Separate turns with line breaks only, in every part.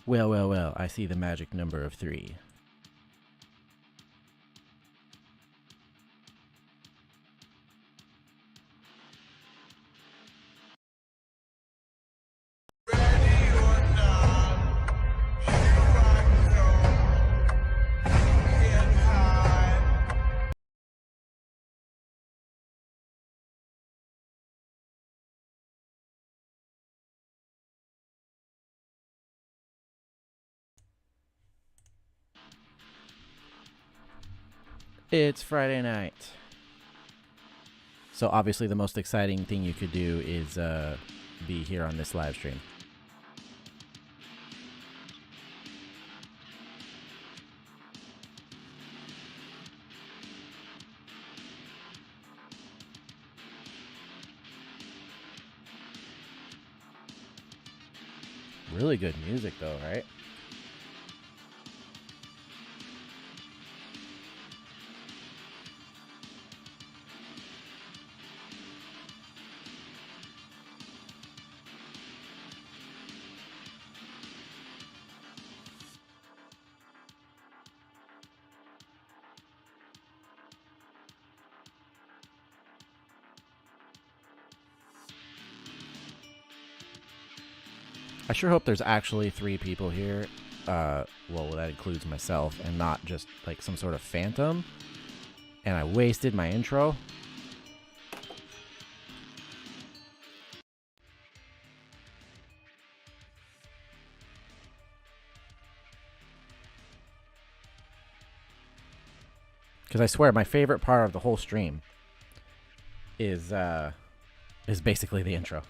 Well, well, well, I see the magic number of 3. It's Friday night. So obviously the most exciting thing you could do is be here on this live stream. Really good music though, right? I sure hope there's actually 3 people here. Well, that includes myself and not just like some sort of phantom. And I wasted my intro. Because I swear my favorite part of the whole stream is basically the intro.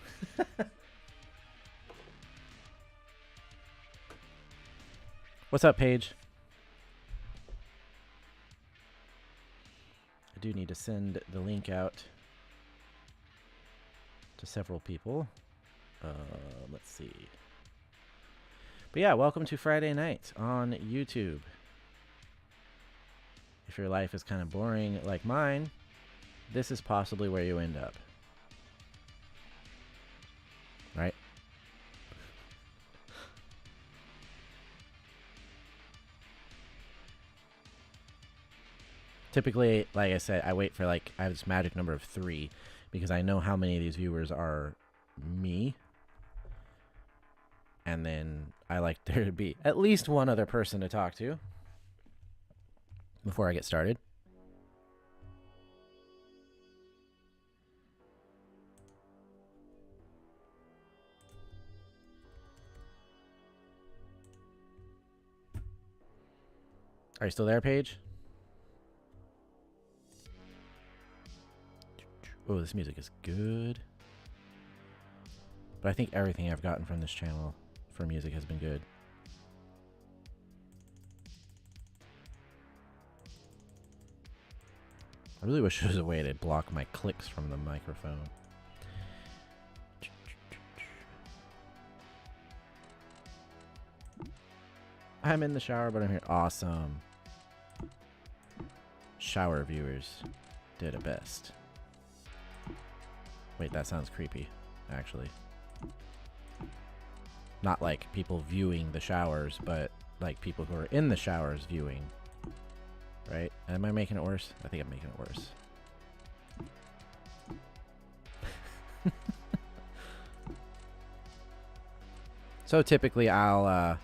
What's up, Paige? I do need to send the link out to several people. Let's see. But yeah, welcome to Friday night on YouTube. If your life is kind of boring like mine, this is possibly where you end up. Right? Typically, like I said, I wait for I have this magic number of 3 because I know how many of these viewers are me. And then I like there to be at least one other person to talk to before I get started. Are you still there, Paige? Oh, this music is good. But I think everything I've gotten from this channel for music has been good. I really wish there was a way to block my clicks from the microphone. I'm in the shower, but I'm here. Awesome. Shower viewers did it best. Wait, that sounds creepy, actually. Not like people viewing the showers, but like people who are in the showers viewing. Right? Am I making it worse? I think I'm making it worse. So typically I'll,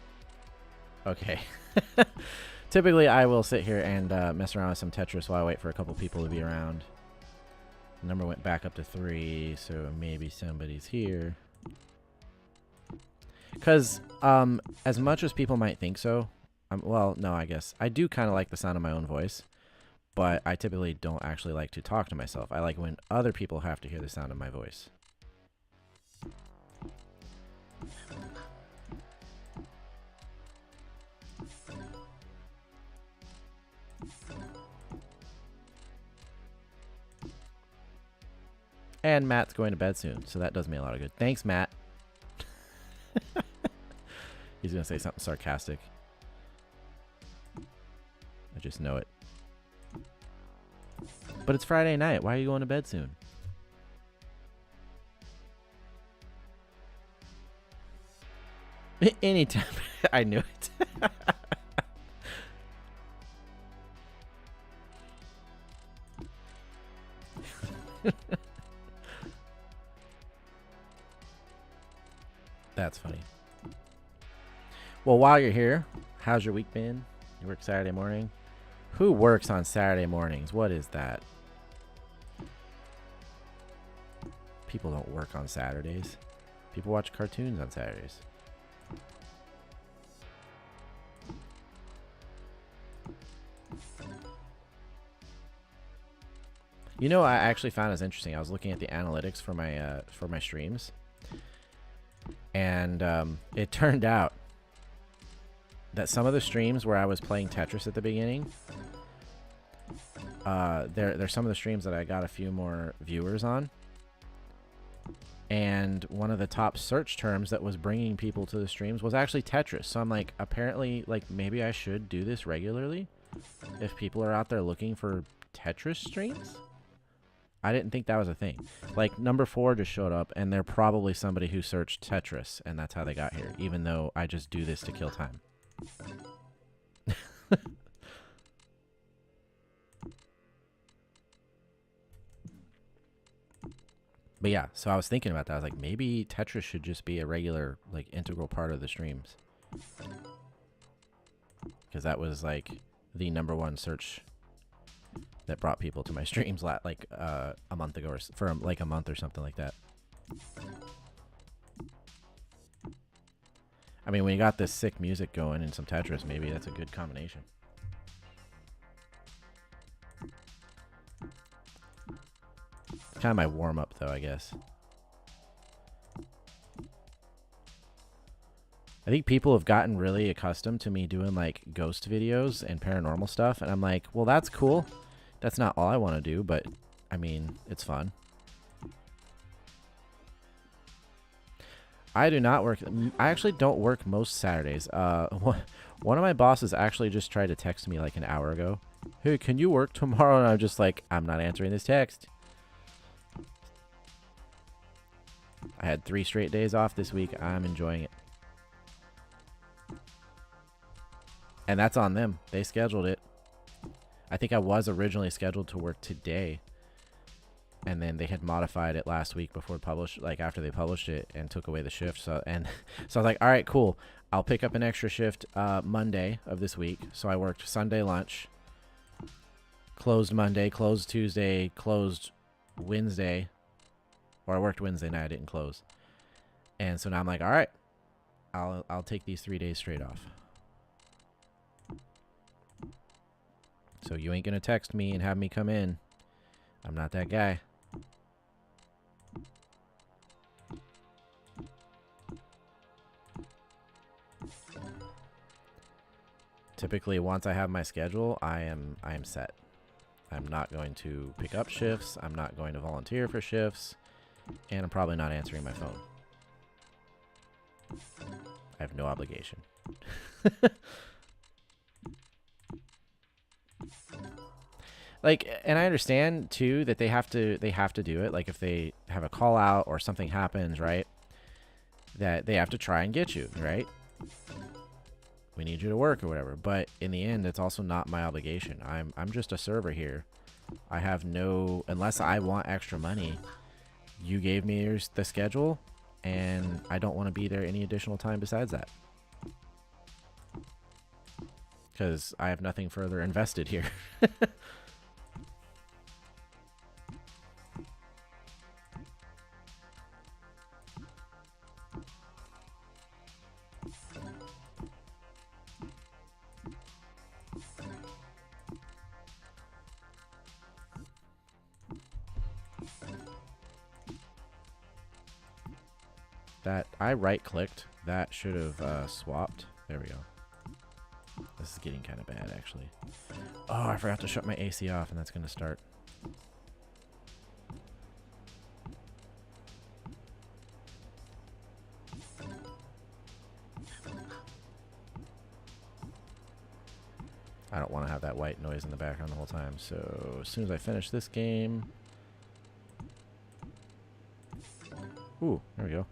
okay. Typically I will sit here and mess around with some Tetris while I wait for a couple people to be around. The number went back up to 3, so maybe somebody's here. Because as much as people might think so, well, no, I guess. I do kind of like the sound of my own voice, but I typically don't actually like to talk to myself. I like when other people have to hear the sound of my voice. And Matt's going to bed soon, so that does me a lot of good. Thanks, Matt. He's going to say something sarcastic. I just know it. But it's Friday night. Why are you going to bed soon? Anytime. I knew it. That's funny. Well, while you're here, how's your week been? You work Saturday morning? Who works on Saturday mornings? What is that? People don't work on Saturdays. People watch cartoons on Saturdays. You know, I actually found this interesting. I was looking at the analytics for my streams, and it turned out that some of the streams where I was playing Tetris at the beginning, there's some of the streams that I got a few more viewers on, and one of the top search terms that was bringing people to the streams was actually Tetris. So I'm like, apparently, like, maybe I should do this regularly if people are out there looking for Tetris streams. I didn't think that was a thing. Like, number 4 just showed up, and they're probably somebody who searched Tetris, and that's how they got here, even though I just do this to kill time. But yeah, so I was thinking about that. I was like, maybe Tetris should just be a regular, like, integral part of the streams. Because that was, like, the #1 search that brought people to my streams, like, a month ago, or for, like, a month or something like that. I mean, when you got this sick music going and some Tetris, maybe that's a good combination. Kind of my warm-up, though, I guess. I think people have gotten really accustomed to me doing, like, ghost videos and paranormal stuff, and I'm like, well, that's cool. That's not all I want to do, but, I mean, it's fun. I do not work. I actually don't work most Saturdays. One of my bosses actually just tried to text me, like, an hour ago. Hey, can you work tomorrow? And I'm just like, I'm not answering this text. I had 3 straight days off this week. I'm enjoying it. And that's on them. They scheduled it. I think I was originally scheduled to work today. And then they had modified it last week before published, like after they published it, and took away the shift. So so I was like, all right, cool. I'll pick up an extra shift Monday of this week. So I worked Sunday lunch, closed Monday, closed Tuesday, closed Wednesday. Or I worked Wednesday night, I didn't close. And so now I'm like, all right, I'll take these 3 days straight off. So you ain't gonna text me and have me come in. I'm not that guy. Typically, once I have my schedule, I am set. I'm not going to pick up shifts. I'm not going to volunteer for shifts. And I'm probably not answering my phone. I have no obligation. Like, and I understand too that they have to do it. Like, if they have a call out or something happens, right? That they have to try and get you, right? We need you to work or whatever. But in the end, it's also not my obligation. I'm just a server here. I have no, unless I want extra money. You gave me the schedule, and I don't want to be there any additional time besides that. Because I have nothing further invested here. That I right-clicked. That should have swapped. There we go. This is getting kind of bad, actually. Oh, I forgot to shut my AC off, and that's going to start. I don't want to have that white noise in the background the whole time. So as soon as I finish this game... Ooh, there we go.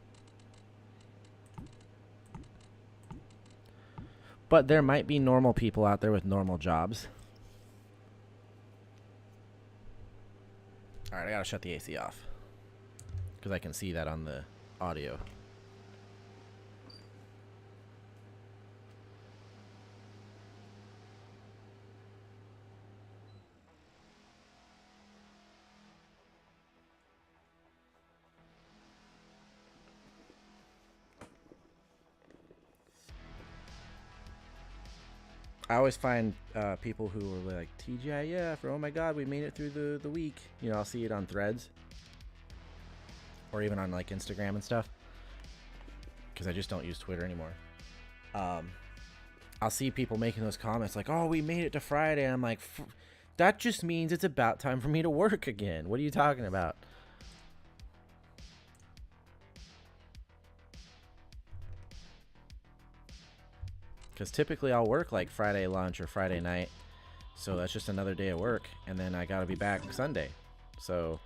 But there might be normal people out there with normal jobs. Alright, I gotta shut the AC off. Because I can see that on the audio. I always find people who are like, TGIF, or oh my god, we made it through the week. You know, I'll see it on threads. Or even on like Instagram and stuff. Because I just don't use Twitter anymore. I'll see people making those comments like, oh, we made it to Friday. And I'm like, that just means it's about time for me to work again. What are you talking about? Because typically I'll work like Friday lunch or Friday night. So that's just another day of work. And then I got to be back Sunday. So...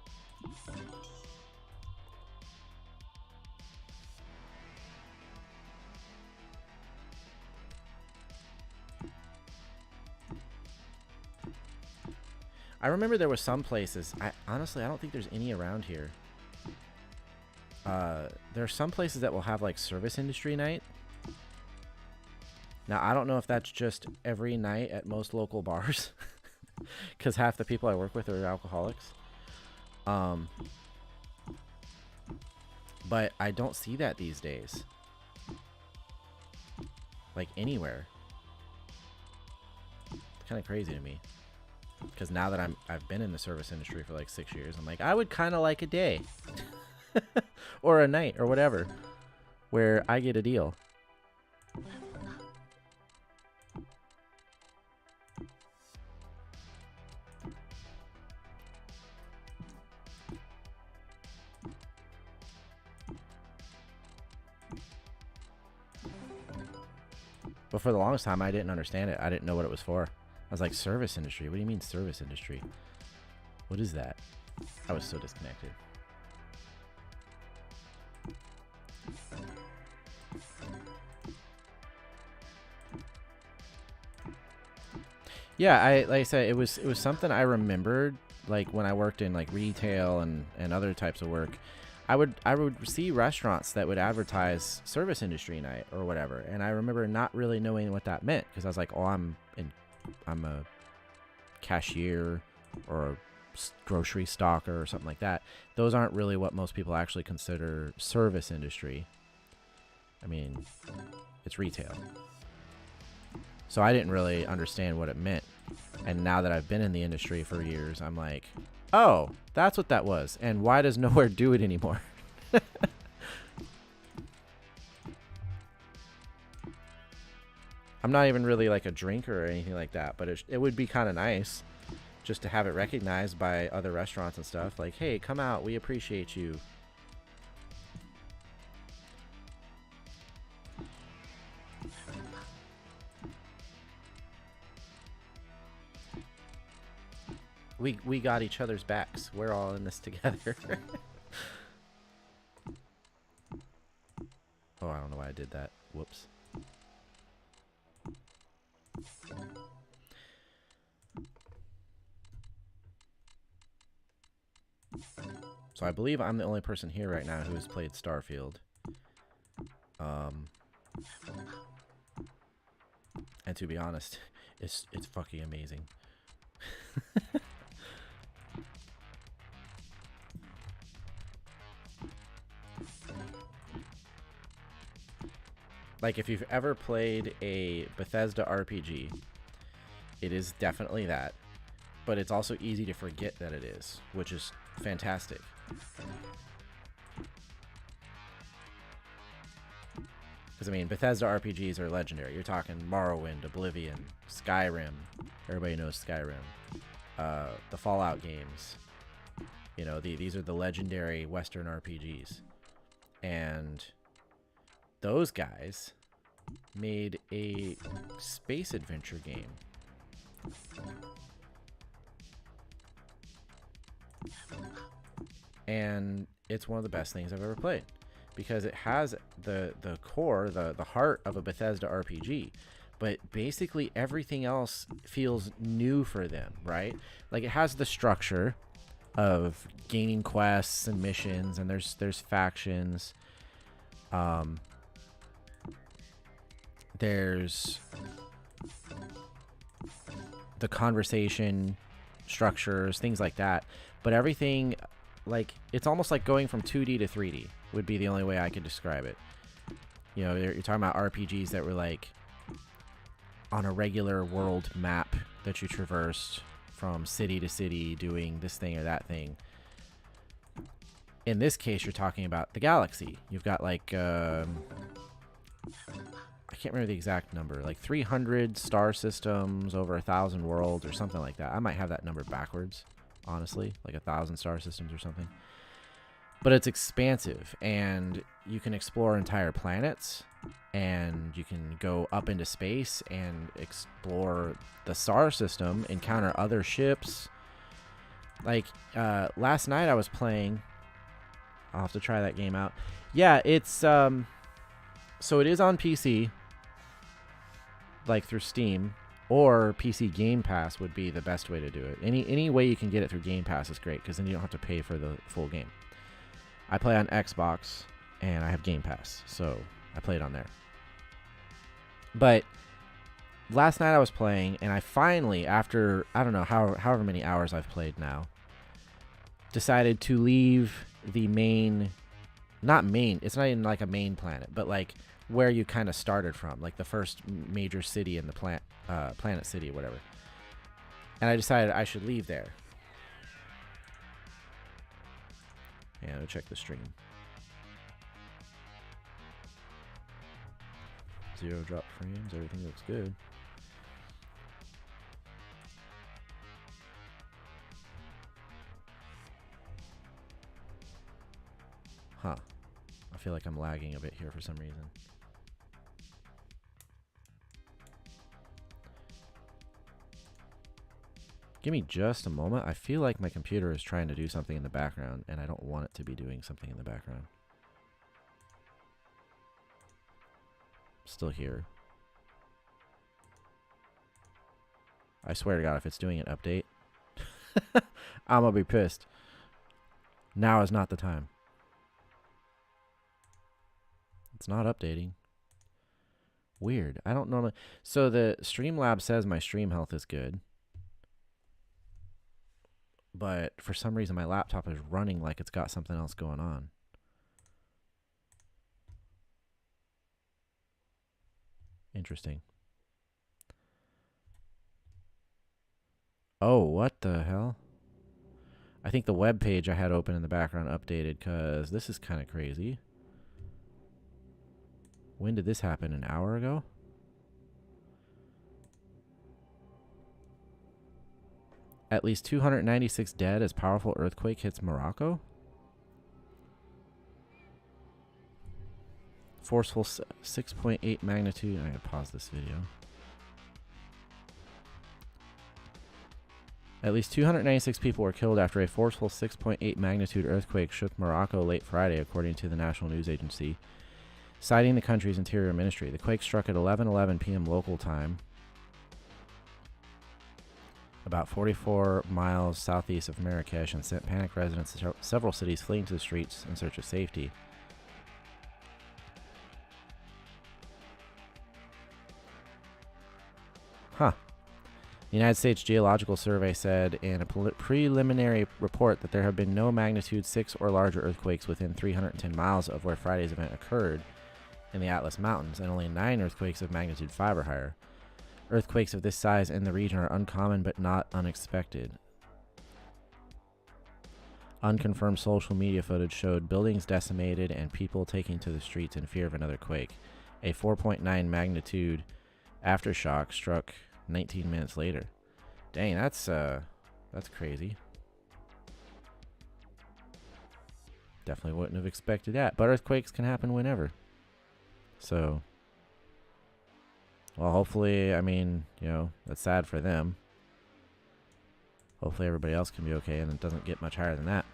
I remember there were some places. Honestly, I don't think there's any around here. There are some places that will have like service industry night. Now, I don't know if that's just every night at most local bars, because half the people I work with are alcoholics. But I don't see that these days. Like anywhere. It's kind of crazy to me. Because now that I've been in the service industry for like 6 years, I'm like, I would kind of like a day. Or a night, or whatever. Where I get a deal. But for the longest time, I didn't understand it. I didn't know what it was for. I was like, service industry? What do you mean service industry? What is that? I was so disconnected. Yeah, like I said, it was something I remembered, like when I worked in like retail and other types of work. I would see restaurants that would advertise service industry night or whatever, and I remember not really knowing what that meant, because I was like, oh, I'm a cashier or a grocery stocker or something like that. Those aren't really what most people actually consider service industry. I mean, it's retail. So I didn't really understand what it meant. And now that I've been in the industry for years, I'm like, oh, that's what that was. And why does nowhere do it anymore? I'm not even really like a drinker or anything like that, but it would be kind of nice just to have it recognized by other restaurants and stuff. Like, hey, come out. We appreciate you. We got each other's backs. We're all in this together. Oh, I don't know why I did that. Whoops. So I believe I'm the only person here right now who has played Starfield. And to be honest, it's fucking amazing. Like, if you've ever played a Bethesda RPG, it is definitely that. But it's also easy to forget that it is, which is fantastic. Because, I mean, Bethesda RPGs are legendary. You're talking Morrowind, Oblivion, Skyrim. Everybody knows Skyrim. The Fallout games. You know, these are the legendary Western RPGs. And those guys made a space adventure game. And it's one of the best things I've ever played, because it has the core, the heart of a Bethesda RPG, but basically everything else feels new for them, right? Like, it has the structure of gaining quests and missions, and there's factions. There's the conversation structures, things like that. But everything, like, it's almost like going from 2D to 3D would be the only way I could describe it. You know, you're talking about RPGs that were like on a regular world map that you traversed from city to city doing this thing or that thing. In this case, you're talking about the galaxy. You've got like, I can't remember the exact number, like 300 star systems, over 1,000 worlds or something like that. I might have that number backwards, honestly, like 1,000 star systems or something. But it's expansive, and you can explore entire planets, and you can go up into space and explore the star system, encounter other ships. Like, last night I was playing. I'll have to try that game out. Yeah, it's, so it is on PC, like through Steam, or PC Game Pass would be the best way to do it. Any way you can get it through Game Pass is great, because then you don't have to pay for the full game. I play on Xbox, and I have Game Pass, so I play it on there. But last night I was playing, and I finally, after, I don't know, however many hours I've played now, decided to leave the main, not main, it's not even like a main planet, but like where you kind of started from, like the first major city in the planet city or whatever. And I decided I should leave there. Yeah, go check the stream. 0 drop frames, everything looks good. Huh. I feel like I'm lagging a bit here for some reason. Give me just a moment. I feel like my computer is trying to do something in the background, and I don't want it to be doing something in the background. Still here. I swear to God, if it's doing an update, I'm gonna be pissed. Now is not the time. It's not updating. Weird. I don't normally... So the Streamlabs says my stream health is good. But for some reason, my laptop is running like it's got something else going on. Interesting. Oh, what the hell? I think the web page I had open in the background updated, because this is kind of crazy. When did this happen? An hour ago? At least 296 dead as powerful earthquake hits Morocco? Forceful 6.8 magnitude. I gotta pause this video. At least 296 people were killed after a forceful 6.8 magnitude earthquake shook Morocco late Friday, according to the national news agency, citing the country's interior ministry. The quake struck at 11:11 p.m. local time, about 44 miles southeast of Marrakesh, and sent panicked residents to several cities fleeing to the streets in search of safety. Huh. The United States Geological Survey said in a preliminary report that there have been no magnitude 6 or larger earthquakes within 310 miles of where Friday's event occurred in the Atlas Mountains, and only 9 earthquakes of magnitude 5 or higher. Earthquakes of this size in the region are uncommon but not unexpected. Unconfirmed social media footage showed buildings decimated and people taking to the streets in fear of another quake. A 4.9 magnitude aftershock struck 19 minutes later. Dang, that's crazy. Definitely wouldn't have expected that. But earthquakes can happen whenever. So, well, hopefully, I mean, you know, that's sad for them. Hopefully everybody else can be okay and it doesn't get much higher than that.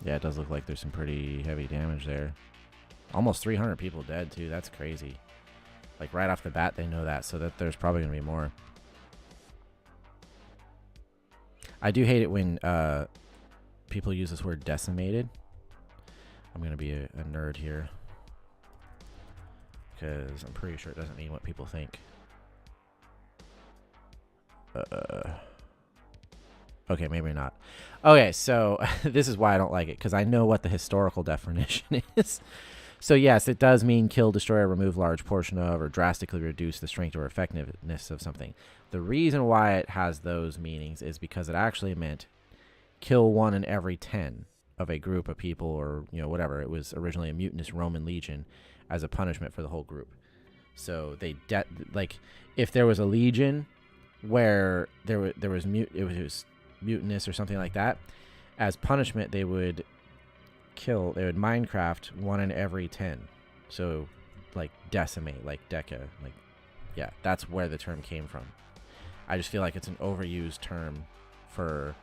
Yeah, it does look like there's some pretty heavy damage there. Almost 300 people dead, too. That's crazy. Like, right off the bat, they know that, so that there's probably going to be more. I do hate it when people use this word decimated. I'm going to be a nerd here, because I'm pretty sure it doesn't mean what people think. Okay, maybe not. Okay, so this is why I don't like it, because I know what the historical definition is. So yes, it does mean kill, destroy, or remove large portion of, or drastically reduce the strength or effectiveness of something. The reason why it has those meanings is because it actually meant kill 1 in every 10 of a group of people, or whatever. It was originally a mutinous Roman legion as a punishment for the whole group. So they like if there was a legion where it was mutinous or something like that, as punishment they would Minecraft 1 in every 10. So like decimate, like deca, like yeah, that's where the term came from. I just feel like it's an overused term for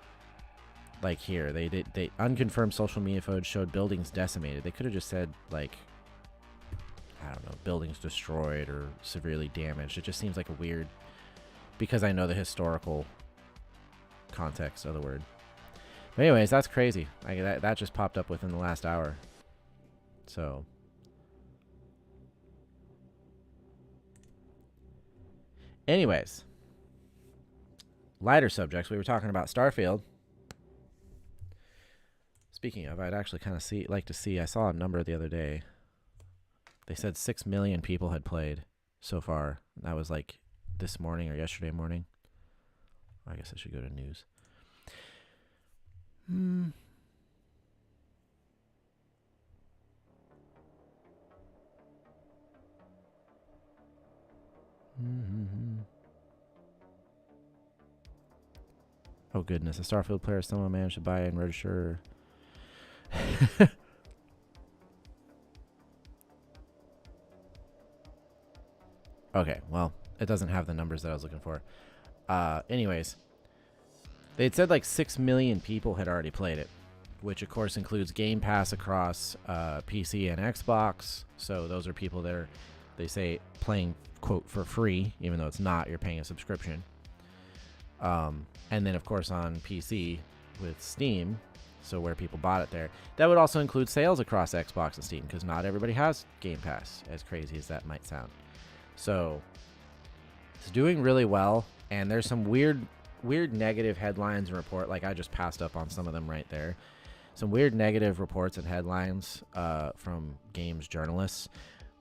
like here. They unconfirmed social media footage showed buildings decimated. They could have just said like, I don't know, buildings destroyed or severely damaged. It just seems like a weird, because I know the historical context of the word. But anyways, that's crazy. That just popped up within the last hour. So anyways, lighter subjects. We were talking about Starfield. Speaking of, I'd actually kind of like to see. I saw a number the other day. They said 6 million people had played so far. That was like this morning or yesterday morning. I guess I should go to news. Oh goodness, a Starfield player someone managed to buy and register. Okay, well, it doesn't have the numbers that I was looking for. Anyways, they had said like 6 million people had already played it, which of course includes Game Pass across PC and Xbox. So those are people that are, they say, playing, quote, for free, even though it's not. You're paying a subscription. And then, of course, on PC with Steam, so where people bought it there. That would also include sales across Xbox and Steam, because not everybody has Game Pass, as crazy as that might sound. So it's doing really well, and there's some weird negative headlines and report. Like, I just passed up on some of them right there. Some weird negative reports and headlines from games journalists.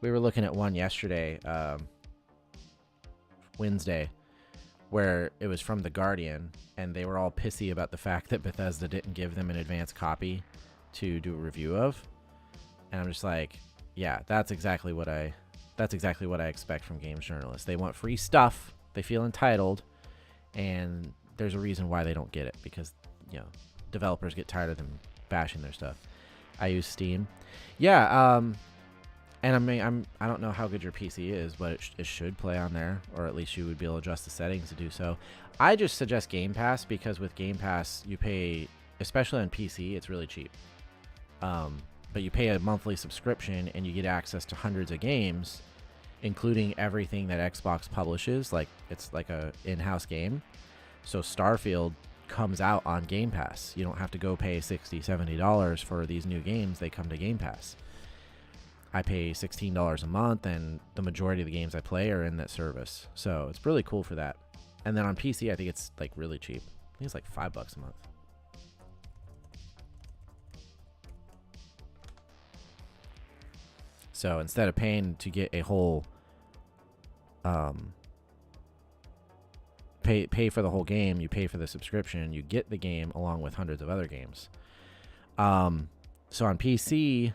We were looking at one yesterday, Wednesday, where it was from The Guardian, and they were all pissy about the fact that Bethesda didn't give them an advance copy to do a review of. And I'm just like, yeah, that's exactly what I expect from games journalists. They want free stuff, they feel entitled, and there's a reason why they don't get it, because developers get tired of them bashing their stuff. I use Steam. Yeah, and I don't know how good your PC is, but it should play on there, or at least you would be able to adjust the settings to do so. I just suggest Game Pass, because with Game Pass you pay, especially on PC, it's really cheap. But you pay a monthly subscription and you get access to hundreds of games, including everything that Xbox publishes. Like, it's like a in-house game. So Starfield comes out on Game Pass. You don't have to go pay $60, $70 for these new games. They come to Game Pass. I pay $16 a month, and the majority of the games I play are in that service. So it's really cool for that. And then on PC, I think it's like really cheap. I think it's like $5 a month. So instead of paying to get a whole, pay for the whole game, you pay for the subscription, you get the game along with hundreds of other games. So on PC,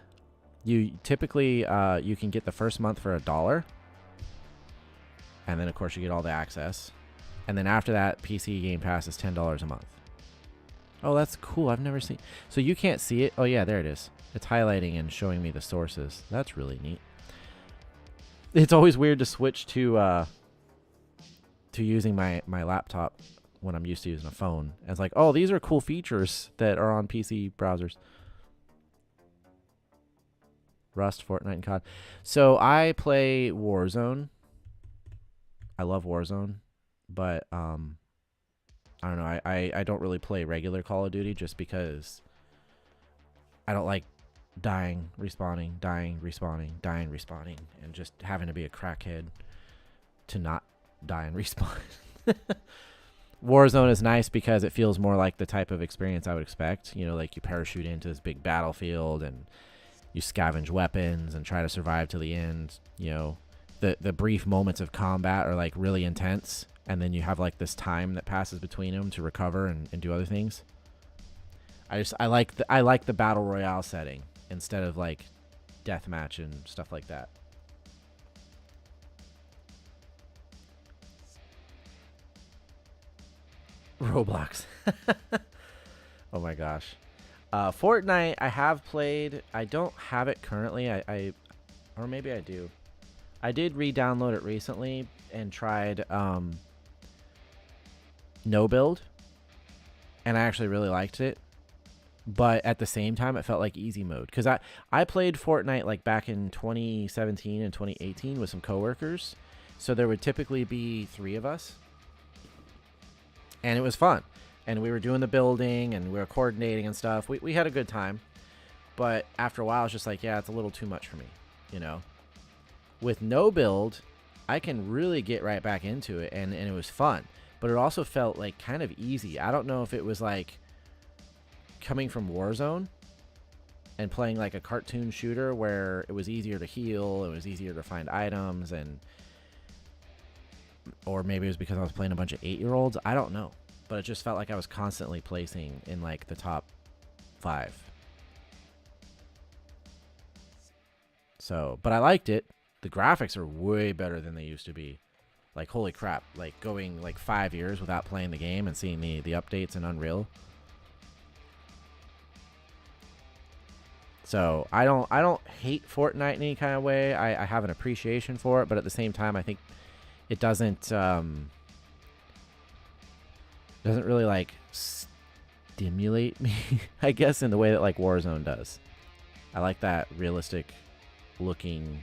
you typically, you can get the first month for $1. And then, of course, you get all the access. And then after that, PC Game Pass is $10 a month. Oh, that's cool. I've never seen... So you can't see it? Oh, yeah, there it is. It's highlighting and showing me the sources. That's really neat. It's always weird to switch to using my laptop when I'm used to using a phone. And it's like, oh, these are cool features that are on PC browsers. Rust, Fortnite, and COD. So I play Warzone. I love Warzone, but I don't know. I don't really play regular Call of Duty just because I don't like dying, respawning, dying, respawning, dying, respawning, and just having to be a crackhead to not die and respawn. Warzone is nice because it feels more like the type of experience I would expect. You know, like you parachute into this big battlefield and you scavenge weapons and try to survive to the end. You know, the brief moments of combat are like really intense, and then you have like this time that passes between them to recover and do other things. I like the battle royale setting instead of like deathmatch and stuff like that. Roblox. Oh my gosh. Fortnite I have played. I don't have it currently. Or maybe I do. I did re-download it recently and tried no build, and I actually really liked it. But at the same time, it felt like easy mode, because I played Fortnite like back in 2017 and 2018 with some coworkers, so there would typically be 3 of us, and it was fun, and we were doing the building and we were coordinating and stuff. We had a good time, but after a while, it's just like, yeah, it's a little too much for me, you know. With no build, I can really get right back into it, and it was fun, but it also felt like kind of easy. I don't know if it was like coming from Warzone and playing like a cartoon shooter where it was easier to heal, it was easier to find items, and or maybe it was because I was playing a bunch of 8-year-olds. I don't know, but it just felt like I was constantly placing in like the top 5. So, but I liked it. The graphics are way better than they used to be. Like, holy crap, like going like 5 years without playing the game and seeing the updates in Unreal. So I don't hate Fortnite in any kind of way. I have an appreciation for it, but at the same time, I think it doesn't really like stimulate me, I guess, in the way that like Warzone does. I like that realistic looking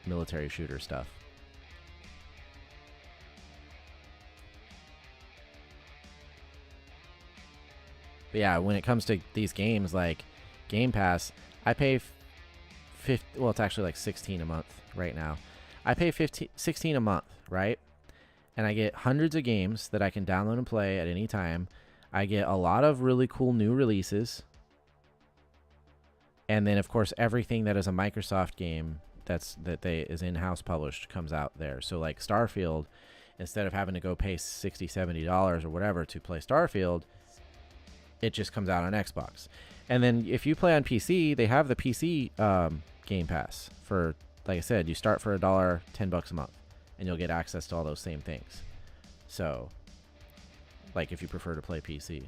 military shooter stuff. But yeah, when it comes to these games like Game Pass, I pay well, it's actually like 16 a month right now. I pay 16 a month, right? And I get hundreds of games that I can download and play at any time. I get a lot of really cool new releases. And then of course everything that is a Microsoft game is in-house published comes out there. So like Starfield, instead of having to go pay $60, $70 or whatever to play Starfield, it just comes out on Xbox. And then if you play on PC, they have the PC Game Pass for, like I said, you start for $1, $10 a month, and you'll get access to all those same things. So, like if you prefer to play PC.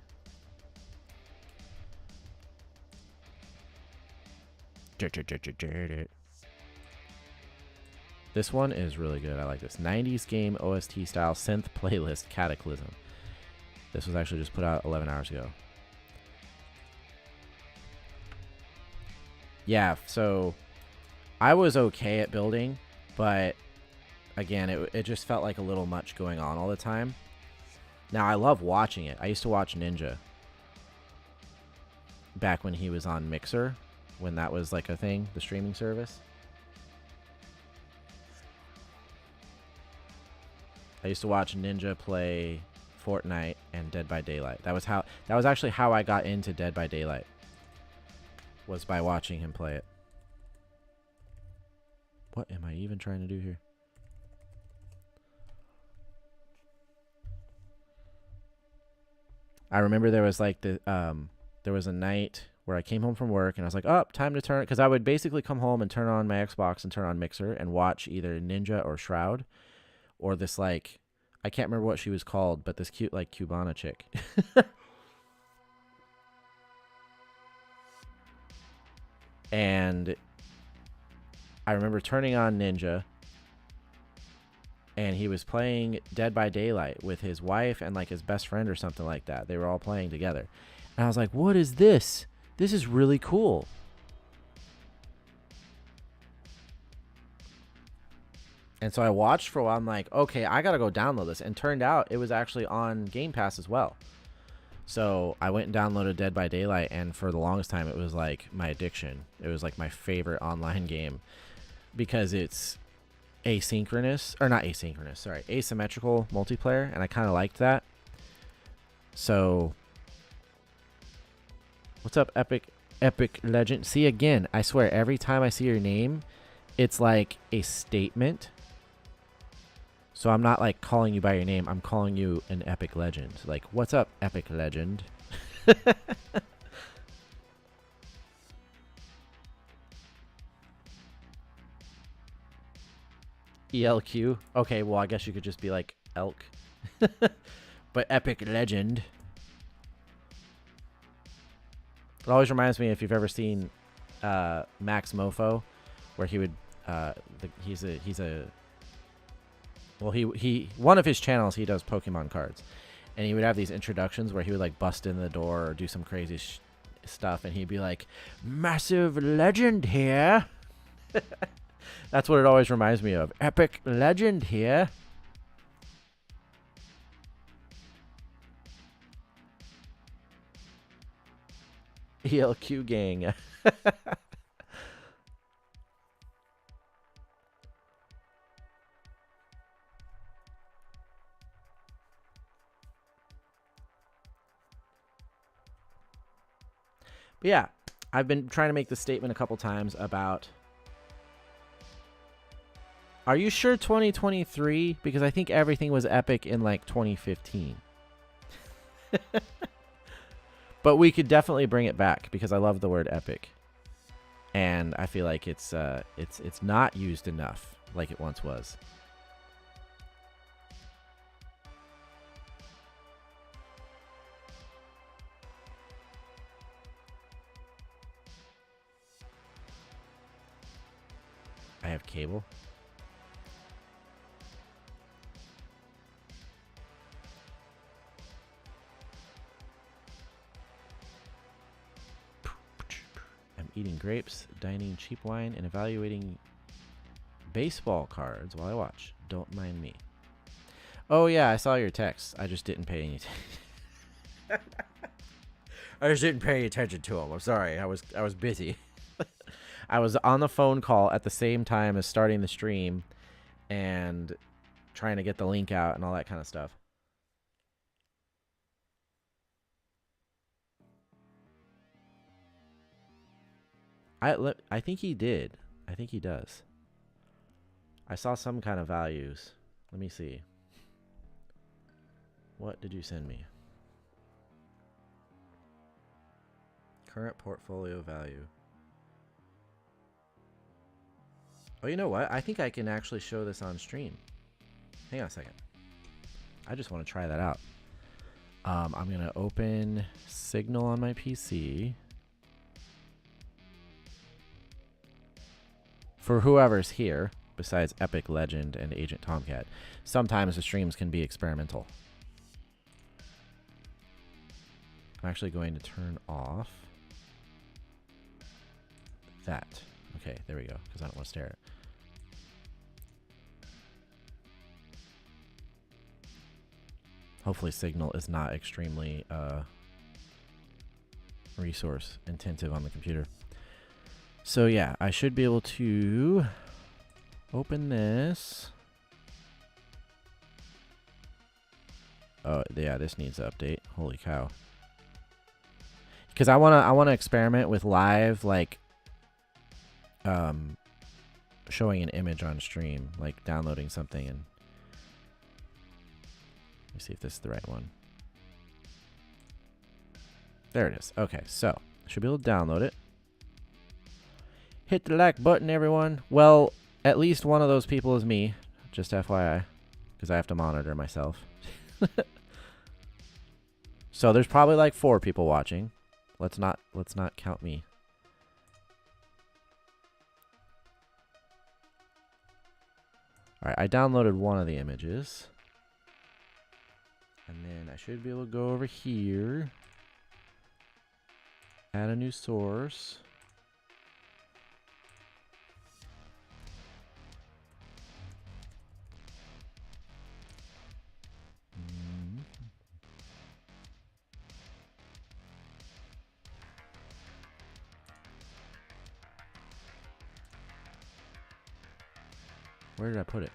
This one is really good. I like this. 90s game OST style synth playlist Cataclysm. This was actually just put out 11 hours ago. Yeah, so I was okay at building, but again, it just felt like a little much going on all the time. Now, I love watching it. I used to watch Ninja back when he was on Mixer, when that was like a thing, the streaming service. I used to watch Ninja play Fortnite and Dead by Daylight. That was actually how I got into Dead by Daylight. Was by watching him play it. What am I even trying to do here? I remember there was like there was a night where I came home from work and I was like, oh, time to turn, because I would basically come home and turn on my Xbox and turn on Mixer and watch either Ninja or Shroud or this like, I can't remember what she was called, but this cute like Cubana chick. And I remember turning on Ninja, and he was playing Dead by Daylight with his wife and like his best friend or something like that. They were all playing together. And I was like, what is this? This is really cool. And so I watched for a while. I'm like, okay, I got to go download this. And turned out it was actually on Game Pass as well. So I went and downloaded Dead by Daylight, and for the longest time, it was like my addiction. It was like my favorite online game because it's asynchronous, or not asynchronous, sorry, asymmetrical multiplayer, and I kind of liked that. So, what's up, Epic Legend? See, again, I swear, every time I see your name, it's like a statement. So I'm not like calling you by your name. I'm calling you an Epic Legend. Like, what's up, Epic Legend? ELQ. Okay, well, I guess you could just be like Elk. But Epic Legend. It always reminds me, if you've ever seen Max Mofo, where he would he's a well, he one of his channels, he does Pokemon cards, and he would have these introductions where he would like bust in the door or do some crazy stuff, and he'd be like, "Massive legend here." That's what it always reminds me of. Epic Legend here. ELQ gang. But yeah, I've been trying to make this statement a couple times about... Are you sure 2023? Because I think everything was epic in like 2015. But we could definitely bring it back because I love the word epic. And I feel like it's not used enough like it once was. I have cable. I'm eating grapes, dining cheap wine, and evaluating baseball cards while I watch. Don't mind me. Oh yeah, I saw your text. I just didn't pay any attention. I just didn't pay attention to them. I'm sorry. I was busy. I was on the phone call at the same time as starting the stream and trying to get the link out and all that kind of stuff. I think he did. I think he does. I saw some kind of values. Let me see. What did you send me? Current portfolio value. Oh, you know what? I think I can actually show this on stream. Hang on a second. I just want to try that out. I'm going to open Signal on my PC. For whoever's here, besides Epic Legend and Agent Tomcat, sometimes the streams can be experimental. I'm actually going to turn off that. Okay, there we go, because I don't want to stare at it. Hopefully Signal is not extremely resource intensive on the computer. So yeah, I should be able to open this. Oh yeah, this needs to update. Holy cow. Because I wanna experiment with live, like showing an image on stream, like downloading something, and let me see if this is the right one. There it is. Okay, so I should be able to download it. Hit the like button, everyone. Well, at least one of those people is me, just FYI, because I have to monitor myself. So there's probably like 4 people watching. Let's not count me. All right, I downloaded one of the images. And then I should be able to go over here, add a new source. Where did I put it?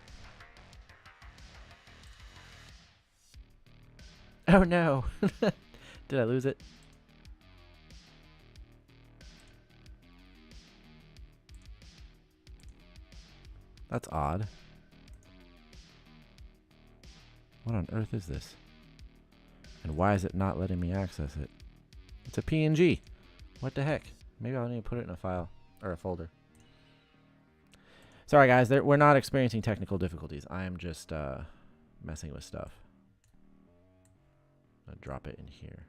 Oh no. Did I lose it? That's odd. What on earth is this? And why is it not letting me access it? It's a PNG. What the heck? Maybe I'll need to put it in a file or a folder. Sorry guys, we're not experiencing technical difficulties. I am just messing with stuff. I'm gonna drop it in here.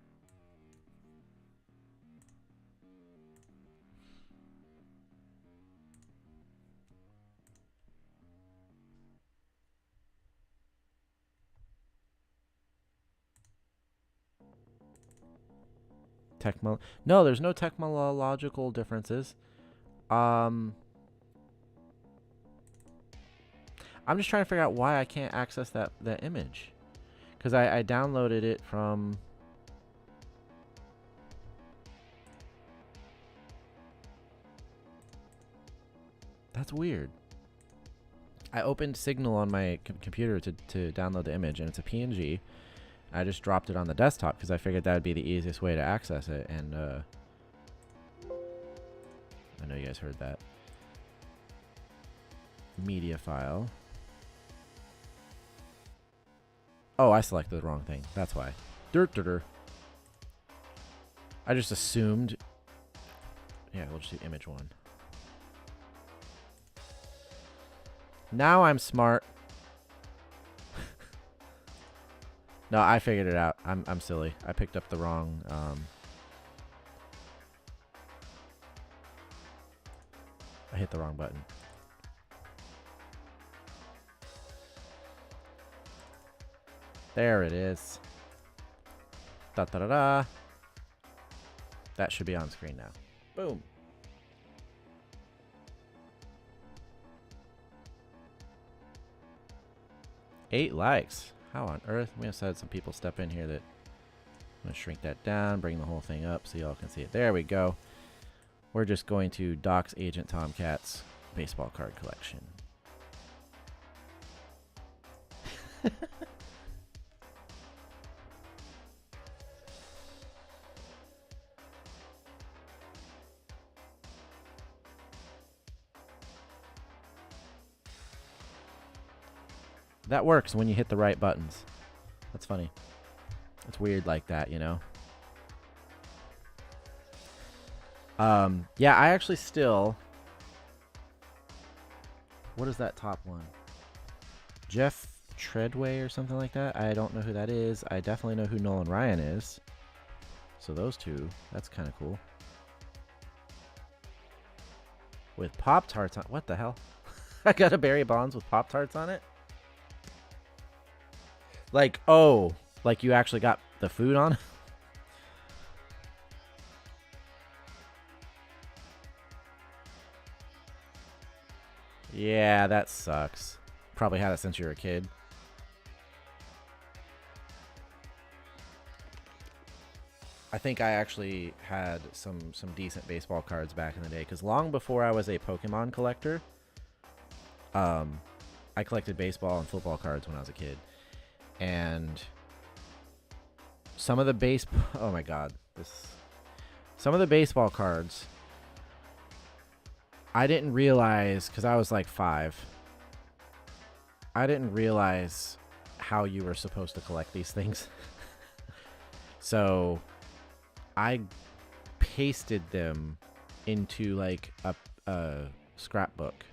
No, there's no technological differences. I'm just trying to figure out why I can't access that image. Because I downloaded it from... That's weird. I opened Signal on my computer to download the image, and it's a PNG. I just dropped it on the desktop because I figured that would be the easiest way to access it. And I know you guys heard that. Media file. Oh, I selected the wrong thing. That's why. I just assumed. Yeah, we'll just do image 1. Now I'm smart. No, I figured it out. I'm silly. I picked up the wrong. I hit the wrong button. There it is. Da da da da. That should be on screen now. Boom. Eight likes. How on earth? We just had some people step in here that... I'm going to shrink that down, bring the whole thing up so y'all can see it. There we go. We're just going to dox Agent Tomcat's baseball card collection. That works when you hit the right buttons. That's funny. It's weird like that, you know? Yeah, I actually still... What is that top one? Jeff Treadway or something like that? I don't know who that is. I definitely know who Nolan Ryan is. So those two, that's kind of cool. With Pop-Tarts on... What the hell? I got a Barry Bonds with Pop-Tarts on it? Like, oh, like you actually got the food on? Yeah, that sucks. Probably had it since you were a kid. I think I actually had some decent baseball cards back in the day, because long before I was a Pokemon collector, I collected baseball and football cards when I was a kid. And some of the oh my god, some of the baseball cards, I didn't realize, because I was like 5, I didn't realize how you were supposed to collect these things. So I pasted them into like a scrapbook.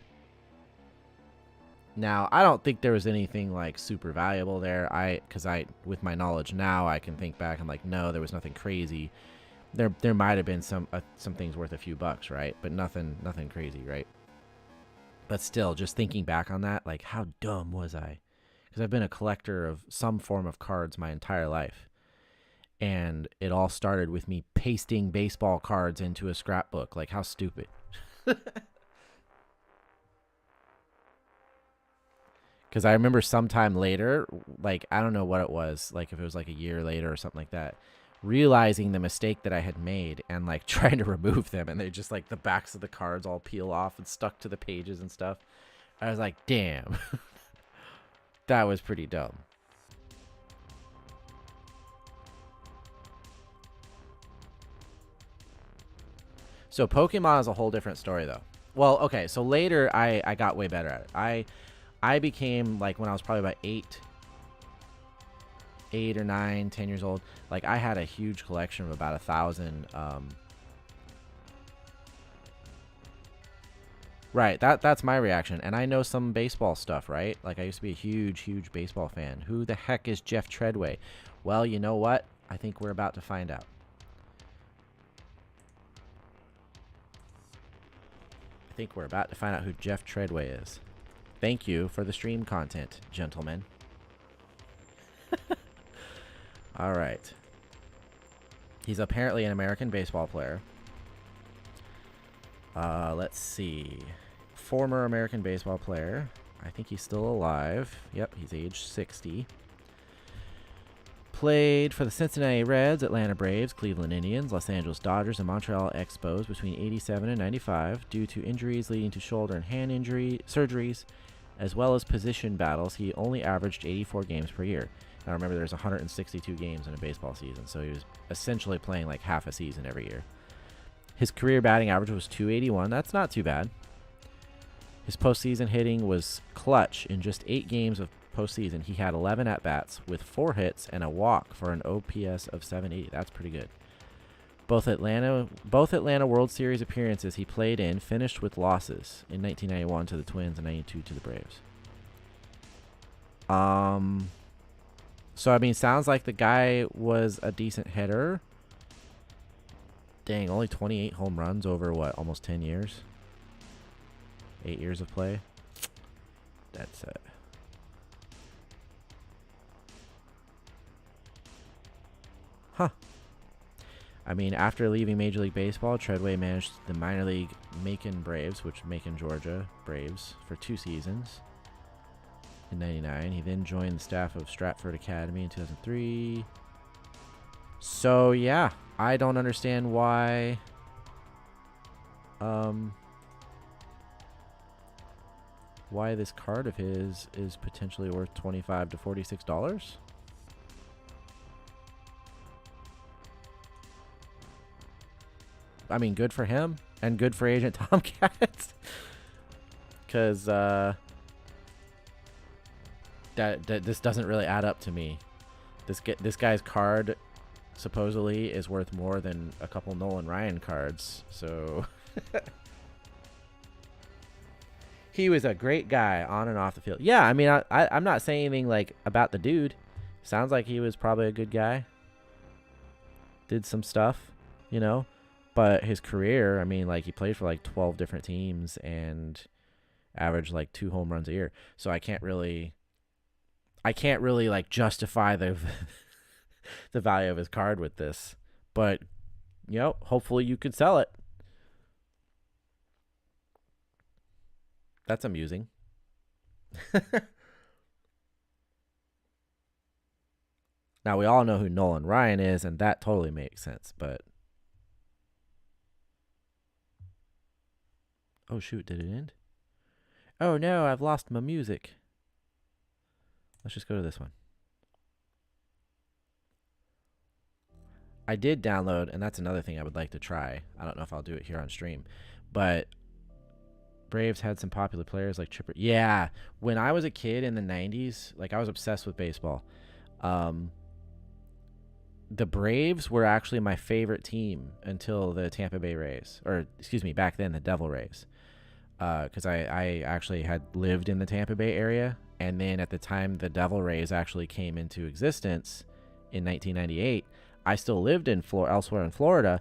Now, I don't think there was anything like super valuable there. Because with my knowledge now, I can think back and like, no, there was nothing crazy. There might have been some things worth a few bucks, right? But nothing crazy, right? But still, just thinking back on that, like, how dumb was I? Because I've been a collector of some form of cards my entire life, and it all started with me pasting baseball cards into a scrapbook. Like, how stupid. Because I remember sometime later, like, I don't know what it was, like if it was like a year later or something like that, realizing the mistake that I had made and like trying to remove them, and they just like the backs of the cards all peel off and stuck to the pages and stuff. I was like, damn. That was pretty dumb. So Pokemon is a whole different story, though. Well, okay, so later I got way better at it. I became, like, when I was probably about 8 or 9, 10 years old, like, I had a huge collection of about 1,000. Right, that's my reaction. And I know some baseball stuff, right? Like, I used to be a huge baseball fan. Who the heck is Jeff Treadway? Well, you know what? I think we're about to find out. I think we're about to find out who Jeff Treadway is. Thank you for the stream content, gentlemen. All right. He's apparently an American baseball player. Let's see. Former American baseball player. I think he's still alive. Yep, he's age 60. Played for the Cincinnati Reds, Atlanta Braves, Cleveland Indians, Los Angeles Dodgers, and Montreal Expos between 87 and 95. Due to injuries leading to shoulder and hand injury surgeries, as well as position battles, he only averaged 84 games per year. Now remember, there's 162 games in a baseball season, so he was essentially playing like half a season every year. His career batting average was .281. That's not too bad. His postseason hitting was clutch. In just 8 games of postseason, he had 11 at-bats with 4 hits and a walk for an OPS of 780. That's pretty good. Both Atlanta World Series appearances he played in finished with losses, in 1991 to the Twins and 92 to the Braves. So, I mean, sounds like the guy was a decent hitter. Dang, only 28 home runs over, what, almost 10 years? 8 years of play? That's it. Huh. I mean, after leaving Major League Baseball, Treadway managed the minor league Macon Braves, which Macon, Georgia Braves, for 2 seasons. In 99, he then joined the staff of Stratford Academy in 2003. So, yeah, I don't understand why this card of his is potentially worth $25 to $46. I mean, good for him and good for Agent Tomcat. Because that this doesn't really add up to me. This guy's card supposedly is worth more than a couple Nolan Ryan cards. So he was a great guy on and off the field. Yeah, I mean, I'm not saying anything like about the dude. Sounds like he was probably a good guy. Did some stuff, you know. But his career, I mean, like, he played for like 12 different teams and averaged like 2 home runs a year. So I can't really like justify the the value of his card with this. But, you know, hopefully you could sell it. That's amusing. Now, we all know who Nolan Ryan is, and that totally makes sense, but... Oh, shoot, did it end? Oh, no, I've lost my music. Let's just go to this one. I did download, and that's another thing I would like to try. I don't know if I'll do it here on stream, but Braves had some popular players like Chipper. Yeah, when I was a kid in the 90s, like, I was obsessed with baseball. The Braves were actually my favorite team until the Tampa Bay Rays, or excuse me, back then the Devil Rays, because I actually had lived in the Tampa Bay area, and then at the time the Devil Rays actually came into existence in 1998, I still lived in elsewhere in Florida,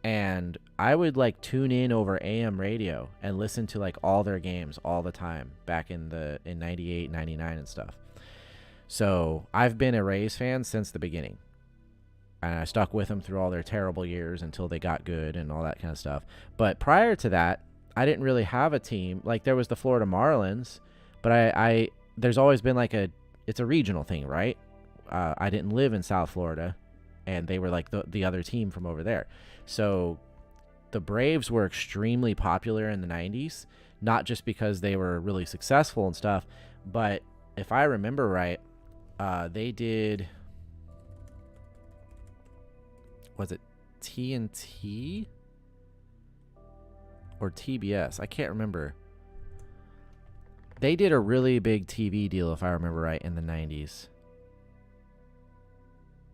and I would like tune in over AM radio and listen to like all their games all the time back in 98, 99 and stuff. So I've been a Rays fan since the beginning. And I stuck with them through all their terrible years until they got good and all that kind of stuff. But prior to that, I didn't really have a team. Like, there was the Florida Marlins, but I there's always been like it's a regional thing, right? I didn't live in South Florida, and they were like the other team from over there. So the Braves were extremely popular in the 90s, not just because they were really successful and stuff, but if I remember right, they did... Was it TNT? or TBS. I can't remember. They did a really big TV deal, if I remember right, in the 90s.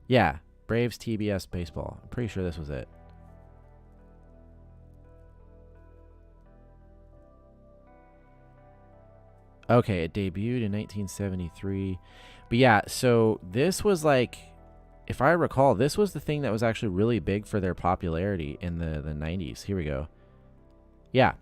Yeah, Braves TBS baseball. I'm pretty sure this was it. Okay, it debuted in 1973. But yeah, so this was like, if I recall, this was the thing that was actually really big for their popularity in the 90s. Here we go. Yeah.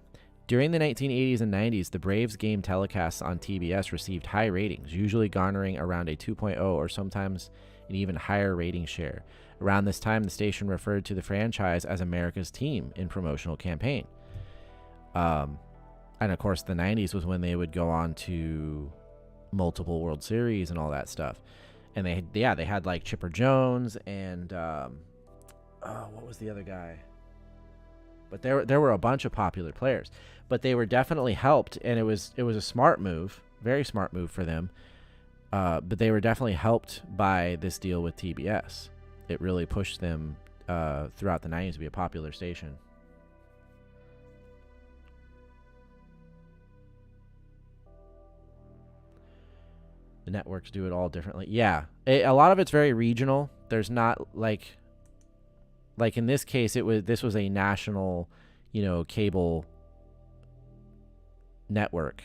During the 1980s and 90s, the Braves game telecasts on TBS received high ratings, usually garnering around a 2.0 or sometimes an even higher rating share. Around this time, the station referred to the franchise as America's team in promotional campaign. And of course, the 90s was when they would go on to multiple World Series and all that stuff. And they had like Chipper Jones and what was the other guy? But there were a bunch of popular players. But they were definitely helped, and it was a smart move, very smart move for them. But they were definitely helped by this deal with TBS. It really pushed them throughout the 90s to be a popular station. The networks do it all differently. Yeah, a lot of it's very regional. There's not like in this case, this was a national, cable network,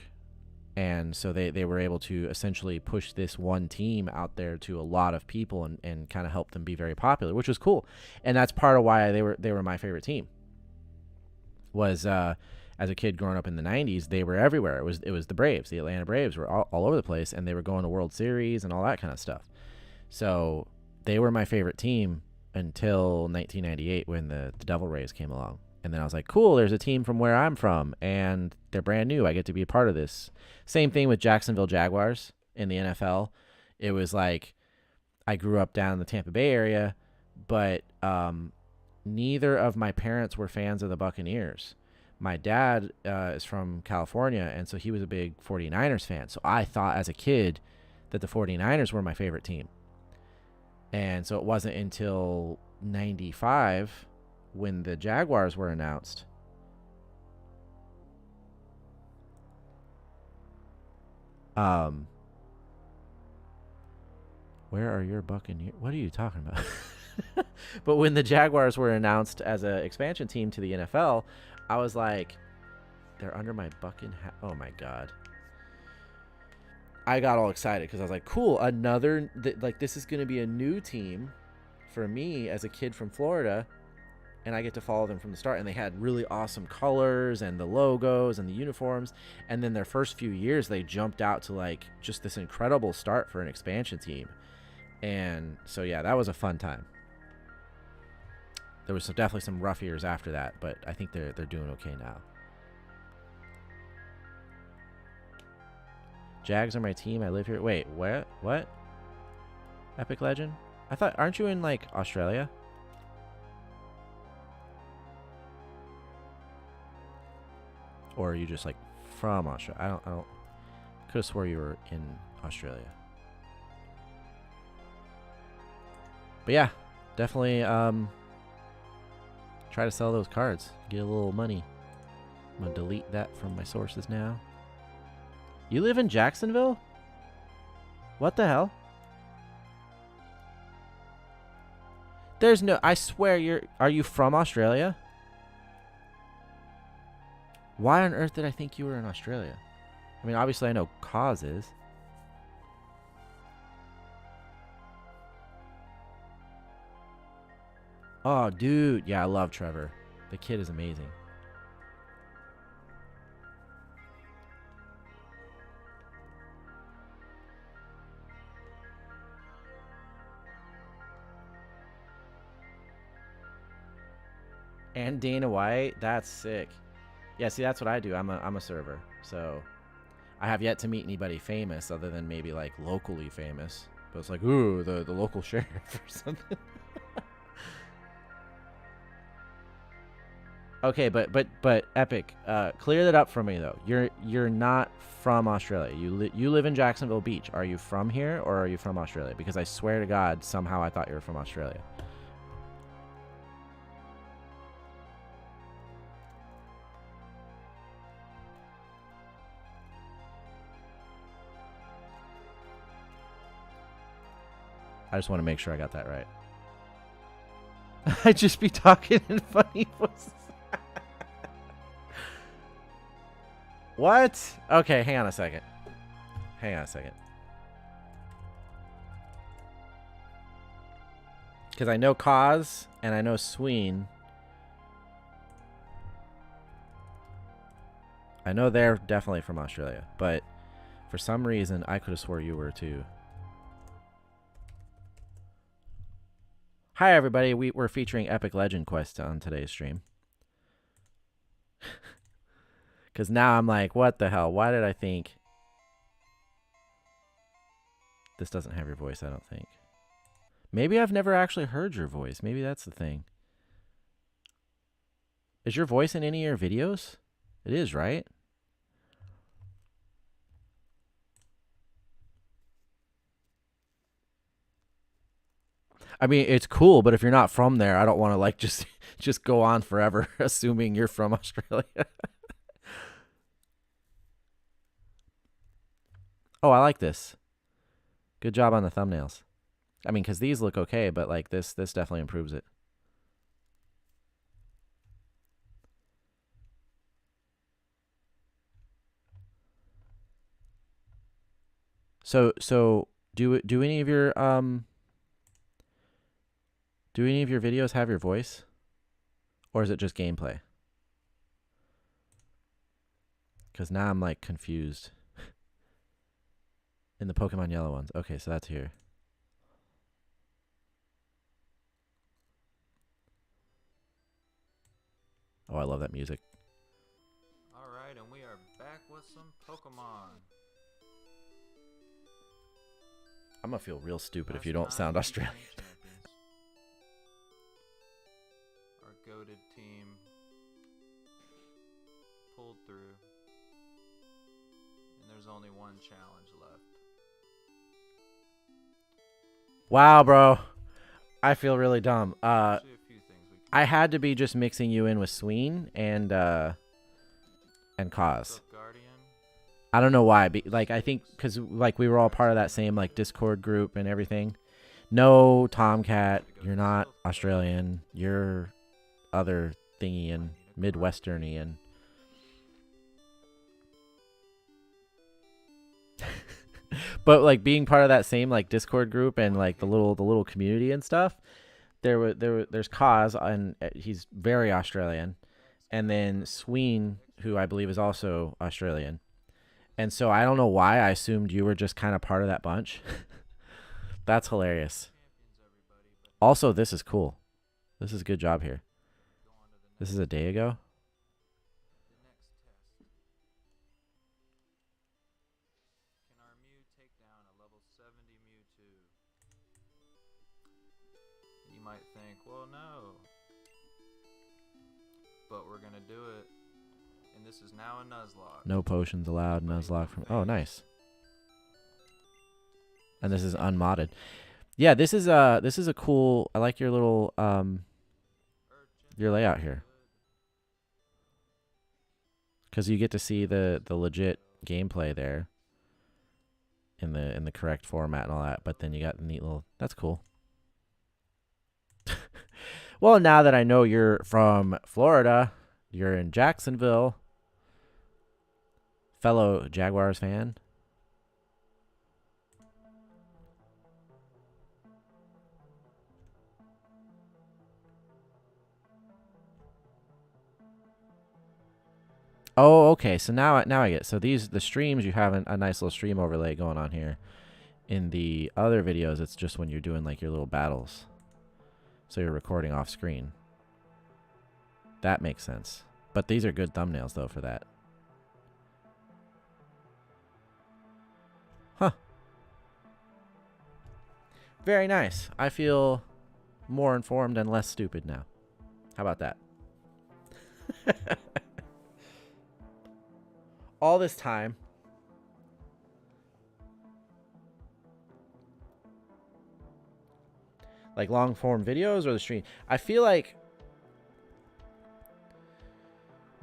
and so they were able to essentially push this one team out there to a lot of people and kind of help them be very popular, which was cool. And that's part of why they were my favorite team. Was as a kid growing up in the 90s, they were everywhere. It was the Braves. The Atlanta Braves were all over the place, and they were going to World Series and all that kind of stuff. So they were my favorite team until 1998 when the Devil Rays came along. And then I was like, cool, there's a team from where I'm from, and they're brand new. I get to be a part of this. Same thing with Jacksonville Jaguars in the NFL. It was like I grew up down in the Tampa Bay area, but neither of my parents were fans of the Buccaneers. My dad is from California, and so he was a big 49ers fan. So I thought as a kid that the 49ers were my favorite team. And so it wasn't until 95 when the Jaguars were announced. Where are your Buccaneers? What are you talking about? But when the Jaguars were announced as an expansion team to the NFL, I was like, they're under my Buccan hat. Oh my God. I got all excited because I was like, cool, this is going to be a new team for me as a kid from Florida, and I get to follow them from the start. And they had really awesome colors and the logos and the uniforms. And then their first few years, they jumped out to like just this incredible start for an expansion team. And so, yeah, that was a fun time. There was definitely some rough years after that, but I think they're doing okay now. Jags are my team. I live here. Wait, what? Epic Legend? Aren't you in like Australia? Or are you just like from Australia? I don't could have swore you were in Australia. But yeah, definitely try to sell those cards. Get a little money. I'm going to delete that from my sources now. You live in Jacksonville? What the hell? There's no... I swear are you from Australia? Why on earth did I think you were in Australia? I mean, obviously I know Kaz is. Oh, dude. Yeah, I love Trevor. The kid is amazing. And Dana White, that's sick. Yeah, see, that's what I do. I'm a server, so I have yet to meet anybody famous other than maybe like locally famous. But it's like, ooh, the local sheriff or something. Okay, but Epic, clear that up for me though. You're not from Australia. You live in Jacksonville Beach. Are you from here or are you from Australia? Because I swear to God, somehow I thought you were from Australia. I just want to make sure I got that right. I just be talking in funny voices. What? Okay, hang on a second. Hang on a second. Because I know Kaz and I know Sween. I know they're definitely from Australia, but for some reason I could have swore you were too. Hi everybody, we're featuring Epic Legend Quest on today's stream. Because now I'm like, what the hell? Why did I think... This doesn't have your voice, I don't think. Maybe I've never actually heard your voice. Maybe that's the thing. Is your voice in any of your videos? It is, right? I mean, it's cool, but if you're not from there, I don't want to like just go on forever assuming you're from Australia. Oh, I like this. Good job on the thumbnails. I mean, because these look okay, but like this definitely improves it. So do any of your videos have your voice, or is it just gameplay? Because now I'm like confused. In the Pokemon Yellow ones. Okay, so that's here. Oh, I love that music.
Alright, and we are back with some Pokemon.
I'm gonna feel real stupid if you don't sound Australian.
Our goated team pulled through. And there's only one challenge left.
Wow, bro. I feel really dumb. I had to be just mixing you in with Sween and Kaz. I don't know why. Like, I think because like we were all part of that same like Discord group and everything. No, Tomcat, you're not Australian. You're other thingy and Midwesternian. But like being part of that same like Discord group and like the little community and stuff, there's Kaz, and he's very Australian, and then Sween, who I believe is also Australian, and so I don't know why I assumed you were just kind of part of that bunch. That's hilarious. Also, this is cool. This is a good job here. This is a day ago.
Well, no. But we're gonna do it. And this is now a Nuzlocke.
No potions allowed. Nuzlocke from... Oh, nice. And this is unmodded. Yeah, this is a cool... I like your little your layout here. Because you get to see the legit gameplay there. In the correct format and all that. But then you got the neat little... That's cool. Well, now that I know you're from Florida, you're in Jacksonville, fellow Jaguars fan. Oh, okay. So now I get it. So the streams, you have a nice little stream overlay going on here. In the other videos, it's just when you're doing like your little battles. So you're recording off screen. That makes sense. But these are good thumbnails, though, for that. Huh. Very nice. I feel more informed and less stupid now. How about that? All this time. Like long form videos or the stream. I feel like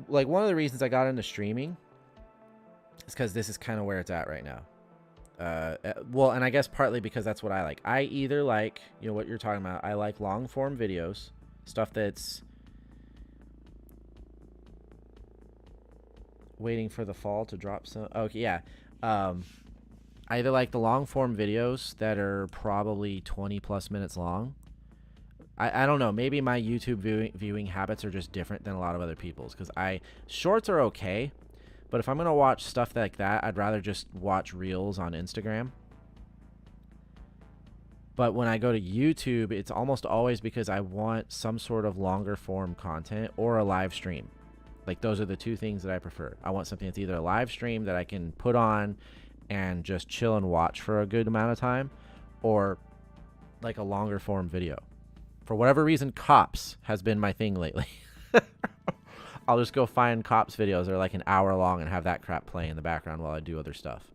one of the reasons I got into streaming is because this is kind of where it's at right now. Well, and I guess partly because that's what I like. I either like, you know, what you're talking about. I like long form videos, stuff that's waiting for the fall to drop some. Okay, yeah. I either like the long form videos that are probably 20 plus minutes long. I don't know. Maybe my YouTube viewing habits are just different than a lot of other people's, because shorts are okay, but if I'm gonna watch stuff like that, I'd rather just watch reels on Instagram. But when I go to YouTube, it's almost always because I want some sort of longer form content or a live stream. Like, those are the two things that I prefer. I want something that's either a live stream that I can put on and just chill and watch for a good amount of time, or like a longer form video. For whatever reason, Cops has been my thing lately. I'll just go find Cops videos that are like an hour long and have that crap play in the background while I do other stuff.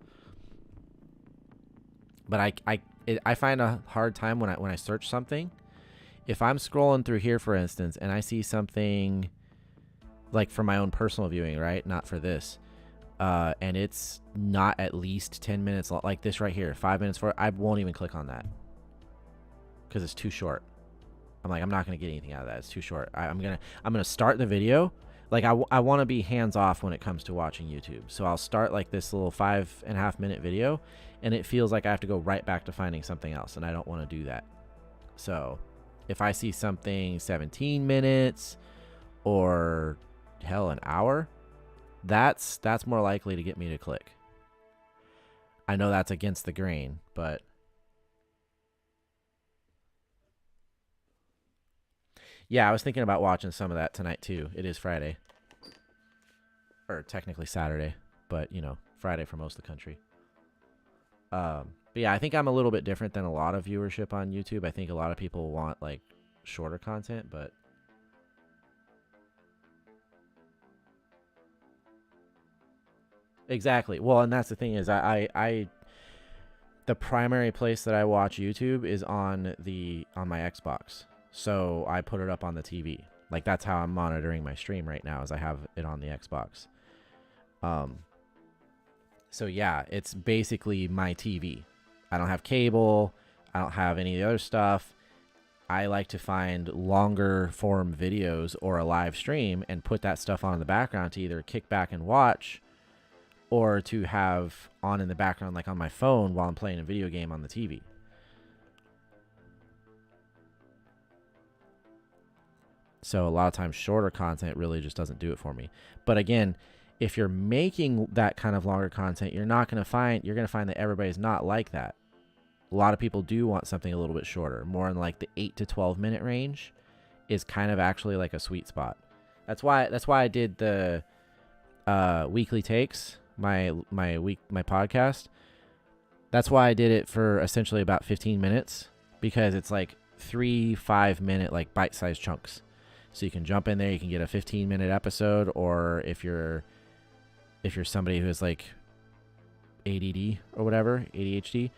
But I find a hard time when I search something. If I'm scrolling through here, for instance, and I see something like for my own personal viewing, right? Not for this. And it's not at least 10 minutes long, like this right here, 5 minutes for it, I won't even click on that because it's too short. I'm like, I'm not going to get anything out of that. It's too short. I'm going to start the video. Like, I want to be hands off when it comes to watching YouTube. So I'll start like this little 5.5 minute video, and it feels like I have to go right back to finding something else. And I don't want to do that. So if I see something 17 minutes or hell, an hour, that's more likely to get me to click. I know that's against the grain, but yeah, I was thinking about watching some of that tonight too. It is Friday, or technically Saturday, but you know, Friday for most of the country. But yeah, I think I'm a little bit different than a lot of viewership on YouTube. I think a lot of people want like shorter content, but exactly. Well, and that's the thing is I the primary place that I watch YouTube is on my Xbox. So I put it up on the TV. Like, that's how I'm monitoring my stream right now, is I have it on the Xbox. So yeah, it's basically my TV. I don't have cable. I don't have any of the other stuff. I like to find longer form videos or a live stream and put that stuff on in the background to either kick back and watch, or to have on in the background, like on my phone while I'm playing a video game on the TV. So a lot of times shorter content really just doesn't do it for me. But again, if you're making that kind of longer content, you're going to find that everybody's not like that. A lot of people do want something a little bit shorter, more in like the 8 to 12 minute range is kind of actually like a sweet spot. That's why I did the weekly takes, my podcast. That's why I did it for essentially about 15 minutes, because it's like 3-5 minute like bite-sized chunks. So you can jump in there, you can get a 15-minute episode, or if you're somebody who has like ADD or whatever, ADHD,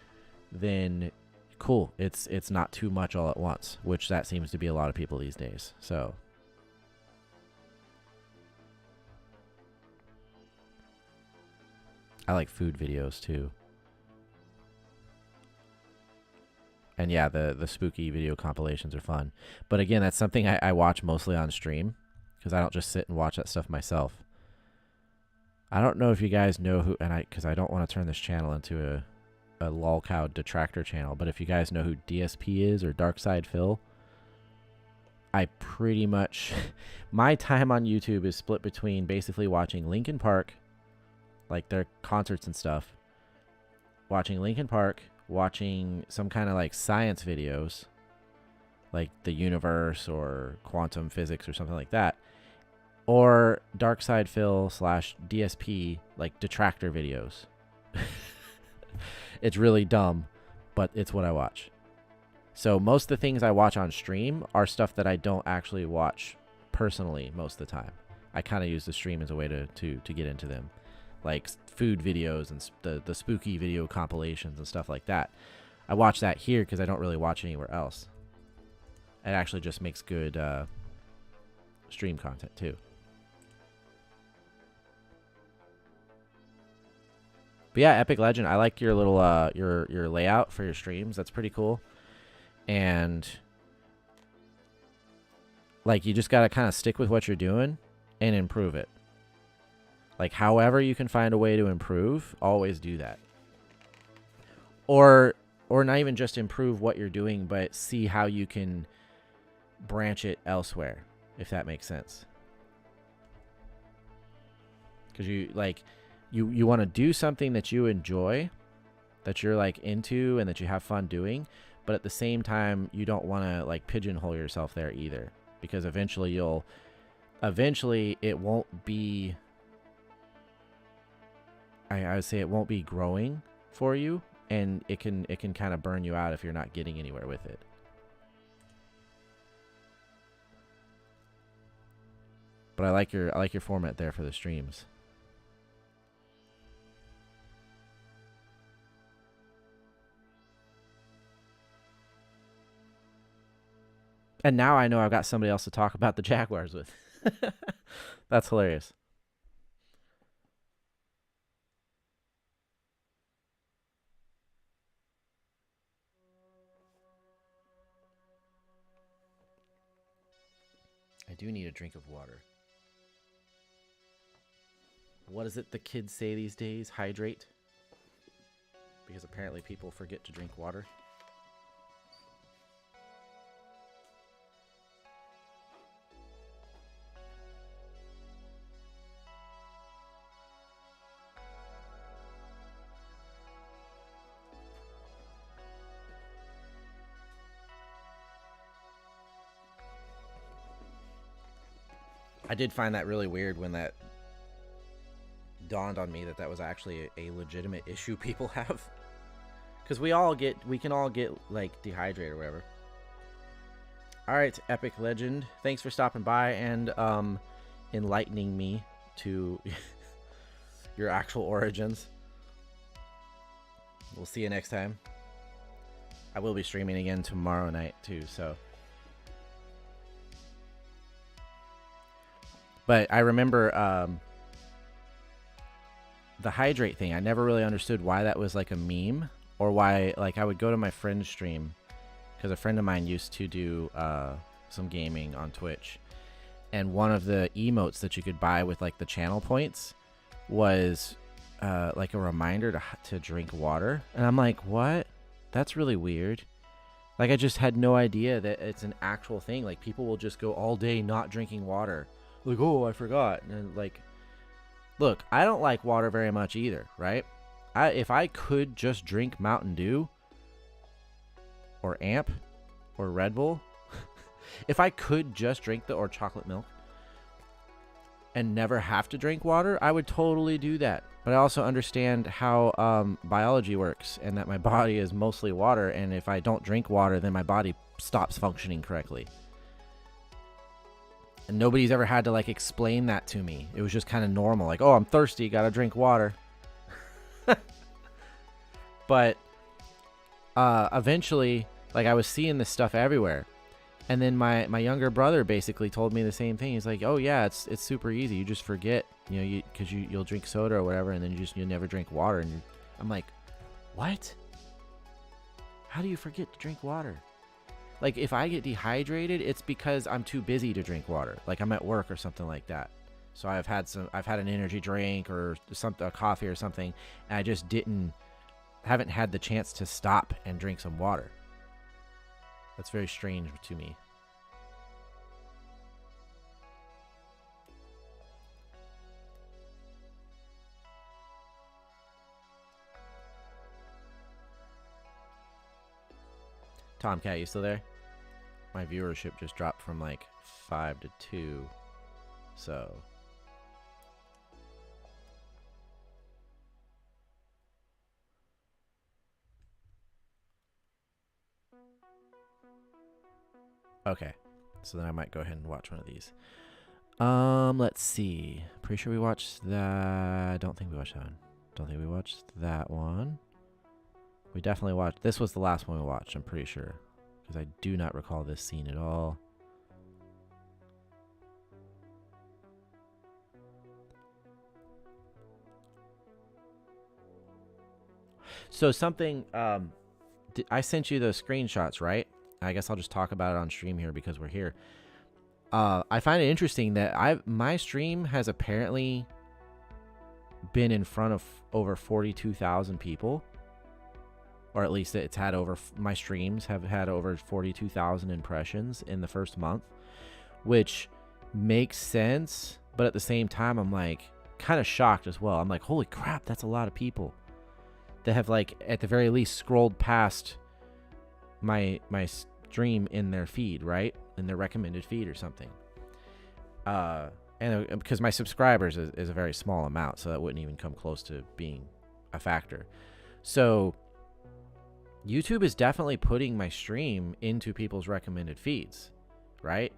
then cool. It's not too much all at once, which that seems to be a lot of people these days. So I like food videos too. And yeah, the spooky video compilations are fun. But again, that's something I watch mostly on stream, because I don't just sit and watch that stuff myself. I don't know if you guys know who, because I don't want to turn this channel into a lolcow detractor channel, but if you guys know who DSP is, or Dark Side Phil, I pretty much, my time on YouTube is split between basically watching Linkin Park, like their concerts and stuff, watching Linkin Park, watching some kind of like science videos, like the universe or quantum physics or something like that, or Dark Side Phil / DSP, like detractor videos. It's really dumb, but it's what I watch. So most of the things I watch on stream are stuff that I don't actually watch personally most of the time. I kind of use the stream as a way to get into them, like food videos and the spooky video compilations and stuff like that. I watch that here because I don't really watch anywhere else. It actually just makes good stream content too. But yeah, Epic Legend. I like your little your layout for your streams. That's pretty cool. And like you just gotta kind of stick with what you're doing and improve it. Like however you can find a way to improve, always do that. Or not even just improve what you're doing, but see how you can branch it elsewhere, if that makes sense. Because you want to do something that you enjoy, that you're like into and that you have fun doing, but at the same time you don't want to like pigeonhole yourself there either, because eventually it won't be, I would say it won't be growing for you, and it can kind of burn you out if you're not getting anywhere with it. But I like your format there for the streams. And now I know I've got somebody else to talk about the Jaguars with. That's hilarious. I do need a drink of water. What is it the kids say these days? Hydrate? Because apparently people forget to drink water. I did find that really weird when that dawned on me that was actually a legitimate issue people have. Because we can all get like dehydrated or whatever. All right, Epic Legend. Thanks for stopping by and enlightening me to your actual origins. We'll see you next time. I will be streaming again tomorrow night too, so. But I remember the hydrate thing. I never really understood why that was like a meme, or why like I would go to my friend's stream, because a friend of mine used to do some gaming on Twitch, and one of the emotes that you could buy with like the channel points was like a reminder to drink water. And I'm like, what? That's really weird. Like I just had no idea that it's an actual thing. Like people will just go all day not drinking water. Like, oh, I forgot. And like, look, I don't like water very much either, right? If I could just drink Mountain Dew or Amp or Red Bull, if I could just drink or chocolate milk and never have to drink water, I would totally do that. But I also understand how biology works, and that my body is mostly water, and if I don't drink water, then my body stops functioning correctly. And nobody's ever had to like explain that to me. It was just kind of normal. Like, oh, I'm thirsty, gotta drink water. But eventually, like I was seeing this stuff everywhere. And then my younger brother basically told me the same thing. He's like, oh yeah, it's super easy. You just forget, because you'll drink soda or whatever, and then you'll never drink water. And I'm like, what? How do you forget to drink water? Like, if I get dehydrated, it's because I'm too busy to drink water. Like, I'm at work or something like that. So I've had an energy drink or a coffee or something, and I just haven't had the chance to stop and drink some water. That's very strange to me. Tomcat, you still there? My viewership just dropped from like 5 to 2. So okay. So then I might go ahead and watch one of these. Let's see. Pretty sure we watched that. I don't think we watched that one. Don't think we watched that one. We definitely watched. This was the last one we watched, I'm pretty sure. Because I do not recall this scene at all. So something, I sent you those screenshots, right? I guess I'll just talk about it on stream here because we're here. I find it interesting that my stream has apparently been in front of over 42,000 people, or at least it's had my streams have had over 42,000 impressions in the first month, which makes sense. But at the same time, I'm like kind of shocked as well. I'm like, holy crap, that's a lot of people that have, like, at the very least scrolled past my stream in their feed, right? In their recommended feed or something. And because my subscribers is a very small amount, so that wouldn't even come close to being a factor. So YouTube is definitely putting my stream into people's recommended feeds, right?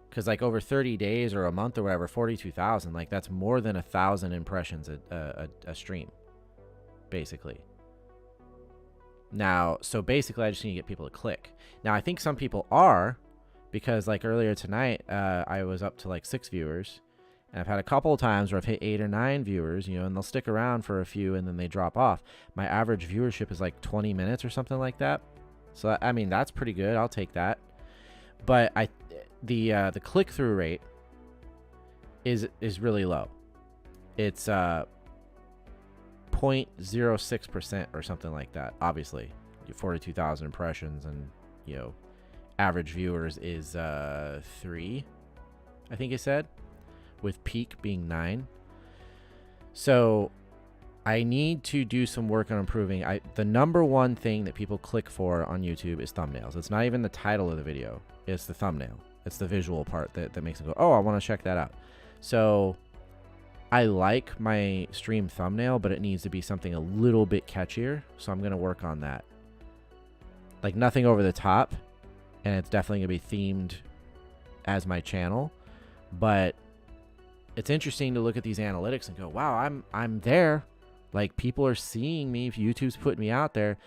Because, like, over 30 days or a month or whatever, 42,000, like, that's more than 1,000 impressions a stream, basically. Now, so basically, I just need to get people to click. Now, I think some people are, because, like, earlier tonight, I was up to, like, 6 viewers, and I've had a couple of times where I've hit 8 or 9 viewers, you know, and they'll stick around for a few, and then they drop off. My average viewership is, like, 20 minutes or something like that. So, I mean, that's pretty good. I'll take that. But the click-through rate is really low. It's 0.06% or something like that. Obviously, 42,000 impressions, and, you know, average viewers is 3, I think it said, with peak being 9. So I need to do some work on improving. The number one thing that people click for on YouTube is thumbnails. It's not even the title of the video. It's the thumbnail. It's the visual part that makes them go, oh, I want to check that out. So I like my stream thumbnail, but it needs to be something a little bit catchier. So I'm going to work on that. Like, nothing over the top. And it's definitely going to be themed as my channel. But it's interesting to look at these analytics and go, wow, I'm there. Like, people are seeing me. YouTube's putting me out there.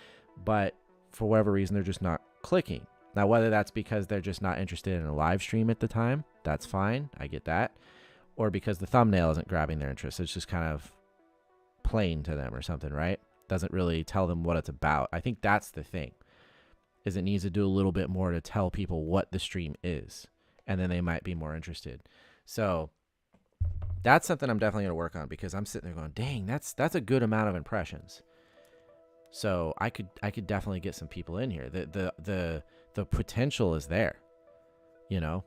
But for whatever reason, they're just not clicking. Now, whether that's because they're just not interested in a live stream at the time, that's fine. I get that. Or because the thumbnail isn't grabbing their interest. It's just kind of plain to them or something, right? Doesn't really tell them what it's about. I think that's the thing, is it needs to do a little bit more to tell people what the stream is. And then they might be more interested. So that's something I'm definitely going to work on, because I'm sitting there going, dang, that's a good amount of impressions. So I could definitely get some people in here. The potential is there, you know?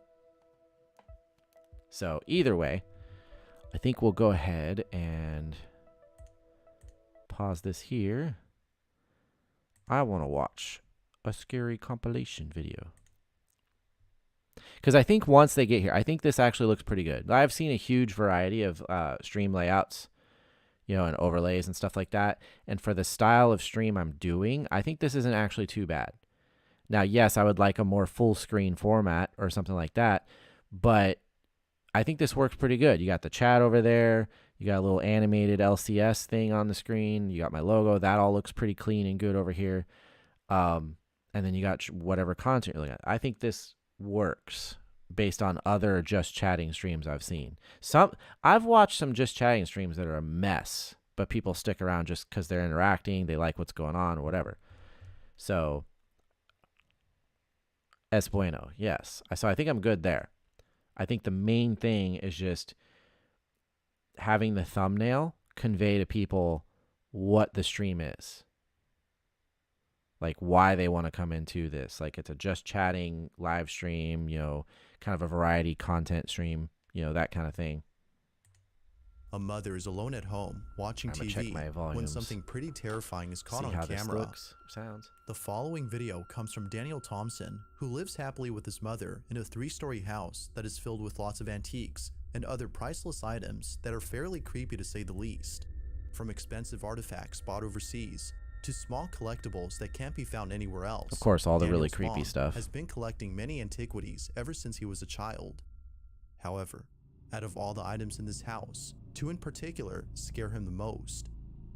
So either way, I think we'll go ahead and pause this here. I want to watch a scary compilation video. Because I think once they get here, I think this actually looks pretty good. I've seen a huge variety of stream layouts, you know, and overlays and stuff like that. And for the style of stream I'm doing, I think this isn't actually too bad. Now, yes, I would like a more full screen format or something like that, but I think this works pretty good. You got the chat over there. You got a little animated LCS thing on the screen. You got my logo. That all looks pretty clean and good over here. And then you got whatever content you're looking at. I think this works based on other just chatting streams I've seen. I've watched some just chatting streams that are a mess, but people stick around just because they're interacting. They like what's going on or whatever. So, es bueno, yes. So I think I'm good there. I think the main thing is just having the thumbnail convey to people what the stream is. Like, why they want to come into this. Like, it's a just chatting live stream, you know, kind of a variety content stream, you know, that kind of thing.
A mother is alone at home watching TV when something pretty terrifying is caught on camera.
This looks, sounds.
The following video comes from Daniel Thompson, who lives happily with his mother in a 3-story house that is filled with lots of antiques and other priceless items that are fairly creepy to say the least. From expensive artifacts bought overseas to small collectibles that can't be found anywhere else.
Of course, all the
Daniel's
really creepy
mom
stuff.
Has been collecting many antiquities ever since he was a child. However, out of all the items in this house, 2 in particular scare him the most.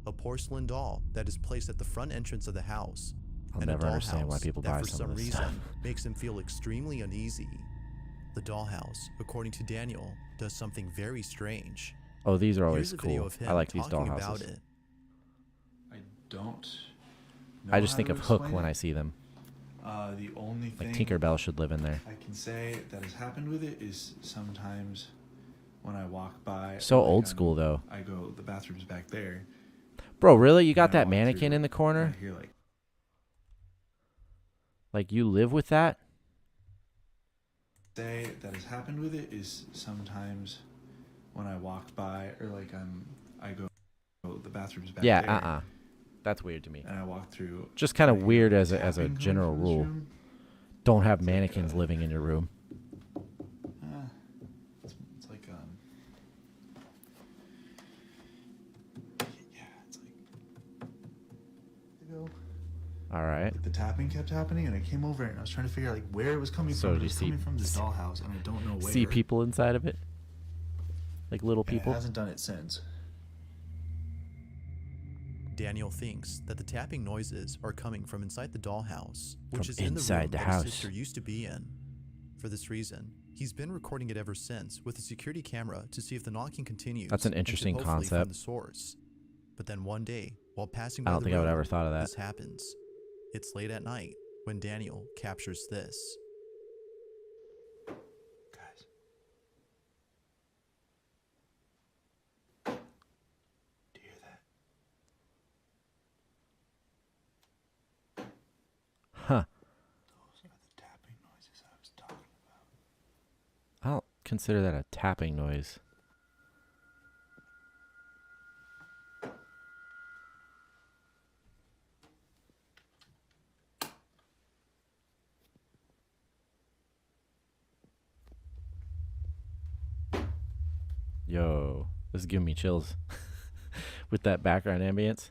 A porcelain doll that is placed at the front entrance of the house,
I'll
and
never
a
understand why
dollhouse
people
that
buy
for
some
some
of this
reason
stuff.
makes him feel extremely uneasy. The dollhouse, according to Daniel, does something very strange.
Oh, these are always
Here's a video
cool.
of him
I like these
talking about
dollhouses.
it.
I don't
I just think of Hook when I see them.
The only thing
Like Tinkerbell should live in there.
I can say that has happened with it is sometimes when I walk by.
So
like,
old school though.
I go, the bathroom's back there.
Bro, really? You got
and I
that
walk
mannequin
through,
in the corner?
I hear like
Like you live with that?
say that has happened with it is sometimes when I walk by or like I go, the bathroom's back
Yeah,
there.
That's weird to me.
And I walk through.
Just kind
I
of
hear
weird as
tapping
a
coming
general
from this
rule.
room.
Don't have
It's like,
mannequins living in your room.
It's like yeah, it's like ago.
All right.
The tapping kept happening, and I came over and I was trying to figure out like where it was coming
So
from.
do
It
you
was
see-
coming from this dollhouse, and I don't know where.
See people inside of it? Like little
And it
people?
hasn't done it since.
Daniel thinks that the tapping noises are coming from inside the dollhouse, which
From
is in the
inside
room
the
that
house.
his sister used to be in. For this reason, he's been recording it ever since with a security camera to see if the knocking continues.
That's an
and to
interesting
hopefully
concept.
From the source. But then one day, while passing
I
by
don't
the
think I would
room,
ever thought of that.
this happens. It's late at night when Daniel captures this.
Guys. Do you hear that?
Huh.
Those are the tapping noises I was talking about.
I don't consider that a tapping noise. Yo, this is giving me chills with that background ambience.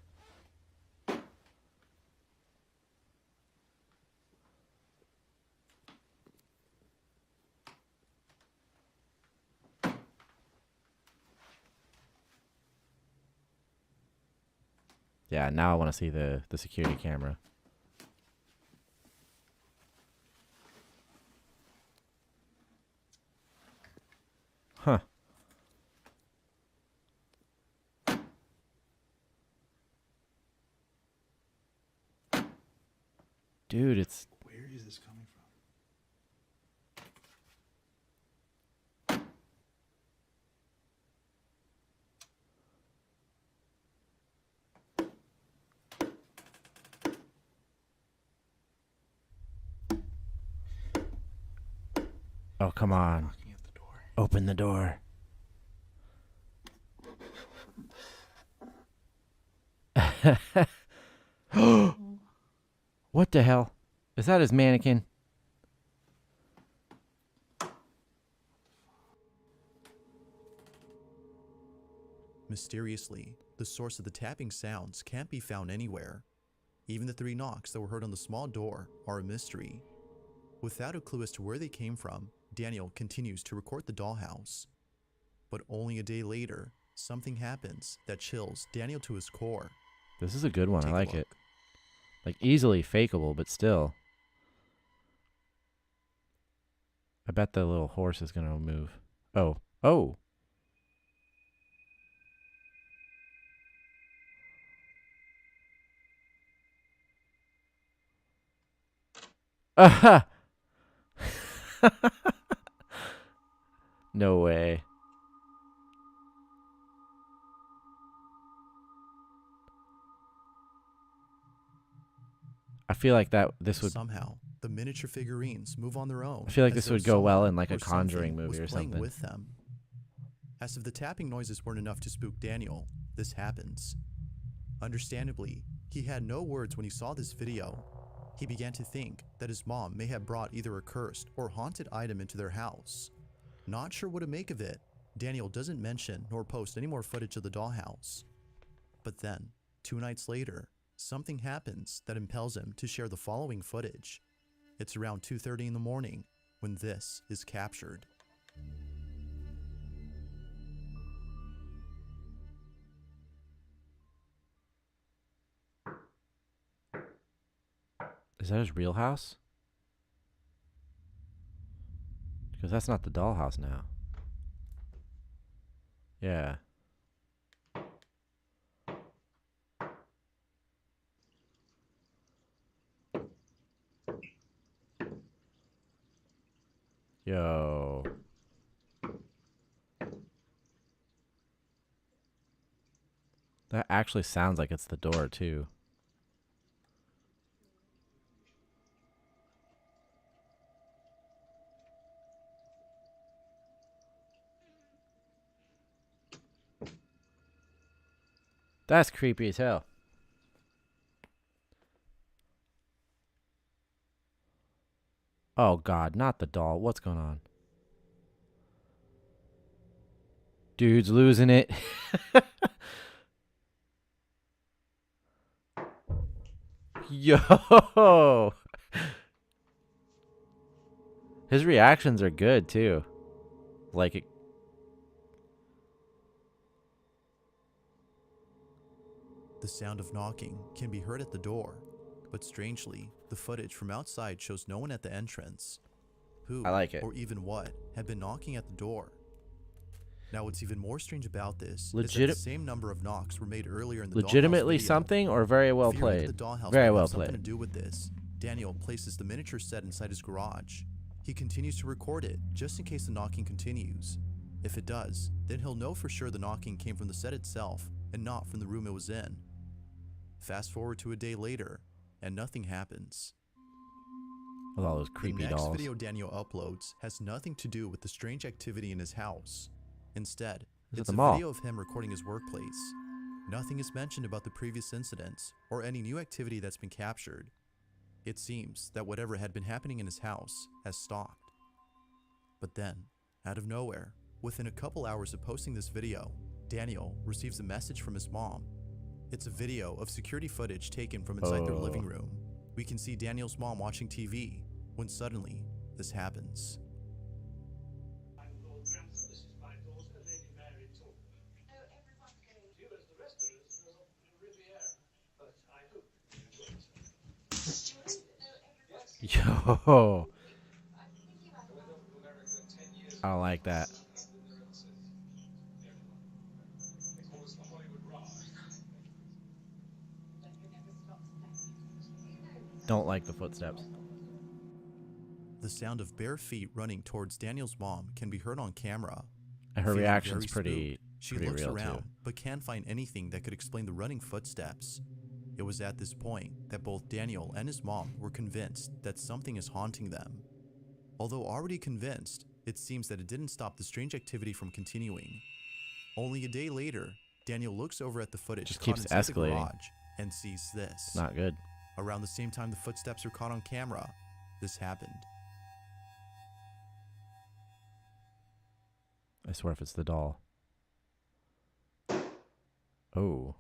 Yeah, now I want to see the security camera. Huh. Dude, it's...
Where is this coming from?
Oh, come on.
Knocking at the door.
Open the door. What the hell? Is that his mannequin?
Mysteriously, the source of the tapping sounds can't be found anywhere. Even the 3 knocks that were heard on the small door are a mystery. Without a clue as to where they came from, Daniel continues to record the dollhouse. But only a day later, something happens that chills Daniel to his core.
This is a good one.
Take
I
a
like
look.
it. Like, easily fakeable, but still. I bet the little horse is going to move. Oh. Oh. Aha! No way. I feel like this would...
Somehow, the miniature figurines move on their own.
I feel like
as
this
though
would go well
someone
in like a
or something
Conjuring movie
was
or
playing
something.
with them. As if the tapping noises weren't enough to spook Daniel, this happens. Understandably, he had no words when he saw this video. He began to think that his mom may have brought either a cursed or haunted item into their house. Not sure what to make of it, Daniel doesn't mention nor post any more footage of the dollhouse. But then, 2 nights later, something happens that impels him to share the following footage. It's around 2:30 in the morning when this is captured.
Is that his real house? Because that's not the dollhouse now. Yeah. Yo. That actually sounds like it's the door, too. That's creepy as hell. Oh, God, not the doll. What's going on? Dude's losing it. Yo. His reactions are good, too. Like it.
The sound of knocking can be heard at the door, but strangely, the footage from outside shows no one at the entrance. Who,
I like it.
or even what, had been knocking at the door? Now, what's even more strange about this is that
Legit-
the same number of knocks were made earlier in the
Legitimately
dollhouse video.
something or very well
Fearing that
played?
the dollhouse
Very
might
well
have something
played.
to do with this, Daniel places the miniature set inside his garage. He continues to record it just in case the knocking continues. If it does, then he'll know for sure the knocking came from the set itself and not from the room it was in. Fast forward to a day later, and nothing happens.
With all those creepy
The next
dolls.
video Daniel uploads has nothing to do with the strange activity in his house. Instead,
It's at
it's
the
a
mall.
video of him recording his workplace. Nothing is mentioned about the previous incidents or any new activity that's been captured. It seems that whatever had been happening in his house has stopped. But then, out of nowhere, within a couple hours of posting this video, Daniel receives a message from his mom. It's a video of security footage taken from inside their living room. We can see Daniel's mom watching TV when suddenly this happens.
Yo. I don't like that. Don't like the footsteps.
The sound of bare feet running towards Daniel's mom can be heard on camera.
And her
Feeling
reaction's
very
pretty
spooked, she
pretty
looks
real
around
too.
but can't find anything that could explain the running footsteps. It was at this point that both Daniel and his mom were convinced that something is haunting them. Although already convinced, it seems that it didn't stop the strange activity from continuing. Only a day later, Daniel looks over at the footage
Just
caught
keeps
inside the
escalating.
garage and sees this.
Not good.
Around the same time the footsteps are caught on camera, this happened.
I swear if it's the doll. Oh.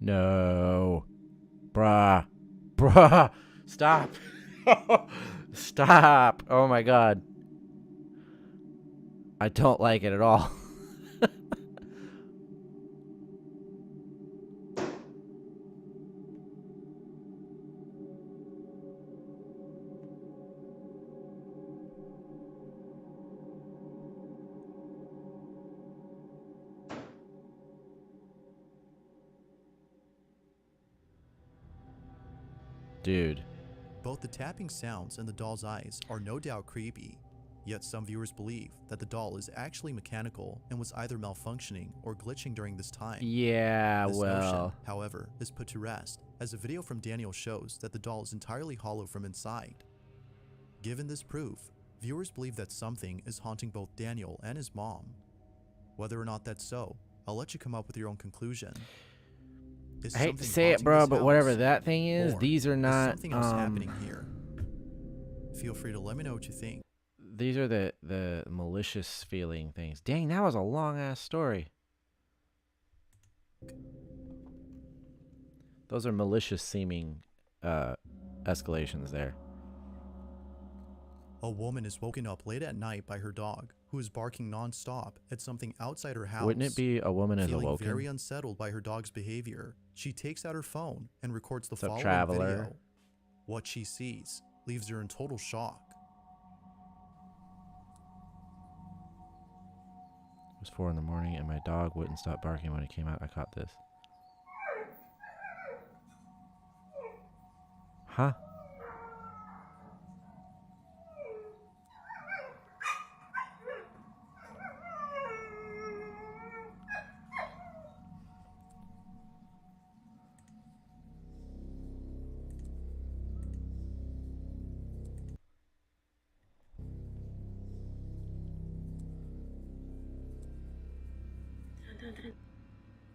No. Bruh. Bruh. Stop. Stop. Oh my god. I don't like it at all. Dude.
Both the tapping sounds and the doll's eyes are no doubt creepy, yet some viewers believe that the doll is actually mechanical and was either malfunctioning or glitching during this time.
Yeah,
This
well.
notion, however, is put to rest as a video from Daniel shows that the doll is entirely hollow from inside. Given this proof, viewers believe that something is haunting both Daniel and his mom. Whether or not that's so, I'll let you come up with your own conclusion. Is
I hate to
something
say it,
haunting
bro,
this
but
house?
whatever that thing is,
Or
these are
is
not
something else happening here? Feel free to let me know what you think.
these are the malicious feeling things. Dang, that was a long ass story. Those are malicious seeming escalations there.
A woman is woken up late at night by her dog, who is barking non-stop at something outside her house.
Wouldn't it be a woman is
Feeling
awoken?
very unsettled by her dog's behavior, she takes out her phone and records the
What's up,
following
traveler?
video. What she sees leaves her in total shock.
It was 4 in the morning and my dog wouldn't stop barking when he came out. I caught this. Huh?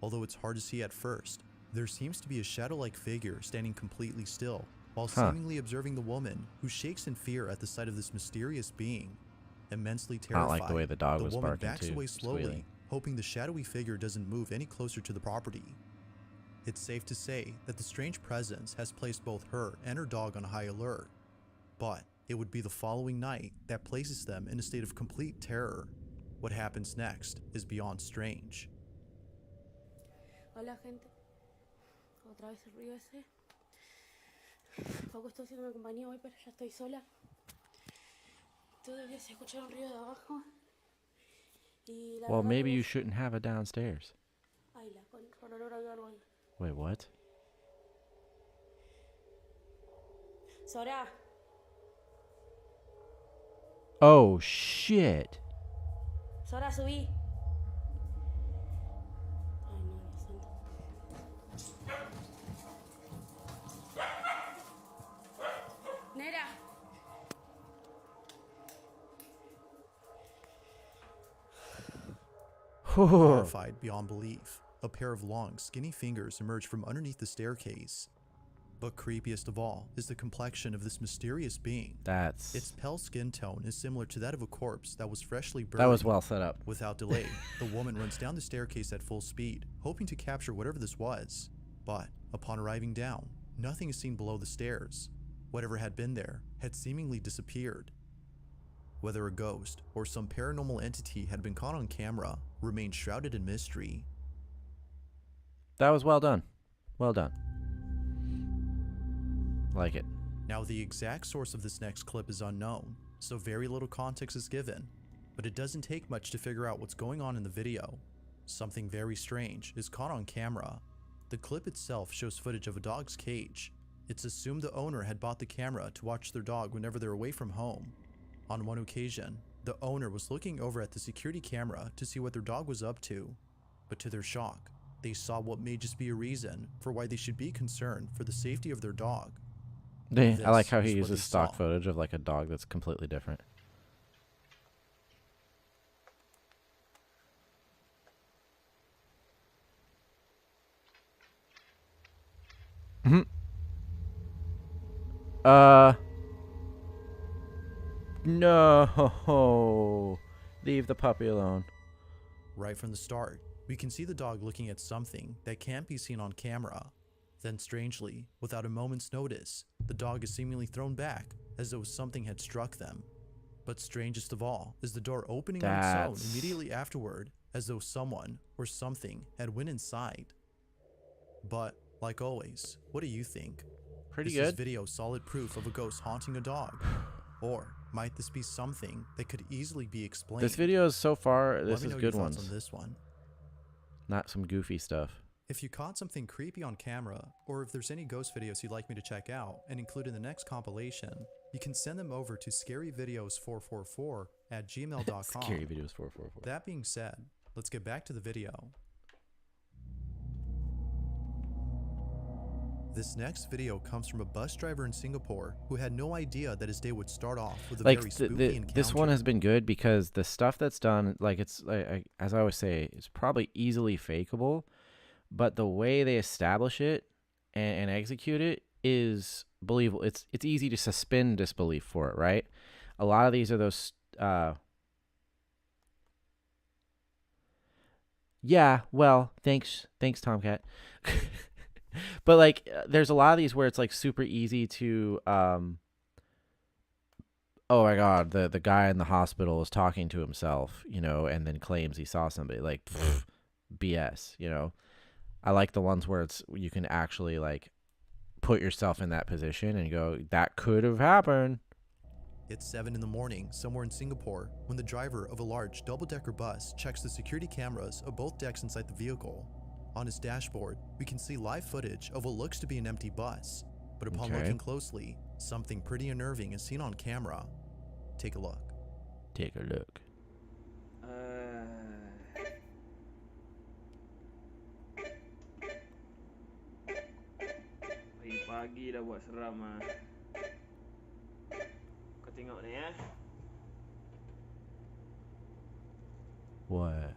Although it's hard to see at first, there seems to be a shadow-like figure standing completely still, while
Huh.
seemingly observing the woman, who shakes in fear at the sight of this mysterious being. Immensely
I don't
terrified,
like the way the dog was
woman
barking
backs
too.
away slowly,
Squealing.
hoping the shadowy figure doesn't move any closer to the property. It's safe to say that the strange presence has placed both her and her dog on high alert, but it would be the following night that places them in a state of complete terror. What happens next is beyond strange.
Hola gente, otra vez el ruido ese. Paco está haciéndome compañía hoy, pero ya estoy sola. Todavía se escucha un ruido de abajo. Y la
Well,
verdad
maybe
que
you shouldn't have it downstairs.
Ay, la con olor a algo ahí.
Wait, what?
Sora,
Oh, shit.
Sora, subí. Ay, no, Dios santo. Nera.
Horrified beyond belief, a pair of long, skinny fingers emerge from underneath the staircase. But creepiest of all is the complexion of this mysterious being.
That's...
Its pale skin tone is similar to that of a corpse that was freshly buried.
That was well set up.
Without delay, the woman runs down the staircase at full speed, hoping to capture whatever this was. But upon arriving down, nothing is seen below the stairs. Whatever had been there had seemingly disappeared. Whether a ghost or some paranormal entity had been caught on camera remained shrouded in mystery.
That was well done. Well done. Like it.
Now, the exact source of this next clip is unknown, so very little context is given, but it doesn't take much to figure out what's going on in the video. Something very strange is caught on camera. The clip itself shows footage of a dog's cage. It's assumed the owner had bought the camera to watch their dog whenever they're away from home. On one occasion, the owner was looking over at the security camera to see what their dog was up to, but to their shock, they saw what may just be a reason for why they should be concerned for the safety of their dog.
I like how he
This is what
uses
they
stock
saw.
footage of like a dog that's completely different. Mhm. No. Leave the puppy alone.
Right from the start, we can see the dog looking at something that can't be seen on camera. Then strangely, without a moment's notice, the dog is seemingly thrown back as though something had struck them. But strangest of all is the door opening on its own
That's-
immediately afterward, as though someone or something had went inside. But, like always, what do you think?
Pretty
Is this
good.
video solid proof of a ghost haunting a dog? Or might this be something that could easily be explained?
This video is so far,
Let
this
me
is
know
good
your thoughts
ones.
on this one.
Not some goofy stuff.
If you caught something creepy on camera, or if there's any ghost videos you'd like me to check out and include in the next compilation, you can send them over to scaryvideos444@gmail.com.
Scary videos 444.
That being said, let's get back to the video. This next video comes from a bus driver in Singapore who had no idea that his day would start off with a
Like
very spooky encounter.
this one has been good because the stuff that's done, like it's like as I always say, it's probably easily fakeable, but the way they establish it and execute it is believable. It's easy to suspend disbelief for it, right? A lot of these are those. Yeah, well, thanks, Tomcat. But like, there's a lot of these where it's like super easy to, oh my God, the guy in the hospital is talking to himself, you know, and then claims he saw somebody. Like, pfft, BS, you know. I like the ones where you can actually like put yourself in that position and go, that could have happened.
It's 7 in the morning, somewhere in Singapore, when the driver of a large double-decker bus checks the security cameras of both decks inside the vehicle. On his dashboard, we can see live footage of what looks to be an empty bus. But upon
Okay.
looking closely, something pretty unnerving is seen on camera. Take a look.
Take a look.
Pagi dah buat seram ah. Kau tengok ni ya.
What?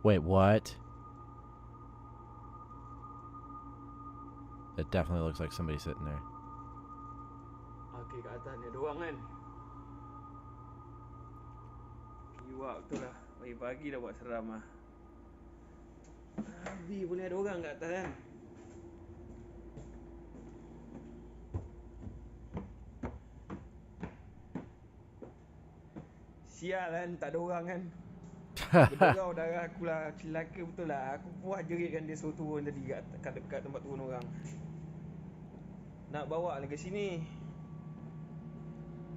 Wait, what? It definitely looks like somebody sitting there.
Okey, kat atas ni ada orang kan. Iwak betul lah. Pagi dah buat seram ah. Abi boleh ada orang kat atas kan. Sial kan, tak ada orang kan. Berderau darah aku lah. Celaka betul lah. Aku puas jerit kan dia suruh turun tadi kat tempat turun orang. Nak bawa ni ke sini.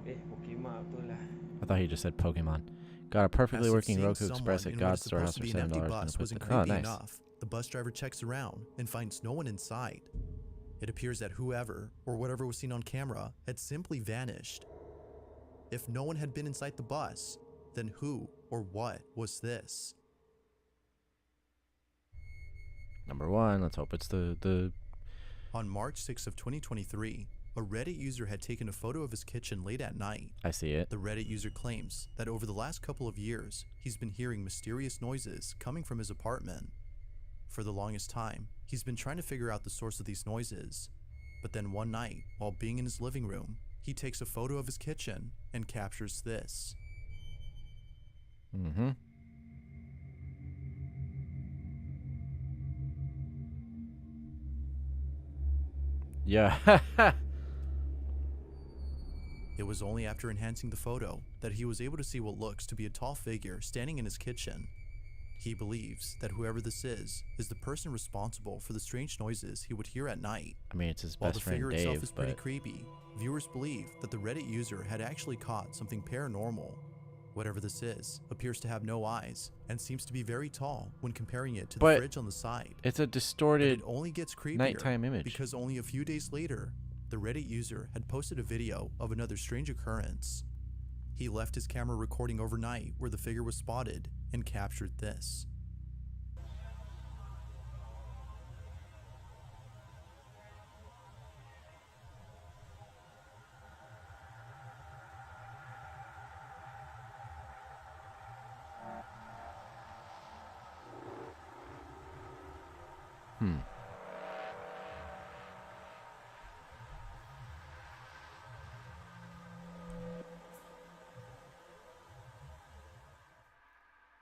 Pokemon betul lah.
I thought he just said Pokemon. Got a perfectly
As if
working
seeing
Roku Express
someone
at
in what
God's
is supposed
Storehouse
to
for
be an empty
$7.
bus wasn't
Oh,
creepy
nice.
enough, the bus driver checks around and finds no one inside. It appears that whoever or whatever was seen on camera had simply vanished. If no one had been inside the bus, then who or what was this?
Number one, let's hope it's the
On March 6th of 2023, a Reddit user had taken a photo of his kitchen late at night.
I see it.
The Reddit user claims that over the last couple of years, he's been hearing mysterious noises coming from his apartment. For the longest time, he's been trying to figure out the source of these noises. But then one night, while being in his living room, he takes a photo of his kitchen and captures this.
Mm-hmm. Yeah.
It was only after enhancing the photo that he was able to see what looks to be a tall figure standing in his kitchen. He believes that whoever this is the person responsible for the strange noises he would hear at night.
I mean, it's his
While the
best friend
figure
Dave,
itself is pretty
but
creepy, viewers believe that the Reddit user had actually caught something paranormal. Whatever this is appears to have no eyes and seems to be very tall when comparing it to the
But
fridge on the side.
it's a
But
distorted
it only gets creepier
nighttime image.
because only a few days later, the Reddit user had posted a video of another strange occurrence. He left his camera recording overnight where the figure was spotted and captured this.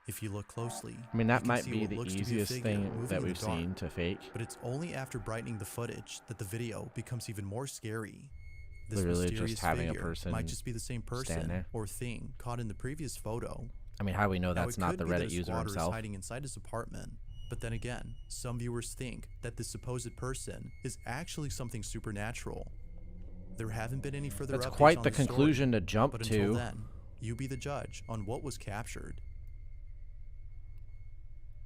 If you look closely,
I mean, that
you can
might
see
be
what
the
looks to be a
easiest
figure
thing
moving
that
in the
we've
dark.
seen to fake.
But it's only after brightening the footage that the video becomes even more scary. This
Literally just
mysterious
having a
figure
person
might just be the same person
there.
or thing caught in the previous photo.
I mean, how do we know
Now,
that's
it
not
could
the
be that
Reddit
a
user
squatter is
himself?
hiding inside his apartment. But then again, some viewers think that this supposed person is actually something supernatural. There haven't been any further
That's
updates
quite
on
the
the story,
conclusion to jump
but until
to.
then, you be the judge on what was captured.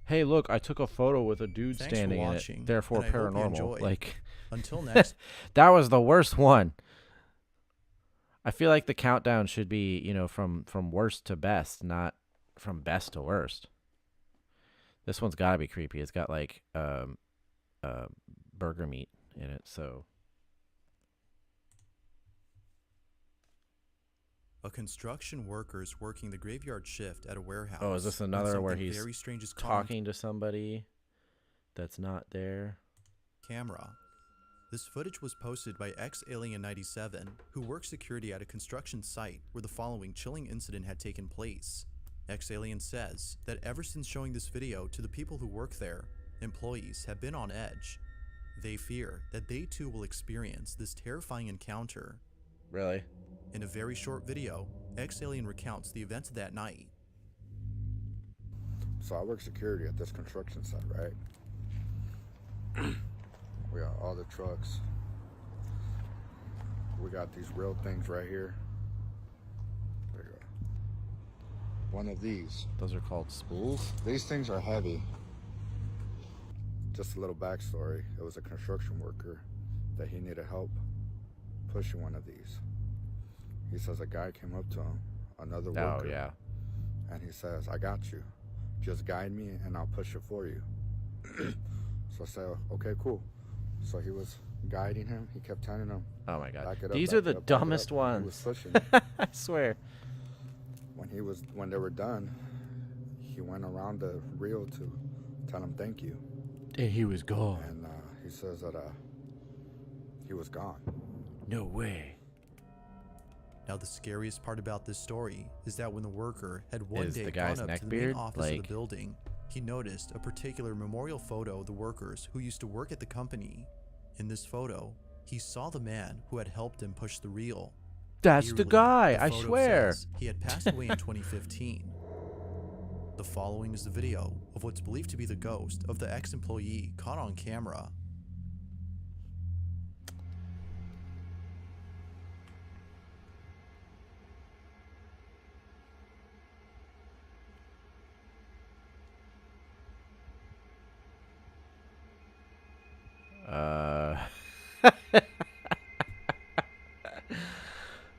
Hey, look, I took a photo with a dude
Thanks for
standing in
watching,
it. Therefore,
and I hope you
paranormal.
enjoyed.
Like,
Until next
that was the worst one. I feel like the countdown should be, from worst to best, not from best to worst. This one's got to be creepy. It's got like burger meat in it, so
a construction worker is working the graveyard shift at a warehouse.
Oh, is this
when
another where
something
he's
very strange is caught on
talking to somebody that's not there.
camera. This footage was posted by ex-Alien97, who works security at a construction site where the following chilling incident had taken place. Ex-Alien says that ever since showing this video to the people who work there, employees have been on edge. They fear that they too will experience this terrifying encounter.
Really?
In a very short video, ex-Alien recounts the events of that night.
So I work security at this construction site, right? We got all the trucks. We got these real things right here. There you go. One of these.
Those are called spools?
These things are heavy. Just a little backstory. It was a construction worker. that he needed help pushing one of these. He says a guy came up to him, another worker,
Oh, yeah.
and he says, I got you. Just guide me and I'll push it for you. So I said, okay, cool. So he was guiding him. He kept telling him,
Oh, my God.
back it up,
These
back
are
it
the
up, back it
dumbest
up. And he was
ones.
pushing it.
I swear.
When they were done, he went around the reel to tell him thank you.
And he was gone.
And he says that he was gone.
No way.
Now, the scariest part about this story is that when the worker had one
Is
day
the guy's
gone up to the
neckbeard,
main office of
like-
the building, he noticed a particular memorial photo of the workers who used to work at the company. In this photo, he saw the man who had helped him push the reel.
That's the
Eerily,
guy,
the
I
photo
swear.
says he had passed away in 2015. The following is the video of what's believed to be the ghost of the ex-employee caught on camera.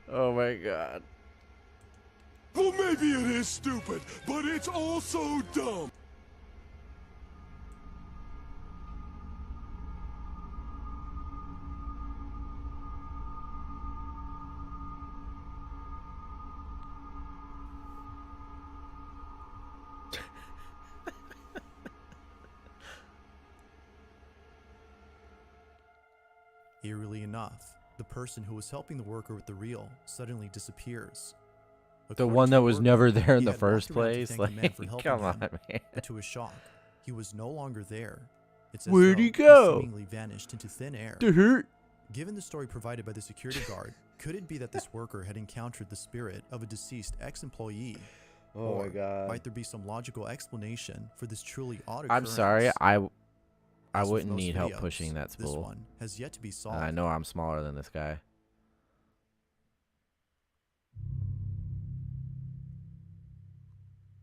Oh my God.
Well, maybe it is stupid, but it's also dumb.
Eerily enough, the person who was helping the worker with the reel suddenly disappears.
The
According
one
to
that
the
was
worker,
never there in
he
the
had walked
first
around to
place.
thank the man
Like,
for helping
come
him,
on, man.
but to his shock, he was no longer there. It's as
Where'd
though
he go?
seemingly vanished into thin air.
To hurt.
Given the story provided by the security guard, could it be that this worker had encountered the spirit of a deceased ex-employee?
Oh
Or
my God.
might there be some logical explanation for this truly odd
I'm
occurrence?
sorry. I
As with
wouldn't
most
need help
videos,
pushing that
This
spool.
one has yet to be
And
solved.
I know I'm smaller than this guy.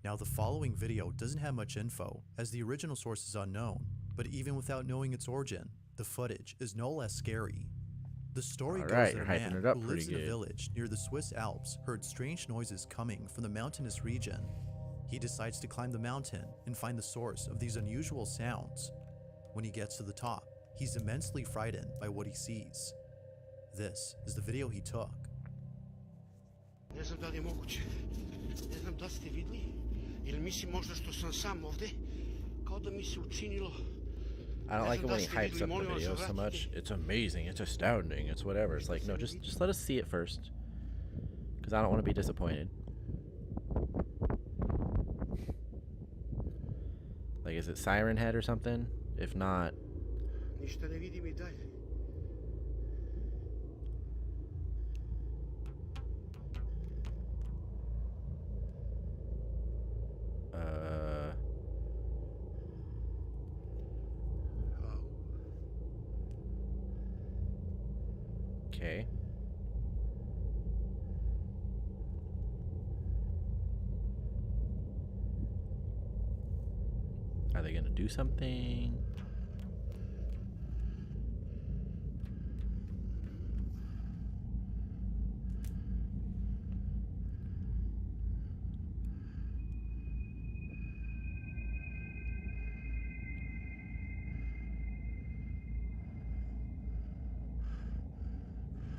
Now, the following video doesn't have much info, as the original source is unknown, but even without knowing its origin, the footage is no less scary. The story goes
Alright,
that a
you're hyping
man
it up
who
pretty
lives in a
good.
village near the Swiss Alps heard strange noises coming from the mountainous region. He decides to climb the mountain and find the source of these unusual sounds. When he gets to the top, he's immensely frightened by what he sees. This is the video he took.
Ne znam da li je moguće. Ne znam da li ste vidli. Ili mislim možda što sam sam ovde. Kao da mi se učinilo.
I don't like it when he hypes up the video so much. It's amazing. It's astounding. It's whatever. It's like, no, just let us see it first. Because I don't want to be disappointed. Like, is it Siren Head or something? If not,
Ništa ne vidim I dalje.
okay. Are they gonna do something?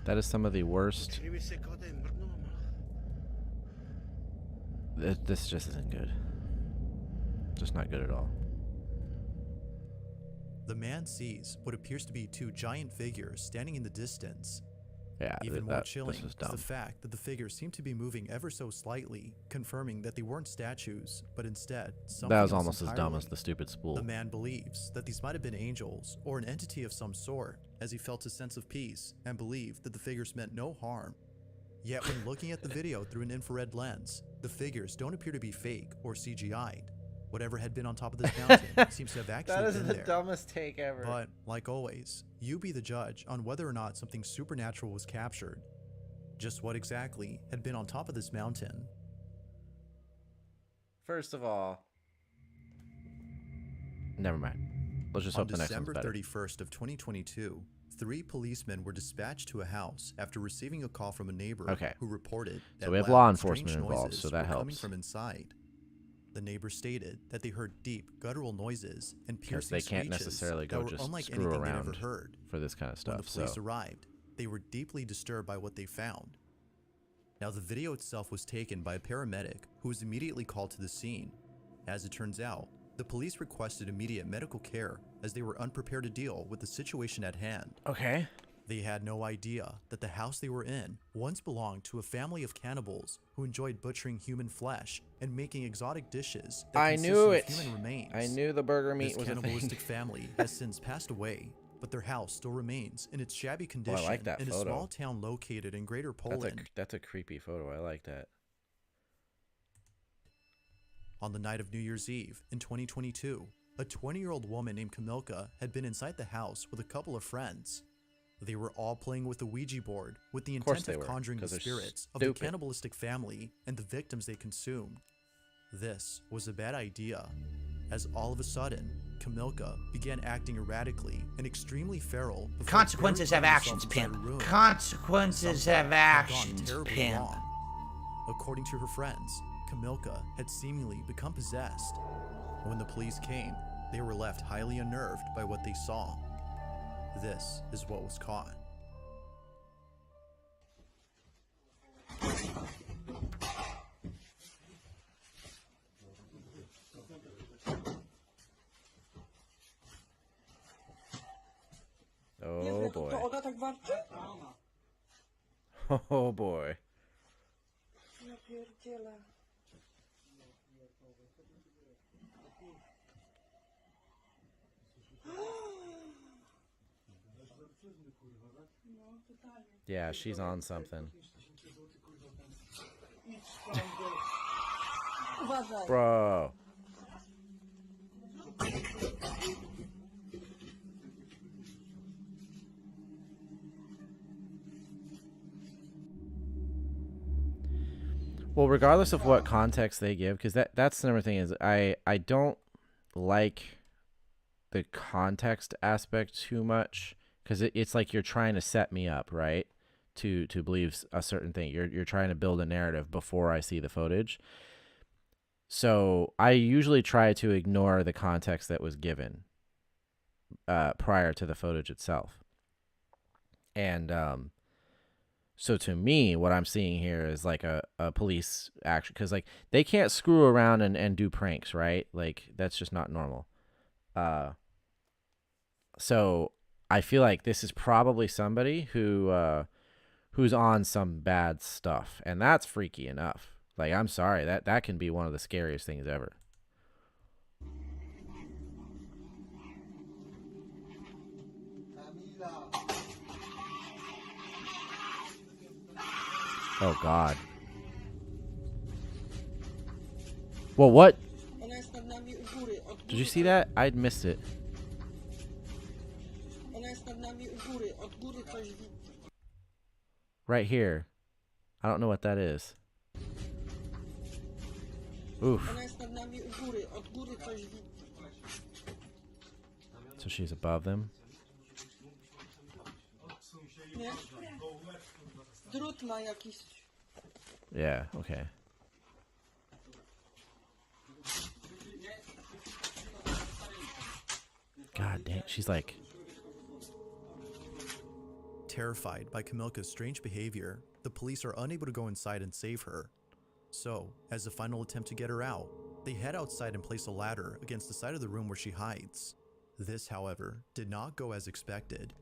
That is some of the worst.
Čini mi se kao da je mrdnulo malo.
This just isn't good. Just not good at all.
The man sees what appears to be two giant figures standing in the distance.
Yeah,
Even more chilling
this is
is
dumb.
the fact that the figures seem to be moving ever so slightly, confirming that they weren't statues, but instead something
That was
else
almost as dumb as
entirely.
the stupid spool.
The man believes that these might have been angels or an entity of some sort, as he felt a sense of peace and believed that the figures meant no harm. Yet when looking at the video through an infrared lens, the figures don't appear to be fake or CGI'd. Whatever had been on top of this mountain seems to have actually been there.
dumbest take ever.
But, like always, you be the judge on whether or not something supernatural was captured. Just what exactly had been on top of this mountain?
First of all, never mind. Let's just
On
hope the next one's
December
better.
31st of 2022, 3 policemen were dispatched to a house after receiving a call from a neighbor
Okay.
who reported that
So we have
loud,
law
strange
enforcement involved,
noises
so that
were coming
helps.
from inside. The neighbor stated that they heard deep, guttural noises and
Because
piercing
they can't
screeches
necessarily
that
go
were
just
unlike
screw
anything they'd ever
around
heard.
for this kind of
When the
stuff.
police
So
arrived, they were deeply disturbed by what they found. Now, the video itself was taken by a paramedic who was immediately called to the scene. As it turns out, the police requested immediate medical care as they were unprepared to deal with the situation at hand.
okay.
They had no idea that the house they were in once belonged to a family of cannibals who enjoyed butchering human flesh and making exotic dishes that
I
consisted
knew
of
it.
human remains.
I knew the burger meat
This
was a thing.
cannibalistic family has since passed away, but their house still remains in its shabby condition
like that
in a
photo.
small town located in Greater Poland.
That's a creepy photo. I like that.
On the night of New Year's Eve in 2022, a 20-year-old woman named Kamilka had been inside the house with a couple of friends. They were all playing with the Ouija board with the
course
intent
they
of
were,
conjuring the
'cause they're
spirits of the
stupid.
cannibalistic family and the victims they consumed. This was a bad idea, as all of a sudden, Kamilka began acting erratically and extremely feral. before
Consequences
barely
have
putting
actions,
herself inside
pimp.
a room.
Consequences
Something
have
had gone
actions,
terribly
pimp.
wrong. According to her friends, Kamilka had seemingly become possessed. When the police came, they were left highly unnerved by what they saw. This is what was caught.
Oh boy.
To ona tak warczy?
Oh boy.
Ja pierdzielę.
Yeah, she's on something.
Uważaj.
Bro. Well, regardless of what context they give, because that's another thing is I don't like the context aspect too much, because it's like you're trying to set me up, right, to believe a certain thing. You're trying to build a narrative before I see the footage. So I usually try to ignore the context that was given prior to the footage itself. And so to me, what I'm seeing here is like a police action, because like they can't screw around and do pranks, right? Like that's just not normal. So I feel like this is probably somebody who's on some bad stuff, and that's freaky enough. Like, I'm sorry, that can be one of the scariest things ever. Oh God. Well, what?
Ona jest nad nami u góry. Od
Did you
góry
see that? I'd missed it.
Ona jest nad nami u góry. Od góry coś widzi.
Right here. I don't know what that is. Oof.
Ona jest nad nami u góry. Od góry coś widzi.
So she's above them.
Nie? Drut ma jakiś.
Yeah, okay. God damn, she's like...
Terrified by Kamilka's strange behavior, the police are unable to go inside and save her. So, as a final attempt to get her out, they head outside and place a ladder against the side of the room where she hides. This, however, did not go as expected.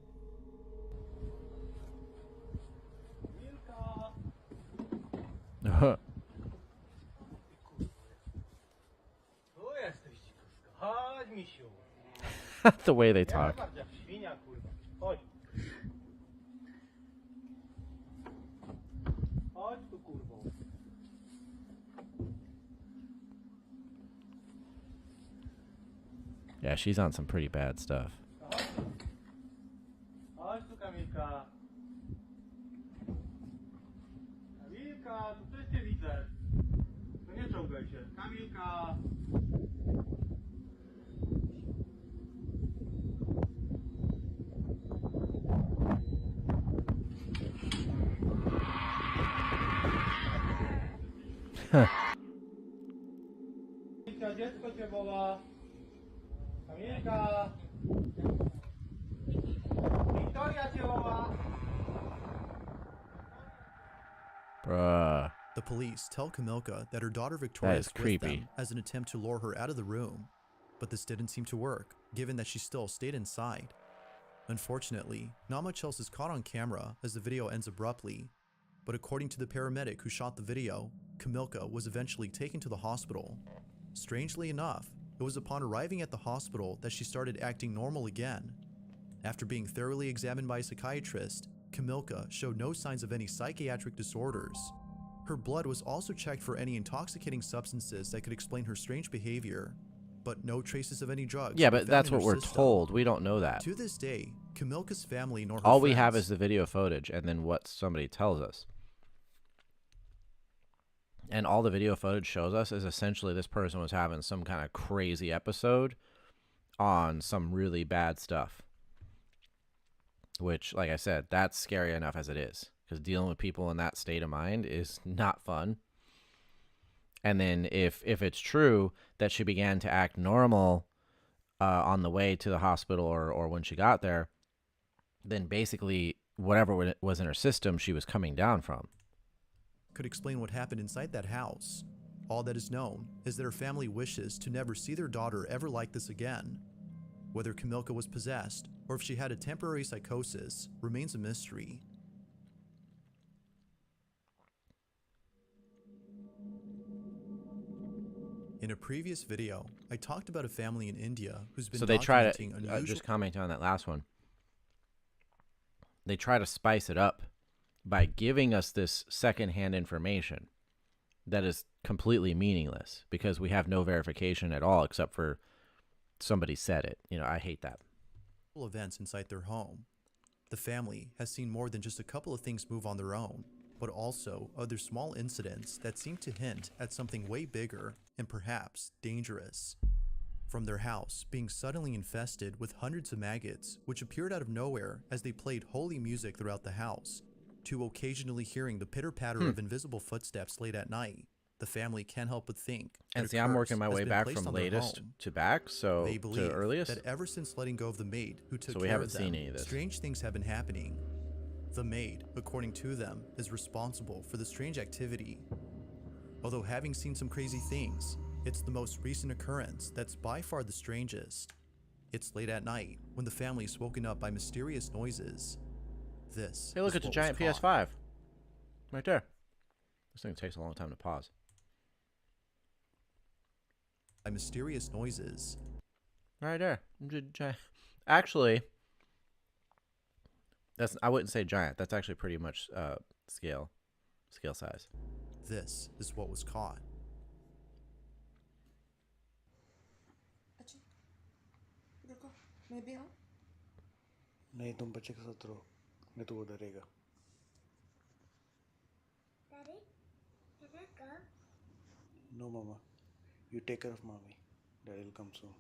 The way they talk. Yeah, she's on some pretty bad stuff.
Chodź tu, Kamilka. Kamilka, to też cię widzę. No nie czołgaj się. Kamilka. Dziecko cię woła. Kamilka. Wiktoria cię woła.
Bruh.
The police tell Kamilka that her daughter Victoria
is
is with
creepy.
them as an attempt to lure her out of the room, but this didn't seem to work, given that she still stayed inside. Unfortunately, not much else is caught on camera as the video ends abruptly, but according to the paramedic who shot the video, Kamilka was eventually taken to the hospital. Strangely enough, it was upon arriving at the hospital that she started acting normal again. After being thoroughly examined by a psychiatrist, Kamilka showed no signs of any psychiatric disorders. Her blood was also checked for any intoxicating substances that could explain her strange behavior, but no traces of any drugs.
Yeah,
were
but
found
that's
in
what
her
we're
system.
told. We don't know that.
To this day, Kamilka's family nor her
All we have
friends-
is the video footage and then what somebody tells us. And all the video footage shows us is essentially this person was having some kind of crazy episode on some really bad stuff. Which, like I said, that's scary enough as it is. Because dealing with people in that state of mind is not fun. And then if it's true that she began to act normal on the way to the hospital or when she got there, then basically whatever was in her system she was coming down from
could explain what happened inside that house. All that is known is that her family wishes to never see their daughter ever like this again. Whether Kamilka was possessed or if she had a temporary psychosis remains a mystery. In a previous video, I talked about a family in India who's been
so they try to
documenting unusual...
just commenting on that last one, they try to spice it up by giving us this secondhand information that is completely meaningless because we have no verification at all except for somebody said it. You know, I hate that.
Events inside their home. The family has seen more than just a couple of things move on their own, but also other small incidents that seem to hint at something way bigger and perhaps dangerous. From their house being suddenly infested with hundreds of maggots which appeared out of nowhere as they played holy music throughout the house, to occasionally hearing the pitter-patter of invisible footsteps late at night, the family can't help but think.
And see, I'm working my way back from latest to back, so
they believe
to earliest.
that ever since letting go of the maid who took
So we
care
haven't
of them,
seen any of this.
strange things have been happening. The maid, according to them, is responsible for the strange activity. Although having seen some crazy things, it's the most recent occurrence that's by far the strangest. It's late at night when the family is woken up by mysterious noises. This
Hey, look,
is
it's a
what
giant
was caught.
PS5. Right there. This thing takes a long time to pause.
By mysterious noises.
Right there. Actually, I wouldn't say giant. That's actually pretty much scale size.
This is what was caught.
नहीं तुम बच्चे के साथ रहो नहीं तो वो डरेगा No mama, you take care of mommy. Daddy will come soon.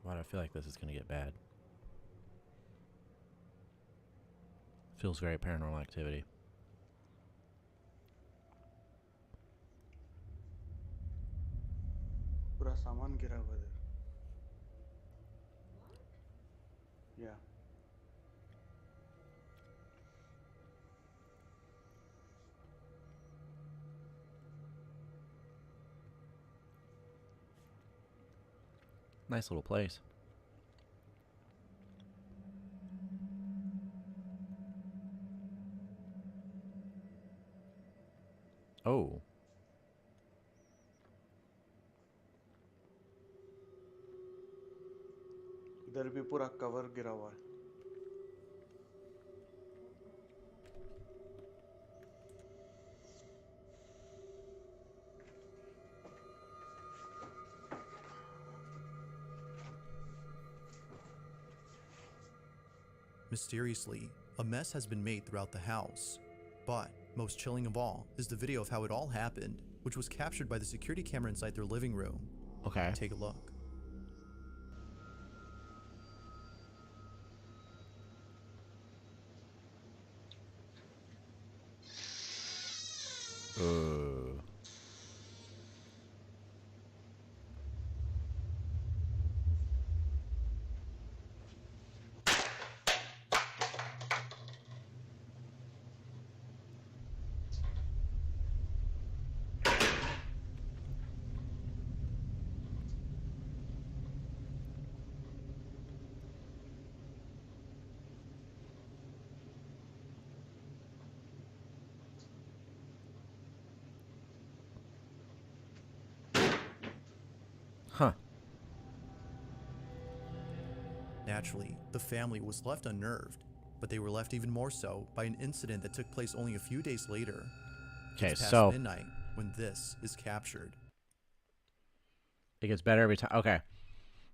Why do I feel like this is going to get bad? Feels very paranormal activity.
पूरा सामान गिरा हुआ है Yeah.
Nice little place. Oh.
इधर भी पूरा cover गिरा हुआ है
mysteriously, a mess has been made throughout the house. But most chilling of all is the video of how it all happened, which was captured by the security camera inside their living room.
Okay.
Take a look.
Huh.
Naturally, the family was left unnerved, but they were left even more so by an incident that took place only a few days later.
Okay,
It's past
so
midnight when this is captured.
it gets better every time. Okay.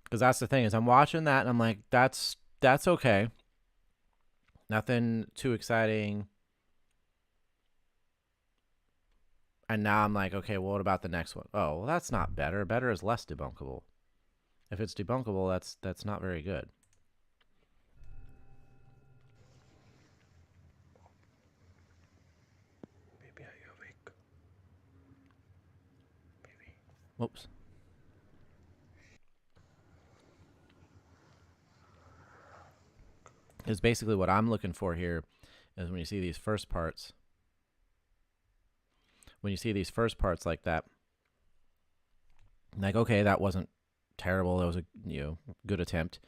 Because that's the thing is I'm watching that and I'm like, that's okay. Nothing too exciting. And now I'm like, okay, well, what about the next one? Oh, well, that's not better. Better is less debunkable. If it's debunkable, that's not very good.
Baby, are you awake? Baby.
Whoops. Because basically what I'm looking for here is when you see these first parts. When you see these first parts like that, like, okay, that wasn't terrible. That was a good attempt.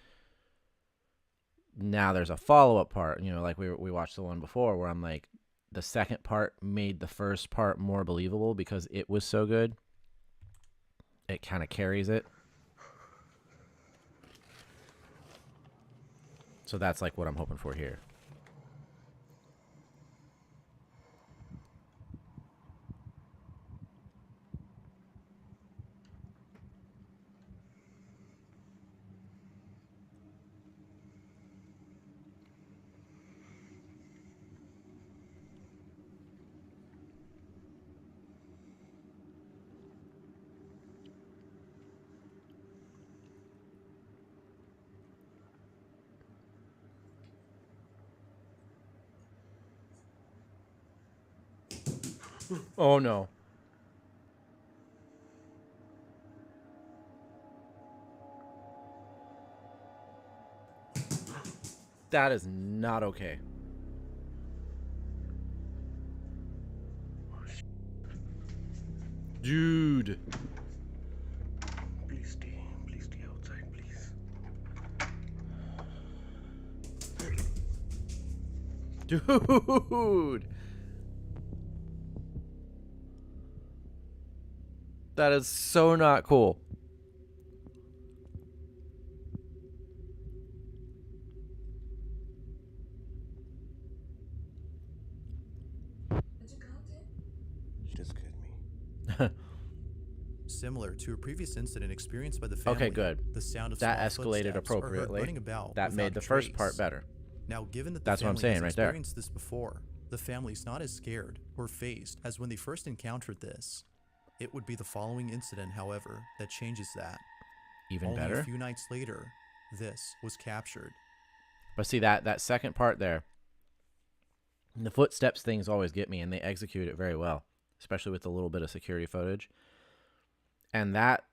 Now there's a follow-up part, like we watched the one before where I'm like, the second part made the first part more believable because it was so good. It kind of carries it. So that's like what I'm hoping for here. Oh no. That is not okay. Dude.
Please stay outside, please.
Dude. That is so not cool.
Just scared me.
Similar to a previous incident experienced by the family,
Okay, good.
the sound of
That
small
escalated
footsteps are heard
appropriately.
running about
That made
without
the
a
first part
trace.
better.
Now, given that the
That's what I'm
family
saying
has
right there.
experienced this before, the family's not as scared or phased as when they first encountered this. It would be the following incident, however, that changes that.
Even
Only
better.
a few nights later, this was captured.
But see that second part there, the footsteps things always get me, and they execute it very well, especially with a little bit of security footage. And that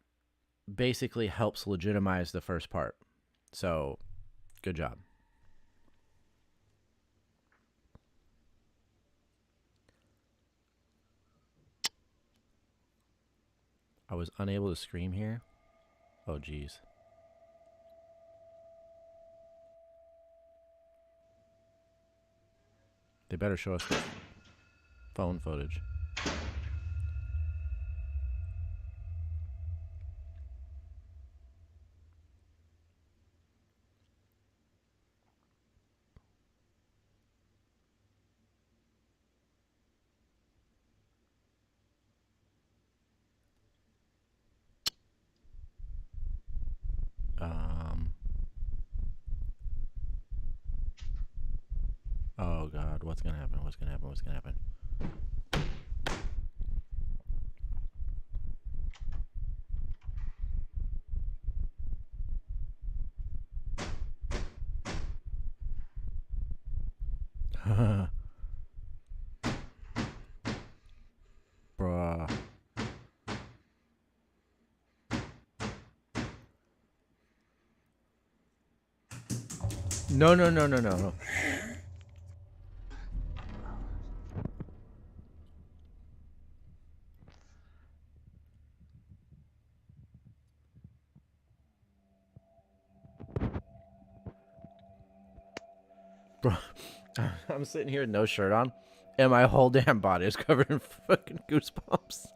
basically helps legitimize the first part. So, good job. I was unable to scream here. Oh, geez. They better show us the phone footage. Um, God. What's gonna happen? What's gonna happen? What's gonna happen? Bruh. No, no, no, no, no, no. Bro, I'm sitting here with no shirt on, and my whole damn body is covered in fucking goosebumps.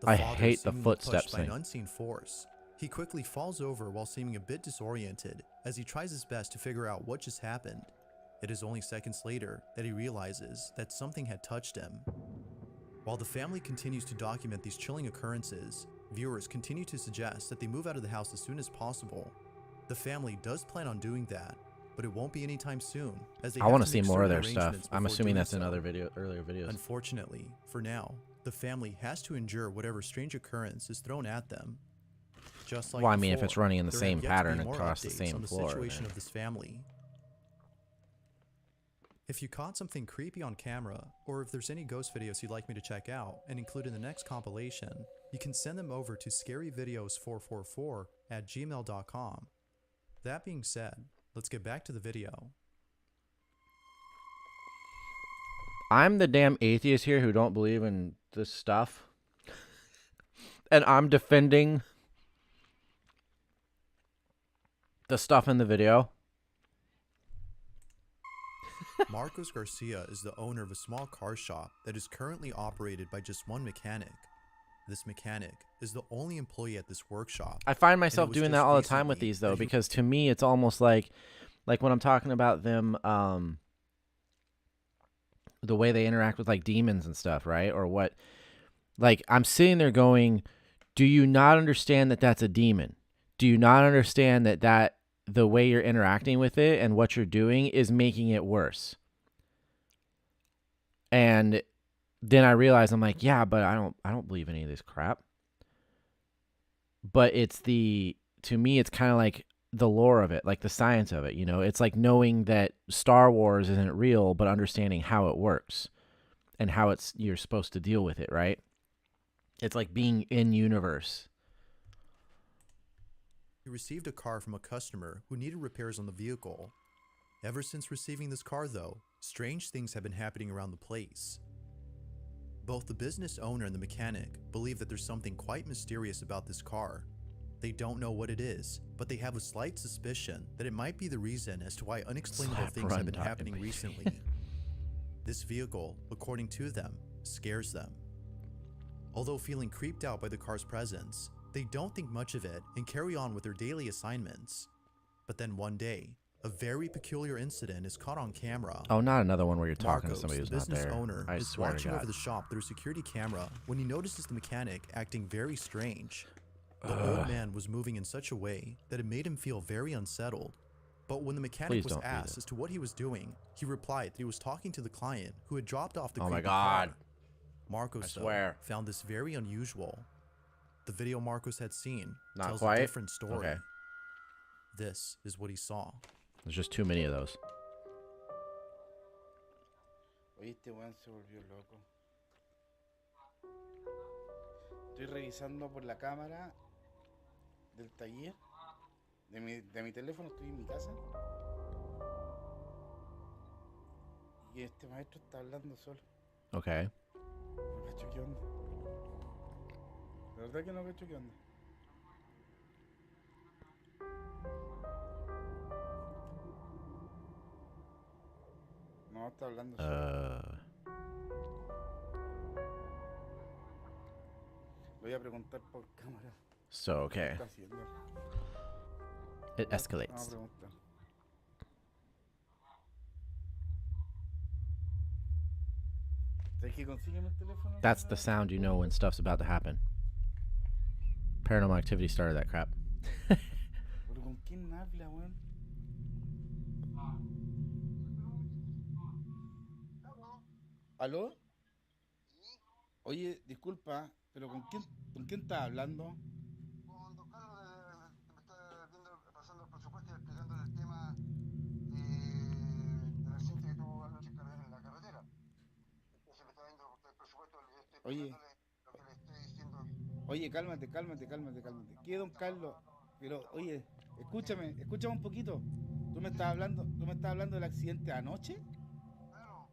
I hate the footsteps
by an
thing.
unseen force. He quickly falls over while seeming a bit disoriented as he tries his best to figure out what just happened. It is only seconds later that he realizes that something had touched him. While the family continues to document these chilling occurrences, viewers continue to suggest that they move out of the house as soon as possible. The family does plan on doing that, but it won't be anytime soon, as they
I want to see more of their stuff. I'm assuming that's in other earlier videos.
Unfortunately, for now, the family has to endure whatever strange occurrence is thrown at them. Just like
well, I mean, if
before,
it's running in the
there
same
have yet to be
pattern
more
across the
updates
same
on the
floor,
situation
then.
of this family. If you caught something creepy on camera, or if there's any ghost videos you'd like me to check out and include in the next compilation, you can send them over to scaryvideos444@gmail.com. That being said, let's get back to the video.
I'm the damn atheist here who don't believe in this stuff. And I'm defending the stuff in the video.
Marcos Garcia is the owner of a small car shop that is currently operated by just one mechanic. This mechanic is the only employee at this workshop.
I find myself doing that all the time with these, though, because to me it's almost like when I'm talking about them, the way they interact with like demons and stuff, right? Or what, like I'm sitting there going, do you not understand that that's a demon? Do you not understand that the way you're interacting with it and what you're doing is making it worse? And then I realize I'm like, yeah, but I don't believe any of this crap. But to me, it's kind of like the lore of it, like the science of it, you know? It's like knowing that Star Wars isn't real, but understanding how it works and how you're supposed to deal with it, right? It's like being in universe.
He received a car from a customer who needed repairs on the vehicle. Ever since receiving this car, though, strange things have been happening around the place. Both the business owner and the mechanic believe that there's something quite mysterious about this car. They don't know what it is, but they have a slight suspicion that it might be the reason as to why unexplainable things have been happening recently. This vehicle, according to them, scares them. Although feeling creeped out by the car's presence, they don't think much of it and carry on with their daily assignments. But then one day, a very peculiar incident is caught on camera.
Oh, not another one where you're talking
Marcos,
to somebody who's
the
not
business
there.
owner,
I
is
swear to
watching
God.
over the shop through a security camera when he notices the mechanic acting very strange. The old man was moving in such a way that it made him feel very unsettled. But when the mechanic was asked as to what he was doing, he replied that he was talking to the client who had dropped off the creepy car. Marcos, though, found this very unusual. The video Marcos had seen tells a different story.
Okay.
This is what he saw.
There's just too many of those.
Oye, este weón se volvió loco. Estoy revisando por la cámara del taller de mi teléfono, estoy en mi casa. Y este maestro está hablando solo.
Okay.
No cacho qué onda. De verdad que no cacho qué onda. No, está hablando solo. Voy a preguntar por cámara.
So, okay.
¿Qué está haciendo?
It escalates.
Vamos a preguntar. ¿Sabes que consígueme el teléfono?
That's the sound you know when stuff's about to happen. Paranormal Activity started that crap.
¿Pero con quién habla, weón? ¿Aló? Oye, disculpa, pero con quién estás hablando?
Con don Carlos, me está viendo, pasando el presupuesto y explicándole el tema del accidente que tuvo anoche en la carretera. Entonces me está viendo el presupuesto, le estoy
Oye,
explicándole lo que le estoy diciendo.
oye, cálmate. ¿Qué, don Carlos? Pero, oye, escúchame un poquito. ¿Tú me estás hablando del accidente de anoche?
Claro,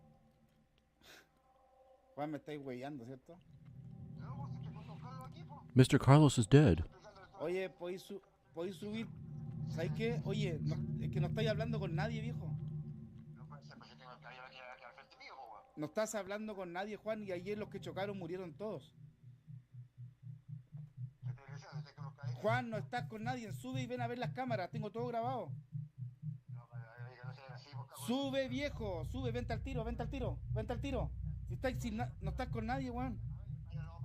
Juan, me estáis huellando, ¿cierto?
no, pues estoy con don Carlos aquí, pues.
Mr. Carlos is dead.
Explicándole todo.
Oye, ¿podéis subir? ¿Sabes qué? Oye, es que no estáis hablando con nadie, viejo.
No puede ser, pues yo tengo el caballero aquí al frente mío, pues, weón.
No estás hablando con nadie, Juan, y ayer los que chocaron murieron todos.
Yo estoy diciendo, estoy con los caballeros.
Juan, no estás con nadie, sube y ven a ver las cámaras, tengo todo grabado.
No, que no sean así, pues, cabrón.
Sube, viejo, sube, vente al tiro. No estás con nadie, Juan.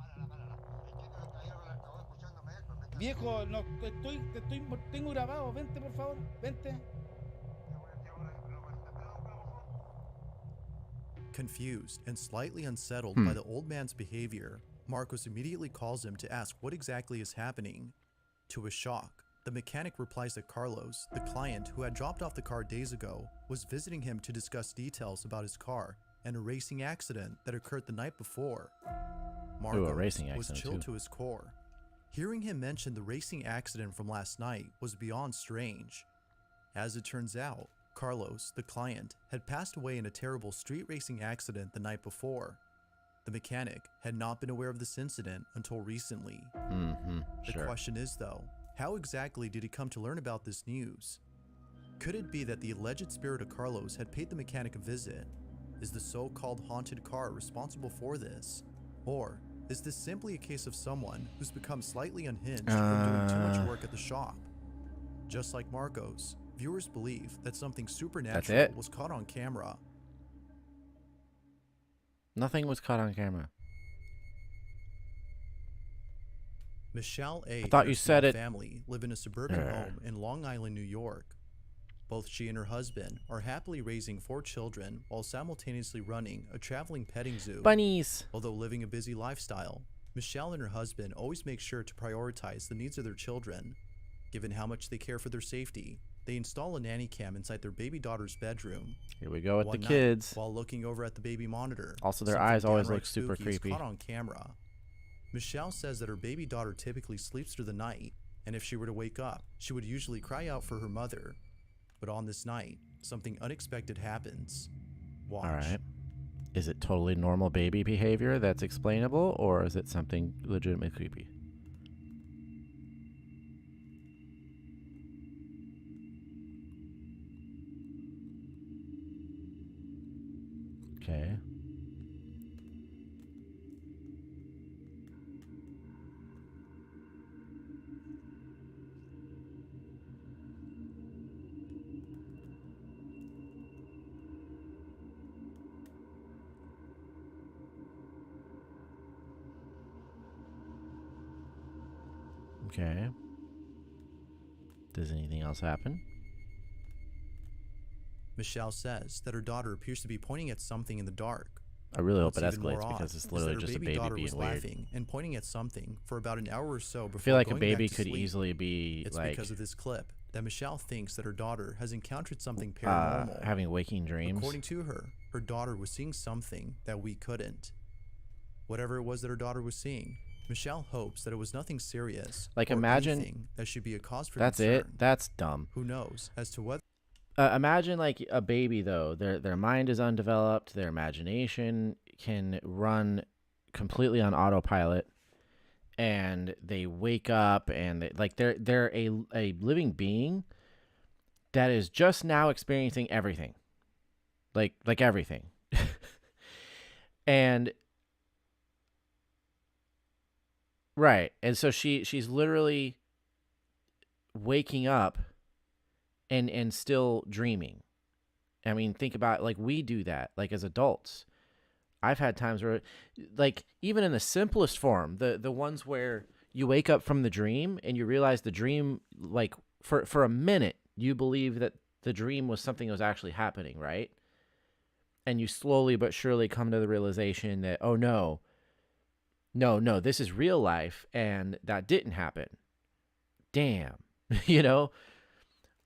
Párala. Entiendo que el caballero que la acabó escuchándome él, pues vente.
Viejo, no, tengo grabado, vente por favor, vente.
Confused and slightly unsettled by the old man's behavior, Marcos immediately calls him to ask what exactly is happening. To his shock, the mechanic replies that Carlos, the client who had dropped off the car days ago, was visiting him to discuss details about his car and a racing accident that occurred the night before. Marcos
racing
was
accident
chilled
too.
to his core. Hearing him mention the racing accident from last night was beyond strange. As it turns out, Carlos, the client, had passed away in a terrible street racing accident the night before. The mechanic had not been aware of this incident until recently. The question is, though, how exactly did he come to learn about this news? Could it be that the alleged spirit of Carlos had paid the mechanic a visit? Is the so-called haunted car responsible for this? Or is this simply a case of someone who's become slightly unhinged from doing too much work at the shop? Just like Marcos, viewers believe that something supernatural was caught on camera.
Nothing was caught on camera.
Michelle A.
I thought
and her
you said
small
it.
family live in a suburban home in Long Island, New York. Both she and her husband are happily raising 4 children while simultaneously running a traveling petting zoo.
Bunnies.
Although living a busy lifestyle, Michelle and her husband always make sure to prioritize the needs of their children. Given how much they care for their safety, they install a nanny cam inside their baby daughter's bedroom.
Here we go with
One
the
night,
kids.
while looking over at the baby monitor,
Also, their
something
eyes always
downright
look super
spooky is
creepy.
caught on camera. Michelle says that her baby daughter typically sleeps through the night, and if she were to wake up, she would usually cry out for her mother. But on this night, something unexpected happens. Watch.
All right. Is it totally normal baby behavior that's explainable, or is it something legitimately creepy? Okay. Okay. Does anything else happen?
Michelle says that her daughter appears to be pointing at something in the dark.
I really hope it
What's even
escalates
more
because
odd
it's
is
literally
that her
just a
baby
baby
daughter
being
was
weird.
laughing and pointing at something for about an hour or so before
I feel like a
going
baby
back to
could
sleep.
easily be
It's
like
because of this clip that Michelle thinks that her daughter has encountered something paranormal.
having waking dreams.
According to her, her daughter was seeing something that we couldn't. Whatever it was that her daughter was seeing, Michelle hopes that it was nothing serious.
Like,
or
imagine
anything that should be a cause for
that's
concern.
it. That's dumb.
Who knows as to whether.
Imagine like a baby though. Their mind is undeveloped. Their imagination can run completely on autopilot, and they wake up and they're a living being that is just now experiencing everything, like everything, and right. And so she's literally waking up and still dreaming. I mean, think about like we do that like as adults. I've had times where like even in the simplest form, the ones where you wake up from the dream and you realize the dream like for a minute you believe that the dream was something that was actually happening, right? And you slowly but surely come to the realization that, oh no, this is real life, and that didn't happen. Damn. You know,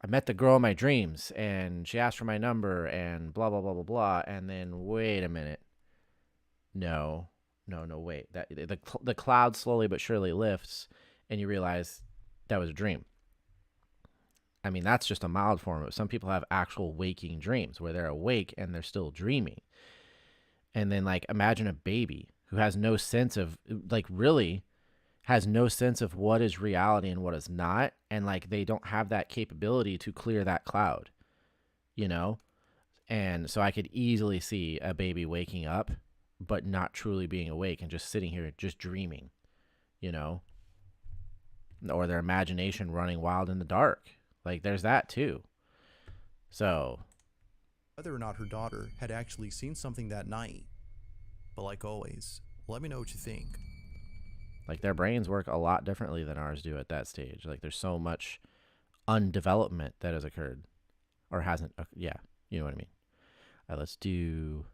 I met the girl in my dreams, and she asked for my number, and blah, blah, blah, blah, blah. And then, wait a minute. No, wait. The cloud slowly but surely lifts, and you realize that was a dream. I mean, that's just a mild form of it. Some people have actual waking dreams where they're awake and they're still dreaming. And then, like, imagine a baby who has no sense of, like, really has no sense of what is reality and what is not. And, like, they don't have that capability to clear that cloud, you know? And so I could easily see a baby waking up, but not truly being awake and just sitting here just dreaming, you know? Or their imagination running wild in the dark. Like, there's that too. So
whether or not her daughter had actually seen something that night. But like always, let me know what you think.
Like, their brains work a lot differently than ours do at that stage. Like, there's so much undevelopment that has occurred or hasn't. Yeah, you know what I mean. All right, let's do.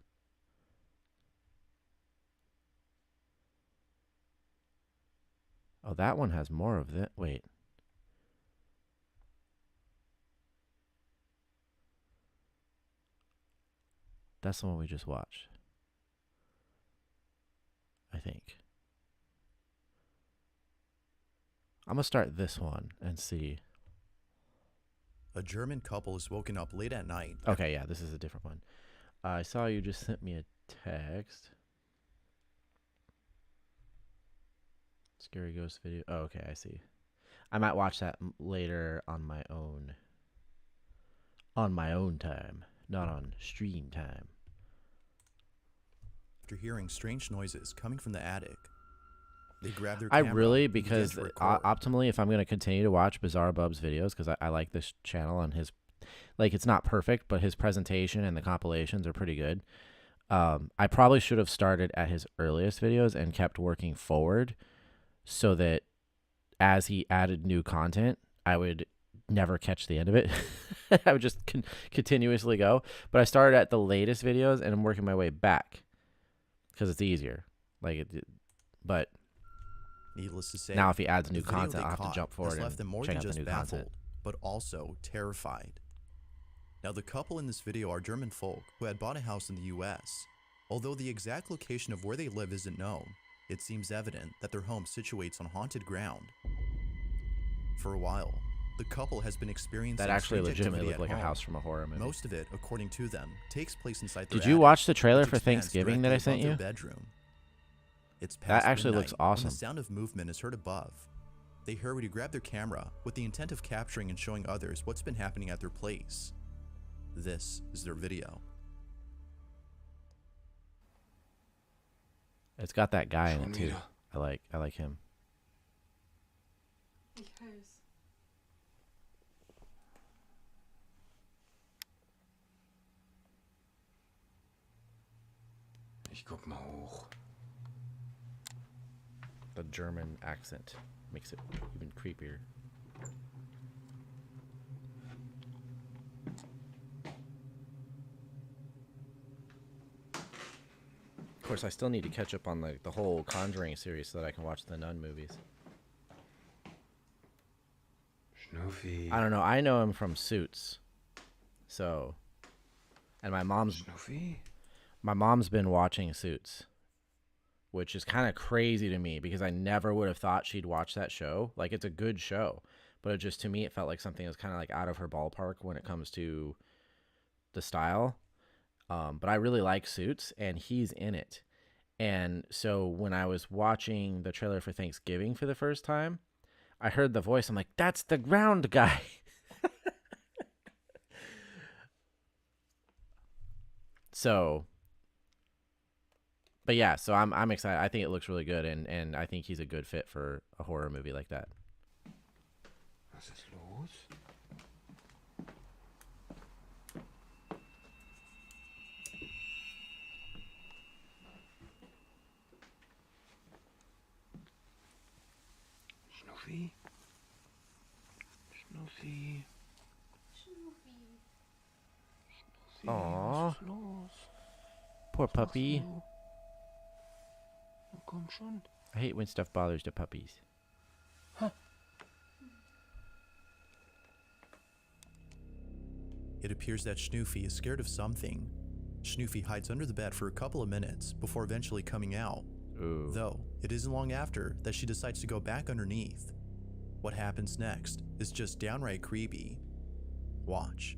Oh, that one has more of that. Wait. That's the one we just watched, I think. I'm going to start this one and see.
A German couple is woken up late at night.
Okay, yeah, this is a different one. I saw you just sent me a text. Scary ghost video. Oh, okay, I see. I might watch that later on my own. On my own time, not on stream time.
After hearing strange noises coming from the attic, they grab their
I
camera
really,
and begin
because
to record.
optimally, if I'm going to continue to watch Bizarre Bub's videos, because I like this channel and his, like, it's not perfect, but his presentation and the compilations are pretty good. I probably should have started at his earliest videos and kept working forward so that as he added new content, I would never catch the end of it. I would just continuously go. But I started at the latest videos and I'm working my way back because it's easier. Like, but
needless to say,
now if he adds new
the video
content,
they
I'll have to
caught
jump forward
has left
and
them more
check
than
out the
just
new
baffled,
content.
but also terrified. Now, the couple in this video are German folk who had bought a house in the US. Although the exact location of where they live isn't known, it seems evident that their home situates on haunted ground. For a while, the couple has been experiencing
That actually
strange
legitimately
activity
looked like
at
a
home.
house from a horror movie.
Most of it, according to them, takes place inside their
Did you
attic,
watch the trailer
which
for
expands
Thanksgiving that I
directly
sent
above
you?
their bedroom. It's
That
past
actually
midnight
looks awesome.
when the sound of movement is heard above. They hurry to grab their camera with the intent of capturing and showing others what's been happening at their place. This is their video.
It's got that guy in it too. I like him.
Ich guck mal hoch.
The German accent makes it even creepier. Of course, I still need to catch up on the whole Conjuring series so that I can watch the Nun movies.
Schnuffi.
I don't know. I know him from Suits. So, and my mom's been watching Suits, which is kind of crazy to me because I never would have thought she'd watch that show. Like, it's a good show, but it just, to me, it felt like something that was kind of like out of her ballpark when it comes to the style. But I really like Suits, and he's in it. And so when I was watching the trailer for Thanksgiving for the first time, I heard the voice. I'm like, that's the ground guy. So, but yeah, so I'm excited. I think it looks really good, and I think he's a good fit for a horror movie like that.
Was ist los? Schnuffi? Schnuffi?
Aww. Poor puppy.
Komm schon.
I hate when stuff bothers the puppies.
It appears that Schnoofy is scared of something. Schnoofy hides under the bed for a couple of minutes before eventually coming out.
Ooh.
Though, it isn't long after that she decides to go back underneath. What happens next is just downright creepy. Watch.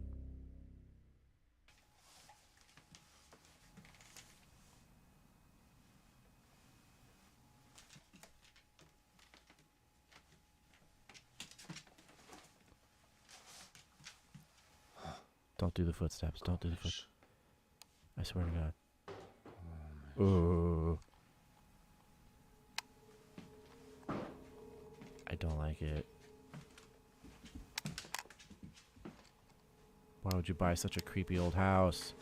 Don't do the footsteps. Don't do the foot. I swear to God. Ooh. I don't like it. Why would you buy such a creepy old house?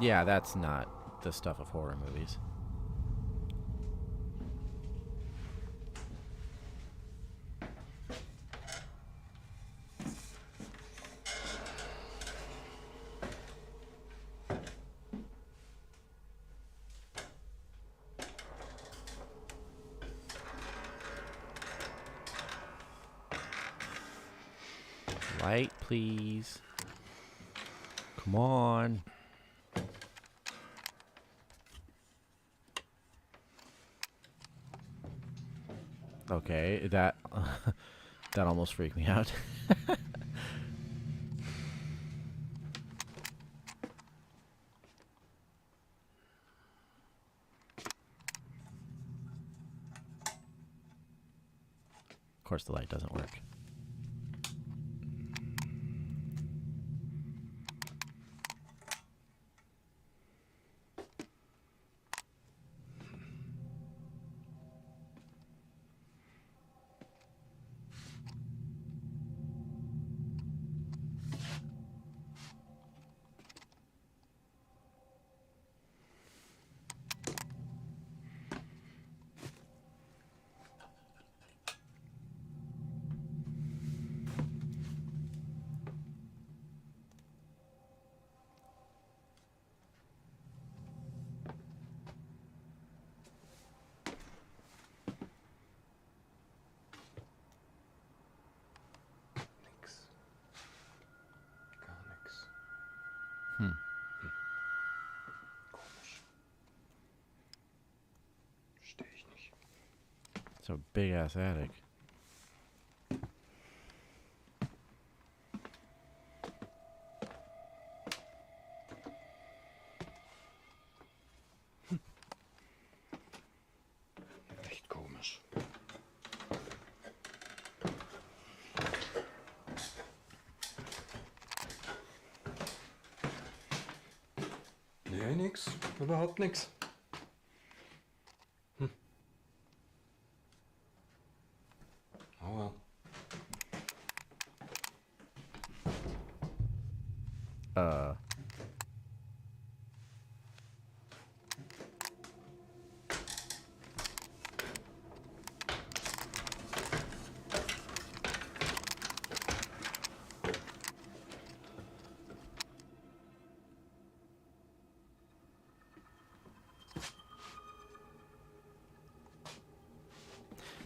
Yeah, that's not the stuff of horror movies. Light, please. Come on. Okay, that that almost freaked me out. Of course, the light doesn't work. It's a big ass attic.
Echt komisch.
Nee, nix. Überhaupt nix. Oh well.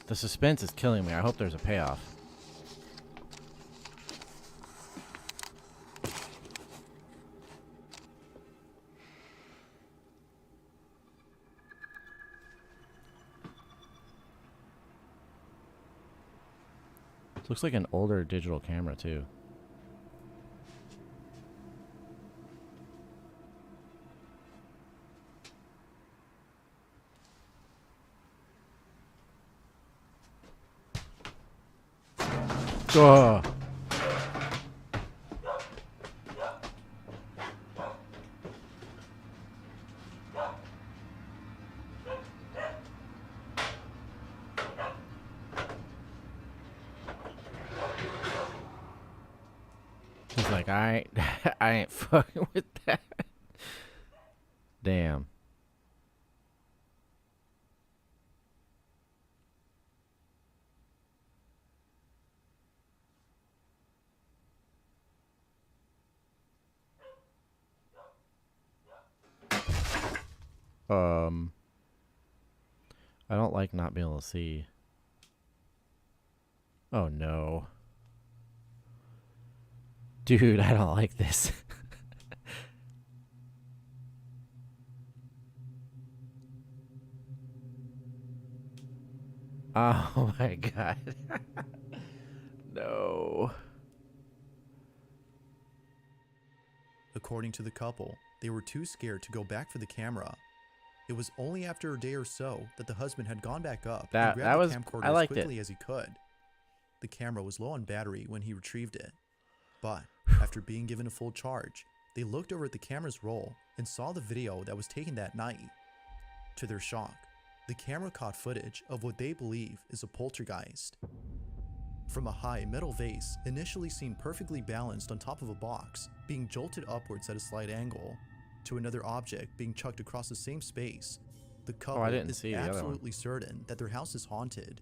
The suspense is killing me. I hope there's a payoff. Looks like an older digital camera too. Ugh. He's like, I ain't fucking with that. Damn. I don't like not being able to see. Oh no. Dude, I don't like this. Oh my god. No.
According to the couple, they were too scared to go back for the camera. It was only after a day or so that the husband had gone back up and grabbed the camcorder as quickly as he could. The camera was low on battery when he retrieved it. But after being given a full charge, they looked over at the camera's roll and saw the video that was taken that night. To their shock, the camera caught footage of what they believe is a poltergeist. From a high metal vase initially seen perfectly balanced on top of a box, being jolted upwards at a slight angle, to another object being chucked across the same space, the couple is absolutely certain that their house is haunted.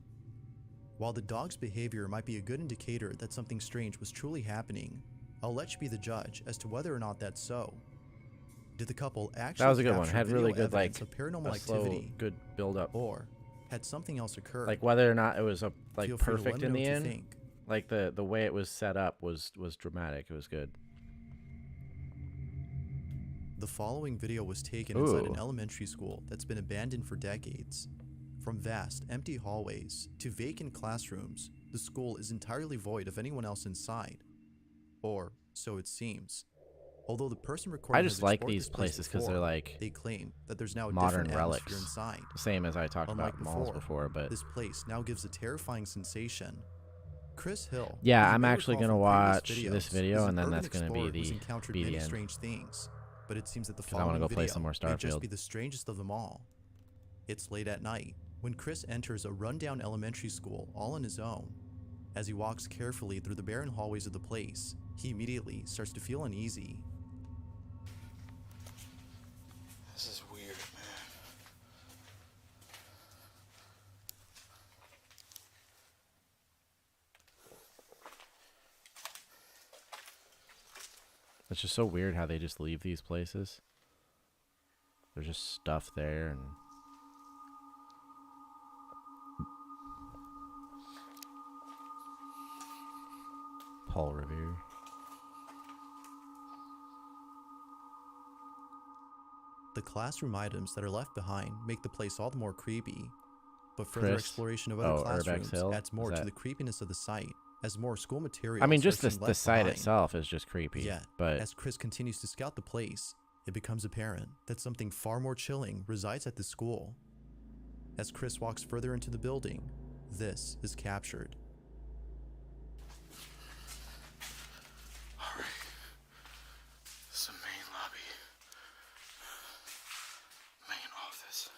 While the dog's behavior might be a good indicator that something strange was truly happening, I'll let you be the judge as to whether or not that's so. Did the couple actually
that was a good one. Had really good
paranormal activity,
good build up,
or had something else occurred?
Like whether or not it was a perfect in the end.
Think.
Like the way it was set up was dramatic. It was good.
The following video was taken inside an elementary school that's been abandoned for decades. From vast, empty hallways to vacant classrooms, the school is entirely void of anyone else inside. Or so it seems. Although the person recording
I just like these places because they're like
they claim that there's now a
modern
different
relics
atmosphere inside.
Same as I talked about malls before, but
this place now gives a terrifying sensation. Chris Hill.
Yeah, I'm actually gonna watch this video and then that's gonna be the end.
Strange things, but it seems that the
I want to go play some more
may just
Starfield.
be the strangest of them all. It's late at night when Chris enters a rundown elementary school all on his own. As he walks carefully through the barren hallways of the place, he immediately starts to feel uneasy.
This is weird, man.
It's just so weird how they just leave these places. There's just stuff there and Paul Revere.
The classroom items that are left behind make the place all the more creepy, but further exploration of other classrooms adds more to the creepiness of the site, as more school materials.
I mean, just the site itself is just creepy.
Yet,
but
as Chris continues to scout the place, it becomes apparent that something far more chilling resides at the school. As Chris walks further into the building, this is captured.
Alright. This is the main lobby. Main office.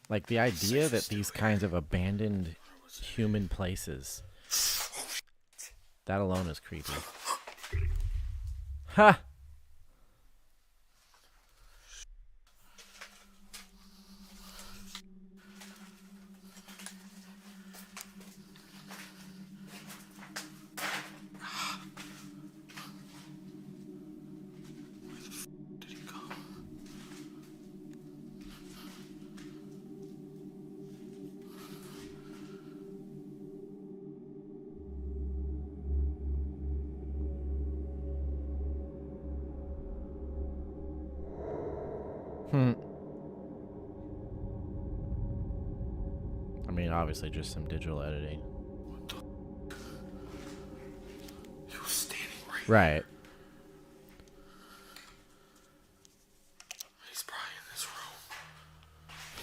like the idea that these kinds of abandoned human places, that alone is creepy. Ha! I mean, obviously just some digital editing.
He was standing
Right.
He's probably in this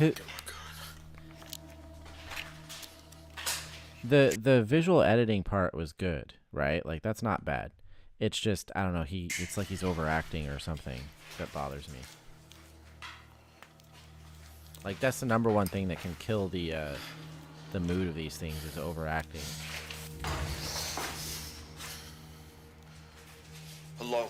room.
The visual editing part was good, right? Like that's not bad. It's just I don't know, it's like he's overacting or something that bothers me. Like that's the number one thing that can kill the mood of these things is overacting.
Hello.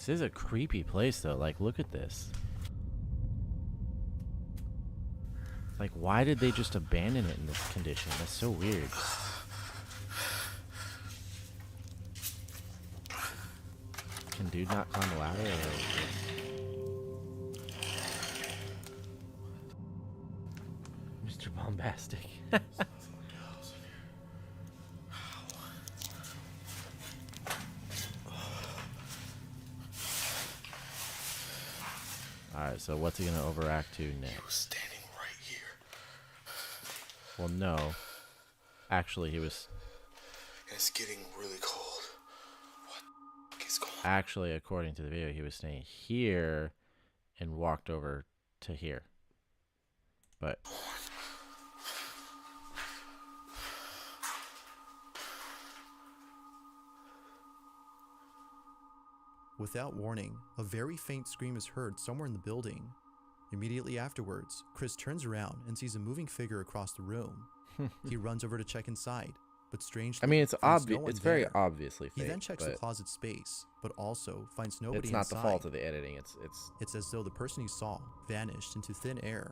This is a creepy place, though. Like, look at this. Like, why did they just abandon it in this condition? That's so weird. Can dude not climb a ladder? Mr. Bombastic. Alright, so what's he gonna overact to next?
He was standing right here.
Well, no. Actually, he was...
It's getting really cold. What is going on?
Actually, according to the video, he was staying here and walked over to here. But...
Without warning, a very faint scream is heard somewhere in the building. Immediately afterwards, Chris turns around and sees a moving figure across the room. He runs over to check inside, but strangely,
I mean, it's
finds
obvious.
no one
It's very
there.
obviously fake.
He then checks the closet space, but also finds nobody
It's not
inside.
the fault of the editing.
It's as though the person he saw vanished into thin air.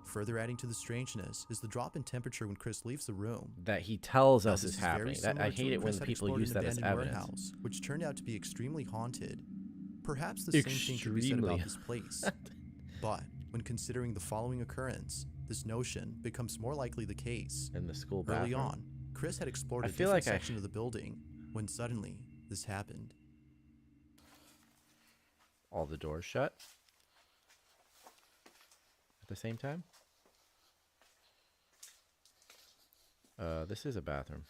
Further adding to the strangeness is the drop in temperature when Chris leaves the room.
That he tells
Now,
us
this
is
very
happening. That,
similar
I
to
hate
when
it when
Chris had
people
explored
use
an
that as
abandoned
evidence.
warehouse, which turned out to be extremely haunted. Perhaps the same thing could be said
Extremely.
about this place. But when considering the following occurrence, this notion becomes more likely the case.
In the school
Early
bathroom?
on, Chris had explored
I
a
feel
different
like I-
section of the building when suddenly this happened.
All the doors shut at the same time. This is a bathroom.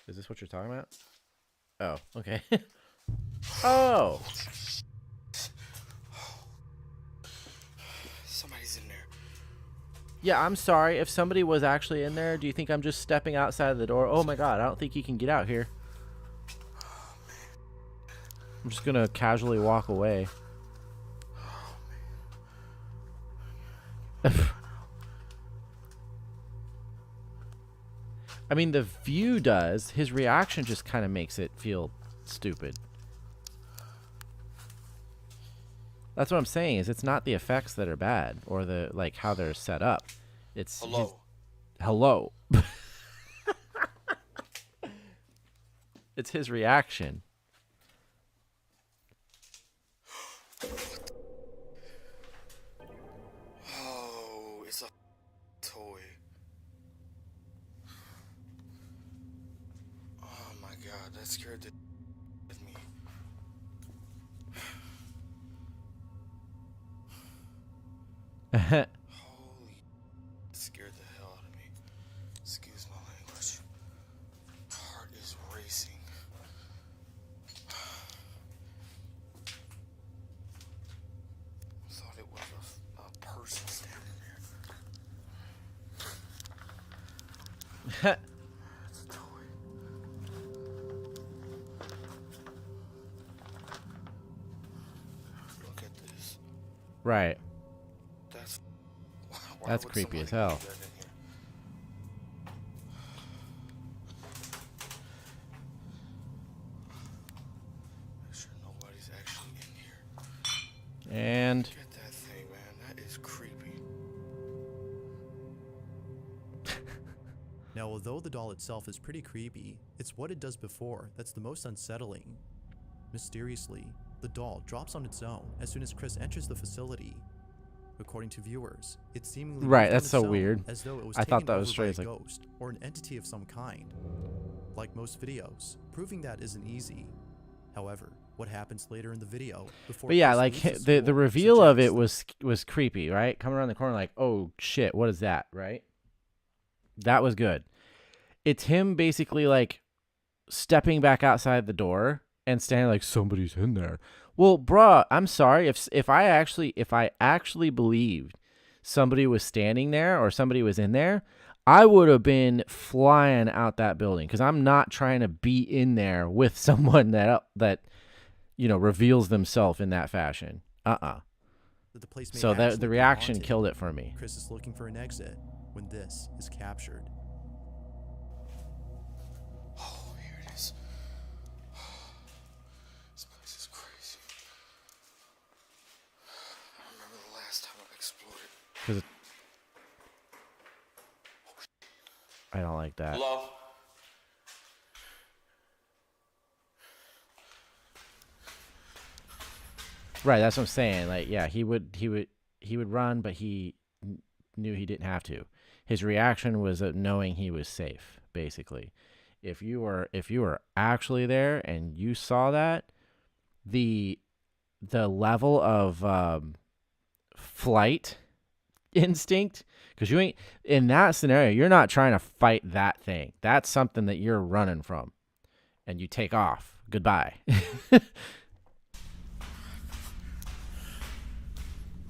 Is this what you're talking about? Oh, okay. Oh!
Somebody's in there.
Yeah, I'm sorry. If somebody was actually in there, do you think I'm just stepping outside of the door? Oh my god, I don't think you can get out here. I'm just gonna casually walk away. I mean, the view does. His reaction just kind of makes it feel stupid. That's what I'm saying, is it's not the effects that are bad or the like how they're set up. It's
Hello.
Hello. It's his reaction.
Oh, it's a toy. Oh my god, that scared the with me. Holy, it scared the hell out of me. Excuse my language. Heart is racing. Thought it was a person standing there. It's a toy. Look at this.
Right.
Why
That's
would
creepy as
somebody
hell.
do that in here? Make sure nobody's actually in here.
And
Look at that thing, man. That is creepy.
Now, although the doll itself is pretty creepy, it's what it does before that's the most unsettling. Mysteriously, the doll drops on its own as soon as Chris enters the facility. According to viewers, it seemingly
Right,
moved on
that's
its
so
own,
weird.
as though it was
I thought
taken
that was
over by a
strange, like-
ghost or an entity of some kind. Like most videos, proving that isn't easy. However, what happens later in the video before
But yeah,
Chris
like
leaves
the
school
reveal of
suggests
it was creepy, right? Coming around the corner like, "Oh shit, what is that?" right? That was good. It's him basically like stepping back outside the door and standing like somebody's in there. Well, bruh, I'm sorry if I actually believed somebody was standing there or somebody was in there, I would have been flying out that building because I'm not trying to be in there with someone that you know reveals themselves in that fashion.
that the place may
So
actually
the
be
reaction
haunted.
killed it for me.
Chris is looking for an exit when this is captured.
Oh, here it is. This place is crazy.
I don't like that.
Hello?
Right, that's what I'm saying. Like, yeah, he would run, but he knew he didn't have to. His reaction was knowing he was safe, basically. If you were actually there and you saw that, the level of flight instinct, because you ain't in that scenario, you're not trying to fight that thing. That's something that you're running from, and you take off. Goodbye.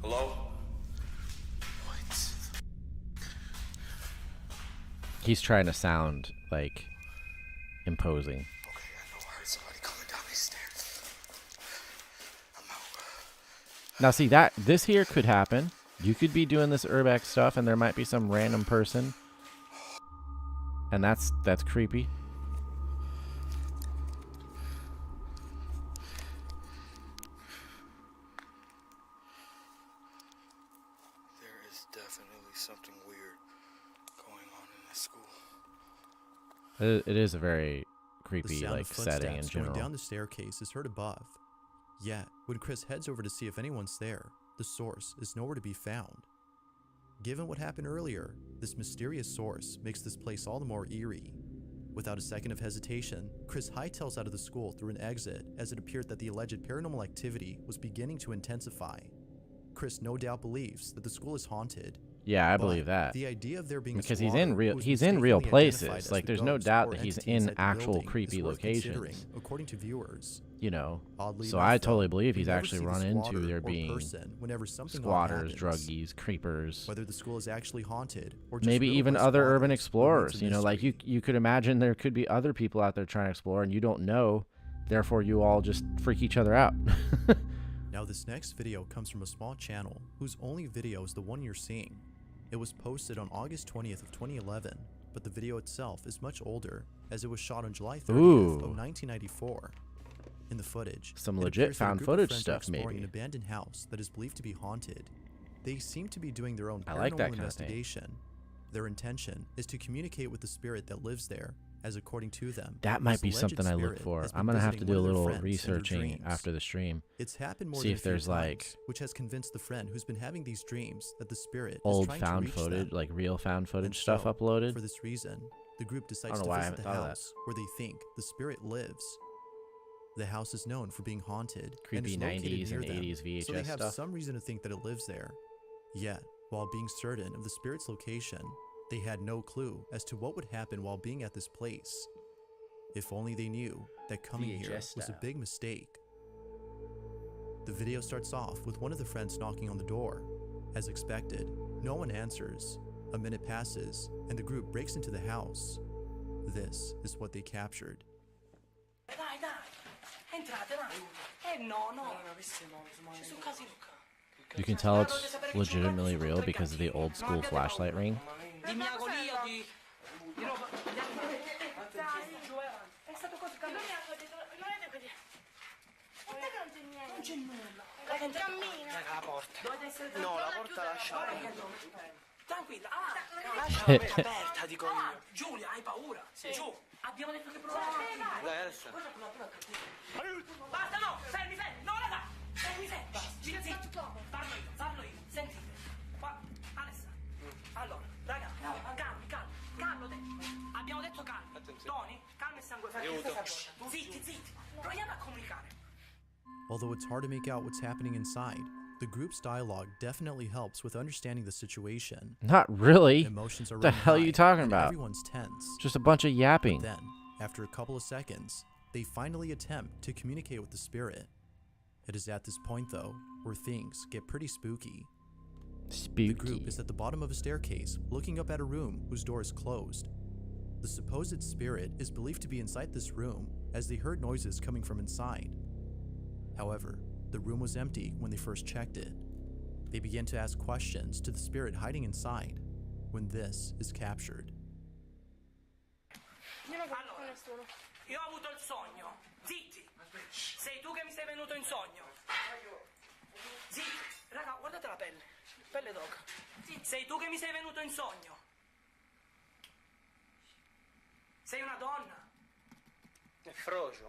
Hello?
He's trying to sound like imposing.
Okay, I know I heard somebody coming down these stairs. I'm out.
Now, see, this here could happen. You could be doing this urbex stuff, and there might be some random person, and that's creepy.
There is definitely something weird going on in this school.
It is a very
The
creepy
sound
like
of
setting in
footsteps
general.
going down the staircase is heard above. Yet, when Chris heads over to see if anyone's there, the source is nowhere to be found. Given what happened earlier, this mysterious source makes this place all the more eerie. Without a second of hesitation, Chris hightails out of the school through an exit as it appeared that the alleged paranormal activity was beginning to intensify. Chris no doubt believes that the school is haunted.
Yeah, I
but
believe that.
The idea of there being
Because
a
he's in
squatter
real
who was
he's in real
mistakenly identified
places.
as
Like
the
there's no
ghost
doubt
or
that he's
entity
in
inside the
actual
building
creepy
is worth considering,
locations.
according to viewers.
You know.
Oddly
So
enough,
I
though,
totally believe
we
he's
never
actually
see the
run into
squatter
there
or
being
person whenever something odd
squatters,
happens.
druggies, creepers.
Whether the school is actually haunted or just
Maybe
riddled
even
by
other urban
squatters remains
explorers.
a
You know, like you could imagine there could be other people out there trying to explore and you don't know. Therefore, you all just freak each other out.
Now, this next video comes from a small channel whose only video is the one you're seeing. It was posted on August 20th of 2011, but the video itself is much older, as it was shot on July 30th of 1994. In the footage,
Some
it
legit
appears that a
found
group of
footage
friends are
stuff,
exploring
maybe.
an abandoned house that is believed to be haunted. They seem to be doing their own
I like that
paranormal
kind of thing.
investigation. Their intention is to communicate with the spirit that lives there, as according to them,
That might
this
be
alleged
something I look
spirit
for.
has been
I'm gonna have to
visiting
do a
one of their
little
friends in their
researching
dreams.
after the stream.
It's happened more
See
than
if
a few
there's like
times, which has convinced the friend who's been having these dreams that the spirit is
old
trying to
found
reach
footage,
them.
like real found footage
And
stuff
so,
uploaded.
For this reason, the group decides
know
to
why I
visit
haven't
the
thought of that.
house where they think the spirit lives. The house is known for being haunted and
Creepy
is located
90s
near
and
them,
80s VHS
so they have
stuff.
some reason to think that it lives there. Yet, while being certain of the spirit's location, they had no clue as to what would happen while being at this place. If only they knew that coming here
VHS
was a
style.
big mistake. The video starts off with one of the friends knocking on the door. As expected, no one answers. A minute passes, and the group breaks into the house. This is what they captured.
Dai, dai, entrate, dai. No, no. Su casino qua.
You can tell it's legitimately real because of the old school flashlight ring.
Di miagolia, di roba. È stato così. Non è così. Non c'è nulla. Cammina. La porta. Dovete essere no, la porta lasciata. Tranquilla. Lascia la porta aperta, dico io. Giulia, hai paura? Giù. Abbiamo detto che proviamo. Dai, adesso. Basta, no. Fermi. No, raga. Fermi. Gira zitto. Farlo io. Sentite. Qua. Alessa. Allora, raga. Calmo te. Abbiamo detto calmo. Tony, calmo e sangue freddo. Zitti. Proviamo a comunicare.
Although it's hard to make out what's happening inside, the group's dialogue definitely helps with understanding the situation.
Not really.
Emotions are
The
running
hell are
high,
you talking
and
about?
Everyone's tense.
Just a bunch of yapping.
But then, after a couple of seconds, they finally attempt to communicate with the spirit. It is at this point, though, where things get pretty spooky. The group is at the bottom of a staircase, looking up at a room whose door is closed. The supposed spirit is believed to be inside this room, as they heard noises coming from inside. However, the room was empty when they first checked it. They begin to ask questions to the spirit hiding inside, when this is captured.
Allora, io ho avuto il sogno. Zitti. Sei tu che mi sei venuto in sogno. Zitti. Raga, guardate la pelle. Pelle d'oca. Sei tu che mi sei venuto in sogno. Sei una donna.
È frocio.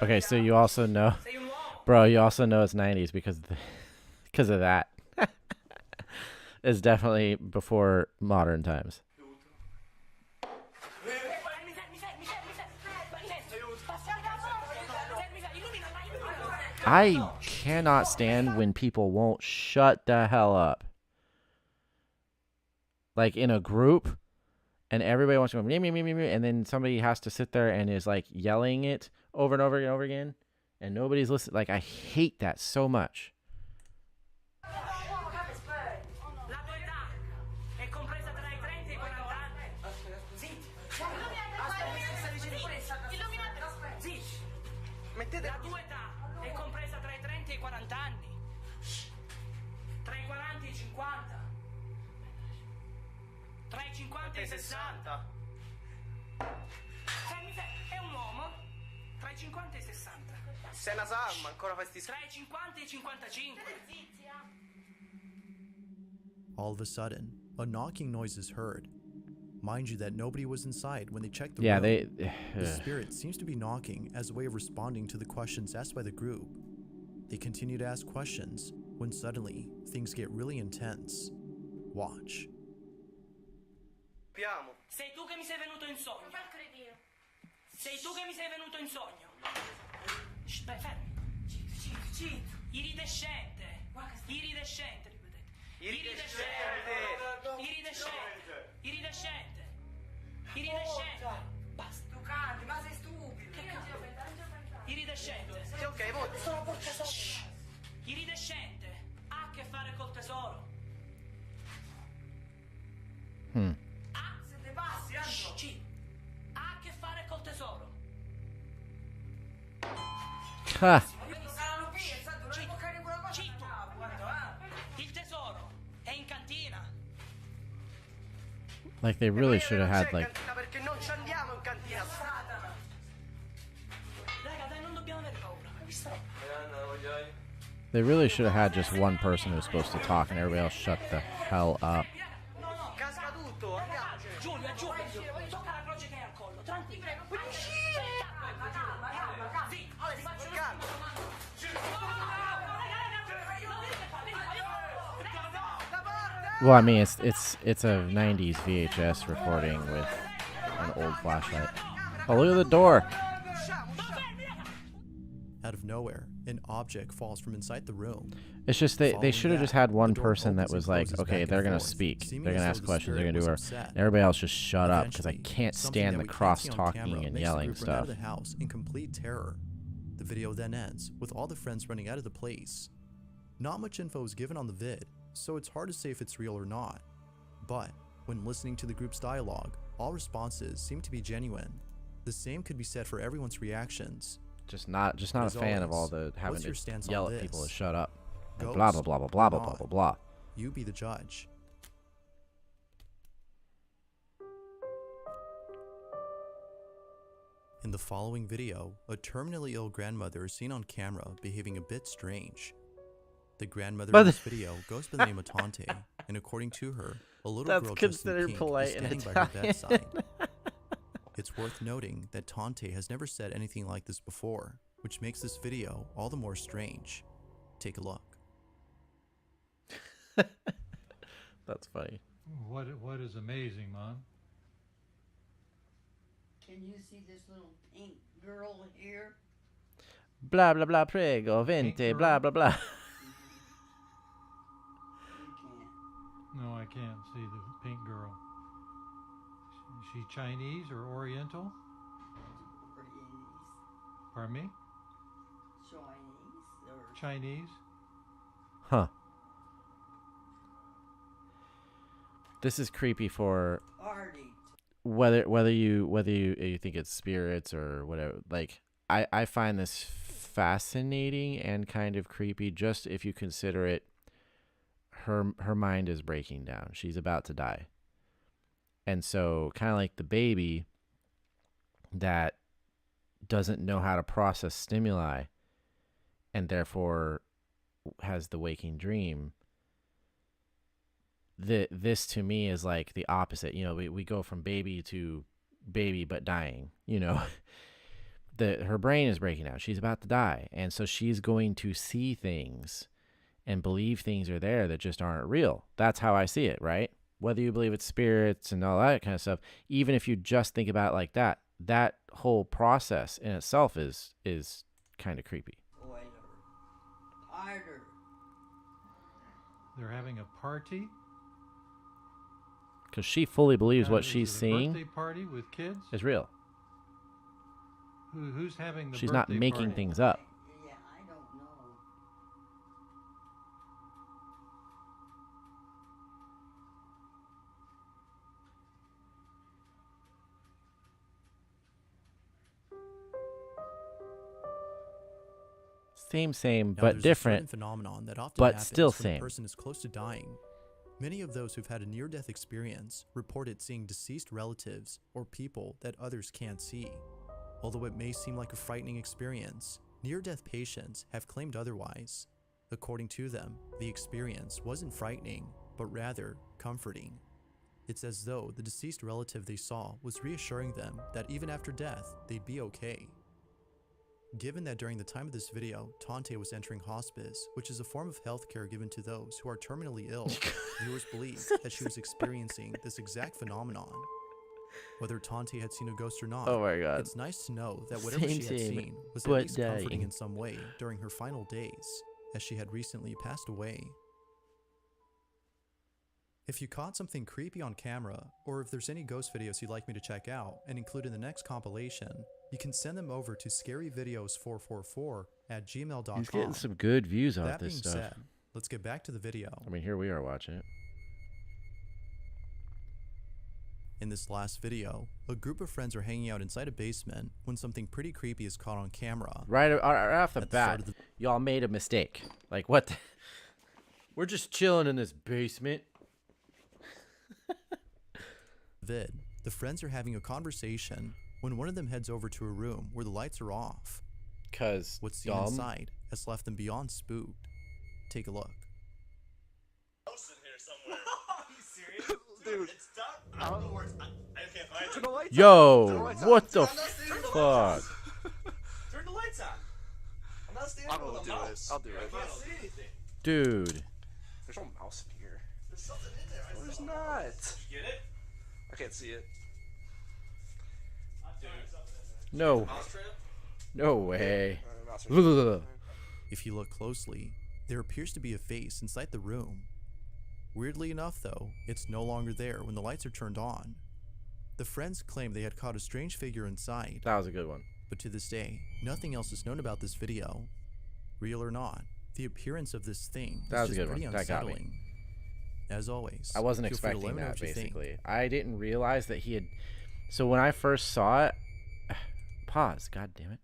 Okay, so you also know, bro, you also know it's 90s because of that. It's definitely before modern times. I cannot stand when people won't shut the hell up. Like in a group, and everybody wants to go, and then somebody has to sit there and is like yelling it over and over and over again, and nobody's listening. Like, I hate that so much.
La tua età è compresa tra i 30 e i 40 anni. Tra i 40 e i 50. Tra i 50 e i 60. È un uomo tra i 50 e i 60.
Sei una salma, ancora fai sti
Tra i 50 e i 55.
All of a sudden, a knocking noise is heard. Mind you that nobody was inside when they checked the
Yeah,
room. The spirit seems to be knocking as a way of responding to the questions asked by the group. They continue to ask questions when suddenly things get really intense. Watch.
Sei tu che mi sei venuto in sogno. Sei tu che mi sei venuto in sogno. Shh, beh, fermi. Zitto. Iridescente. Iridescente, ripetete. Iridescente. Iridescente. Iridescente. Iridescente. Basta. Tu canti, ma sei stupido. Che cazzo? Iridescente.
Sì, ok, molto.
Sono col tesoro. Iridescente. Ha a che fare col tesoro. Se te passi, Andro. Ha a che fare col tesoro.
Ha.
Il tesoro è in cantina.
Like, they really should have had, like,
Perché non ci andiamo in cantina.
Raga, dai, non dobbiamo avere paura.
they really should have had just one person who's supposed to talk and everybody else shut the hell up.
Casca tutto, andiamocene.
Giulia, tocca la croce che hai al collo. Tranquillo.
Well, I mean, it's a 90s VHS recording with an old flashlight. Oh, look at the door.
Out of nowhere, an object falls from inside the room.
It's just they
Following
should have
that,
just had one
the door
person that
opens and
was like,
closes
okay,
back and
they're gonna
forth,
speak,
seeming
they're gonna
as
ask
though the
questions, they're
spirit
gonna do
was
whatever.
upset.
And everybody else just shut up because I
Eventually,
can't
something
stand
that
the
we can't
cross
see on
talking
camera
and
makes the
yelling
group run out
stuff.
of the house in complete terror. The video then ends with all the friends running out of the place. Not much info is given on the vid, so it's hard to say if it's real or not. But when listening to the group's dialogue, all responses seem to be genuine. The same could be said for everyone's reactions.
Just not a
As
fan of all
always,
the having
what's your
to
stance
yell
on
at people to
this?
shut up. And
Ghost
blah blah blah blah blah
or
blah blah
not?
blah blah.
You be the judge. In the following video, a terminally ill grandmother is seen on camera behaving a bit strange. The grandmother in this video goes by the name of Tante, and according to her, a little
That's
girl dressed in
considered
pink
polite
is
in
standing by her
Italian.
bedside. It's worth noting that Tante has never said anything like this before, which makes this video all the more strange. Take a look.
That's funny.
What is amazing, Mom?
Can you see this little pink girl here?
Blah blah blah prego, vente, blah blah blah.
No, I can't see the pink girl. Is she Chinese or Oriental? Pardon me?
Chinese or
Chinese?
Huh. This is creepy for whether you think it's spirits or whatever. Like, I find this fascinating and kind of creepy just if you consider it her mind is breaking down. She's about to die. And so kind of like the baby that doesn't know how to process stimuli and therefore has the waking dream. this to me is like the opposite. You know, we go from baby to baby but dying, you know. Her brain is breaking down. She's about to die. And so she's going to see things and believe things are there that just aren't real. That's how I see it, right? Whether you believe it's spirits and all that kind of stuff, even if you just think about it like that, that whole process in itself is kind of creepy.
Harder.
They're having a party.
Because she fully believes what
Is
she's
it a
seeing
birthday party with kids?
is real.
Who's having the
She's
birthday
not making
party?
things up.
Yeah, I don't know.
Same,
Now,
but
there's
different.
a certain phenomenon that often
but
happens
still
when
same.
a person is close to dying. Many of those who've had a near-death experience reported seeing deceased relatives or people that others can't see. Although it may seem like a frightening experience, near-death patients have claimed otherwise. According to them, the experience wasn't frightening, but rather comforting. It's as though the deceased relative they saw was reassuring them that even after death, they'd be okay. Given that during the time of this video, Tante was entering hospice, which is a form of healthcare given to those who are terminally ill, viewers believe that she was experiencing this exact phenomenon. Whether Tante had seen a ghost or not,
Oh my God.
it's nice to know that whatever she had seen was at
but
least comforting
dying.
in some way during her final days, as she had recently passed away. If you caught something creepy on camera, or if there's any ghost videos you'd like me to check out and include in the next compilation, you can send them over to scaryvideos444@gmail.com.
He's getting some good views off
That
this
being
stuff.
said, let's get back to the video.
I mean, here we are watching it.
In this last video, a group of friends are hanging out inside a basement when something pretty creepy is caught on camera.
Right off the
At the start
bat,
of the-
y'all made a mistake. Like, what the? We're just chilling in this basement.
The friends are having a conversation when one of them heads over to a room where the lights are off.
Cause
what's seen
dumb.
inside has left them beyond spooked. Take a look.
Dude, it's dark. I don't know where it's. I can't find it. Turn the lights
Yo,
on. Turn the lights
what
on.
the
I'm not standing with
fuck?
mouse. Turn the lights on. I'm not standing with a mouse.
I'll do it.
I can't see anything.
Dude.
There's no mouse in here.
There's something in there.
No, there's not.
Did you get it?
I can't see it.
No. No way.
If you look closely, there appears to be a face inside the room. Weirdly enough though, it's no longer there when the lights are turned on. The friends claim they had caught a strange figure inside.
That was a good one.
But to this day, nothing else is known about this video. Real or not, the appearance of this thing
That was
is
a
just
good
pretty
one. That got me.
unsettling. As always,
I wasn't
feel free to
expecting
let me know
that,
what you think.
basically. I didn't realize that he had... So when I first saw it... Pause, god damn it.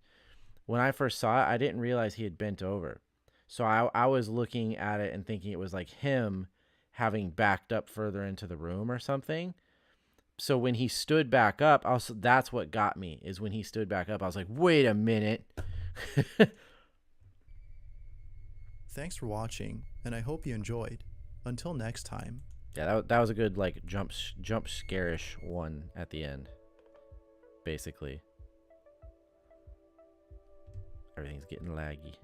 When I first saw it, I didn't realize he had bent over. So I was looking at it and thinking it was like him having backed up further into the room or something. So when he stood back up, that's what got me, is when he stood back up. I was like, wait a minute.
Thanks for watching, and I hope you enjoyed. Until next time.
Yeah, that was a good, like, jump scare-ish one at the end. Basically. Everything's getting laggy.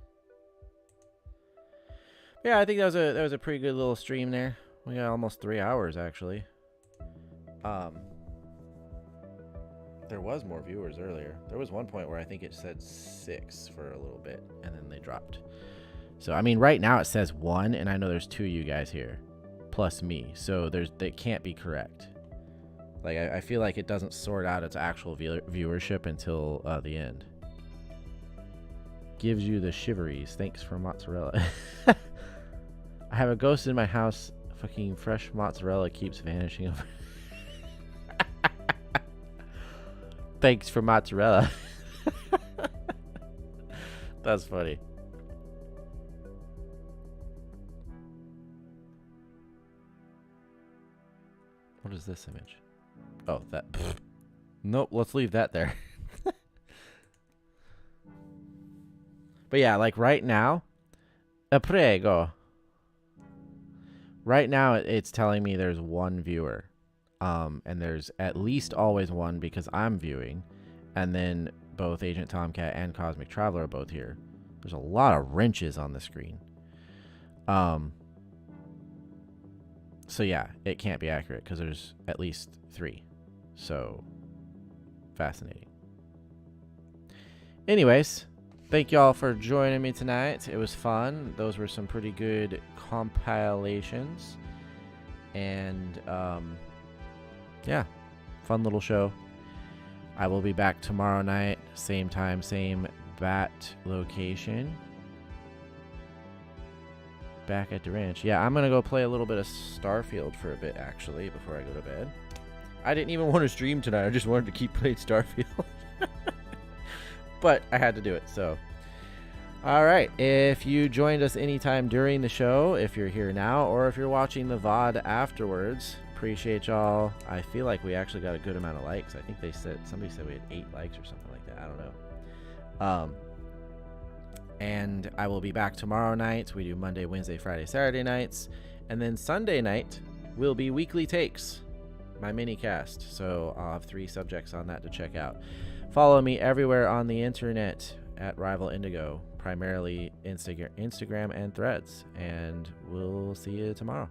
Yeah, I think that was a pretty good little stream there. We got almost 3 hours, actually. There was more viewers earlier. There was one point where I think it said 6 for a little bit, and then they dropped. So, I mean, right now it says 1, and I know there's 2 of you guys here, plus me. So they can't be correct. Like, I feel like it doesn't sort out its actual viewership until the end. Gives you the shiveries. Thanks for mozzarella. I have a ghost in my house. Fucking fresh mozzarella keeps vanishing. Thanks for mozzarella. That's funny. What is this image? Oh, that. Nope, let's leave that there. But yeah, like right now, prego. Right now, it's telling me there's one viewer. And there's at least always one because I'm viewing. And then both Agent Tomcat and Cosmic Traveler are both here. There's a lot of wrenches on the screen. So yeah, it can't be accurate because there's at least 3. So, fascinating. Anyways, thank y'all for joining me tonight. It was fun. Those were some pretty good compilations. And, yeah, fun little show. I will be back tomorrow night, same time, same bat location. Back at the ranch. Yeah, I'm going to go play a little bit of Starfield for a bit, actually, before I go to bed. I didn't even want to stream tonight. I just wanted to keep playing Starfield. But I had to do it, so. All right. If you joined us anytime during the show, if you're here now, or if you're watching the VOD afterwards, appreciate y'all. I feel like we actually got a good amount of likes. I think somebody said we had 8 likes or something like that. I don't know. And I will be back tomorrow night. We do Monday, Wednesday, Friday, Saturday nights. And then Sunday night will be weekly takes, my mini cast. So I'll have 3 subjects on that to check out. Follow me everywhere on the internet at Rival Indigo, primarily Instagram and Threads. And we'll see you tomorrow.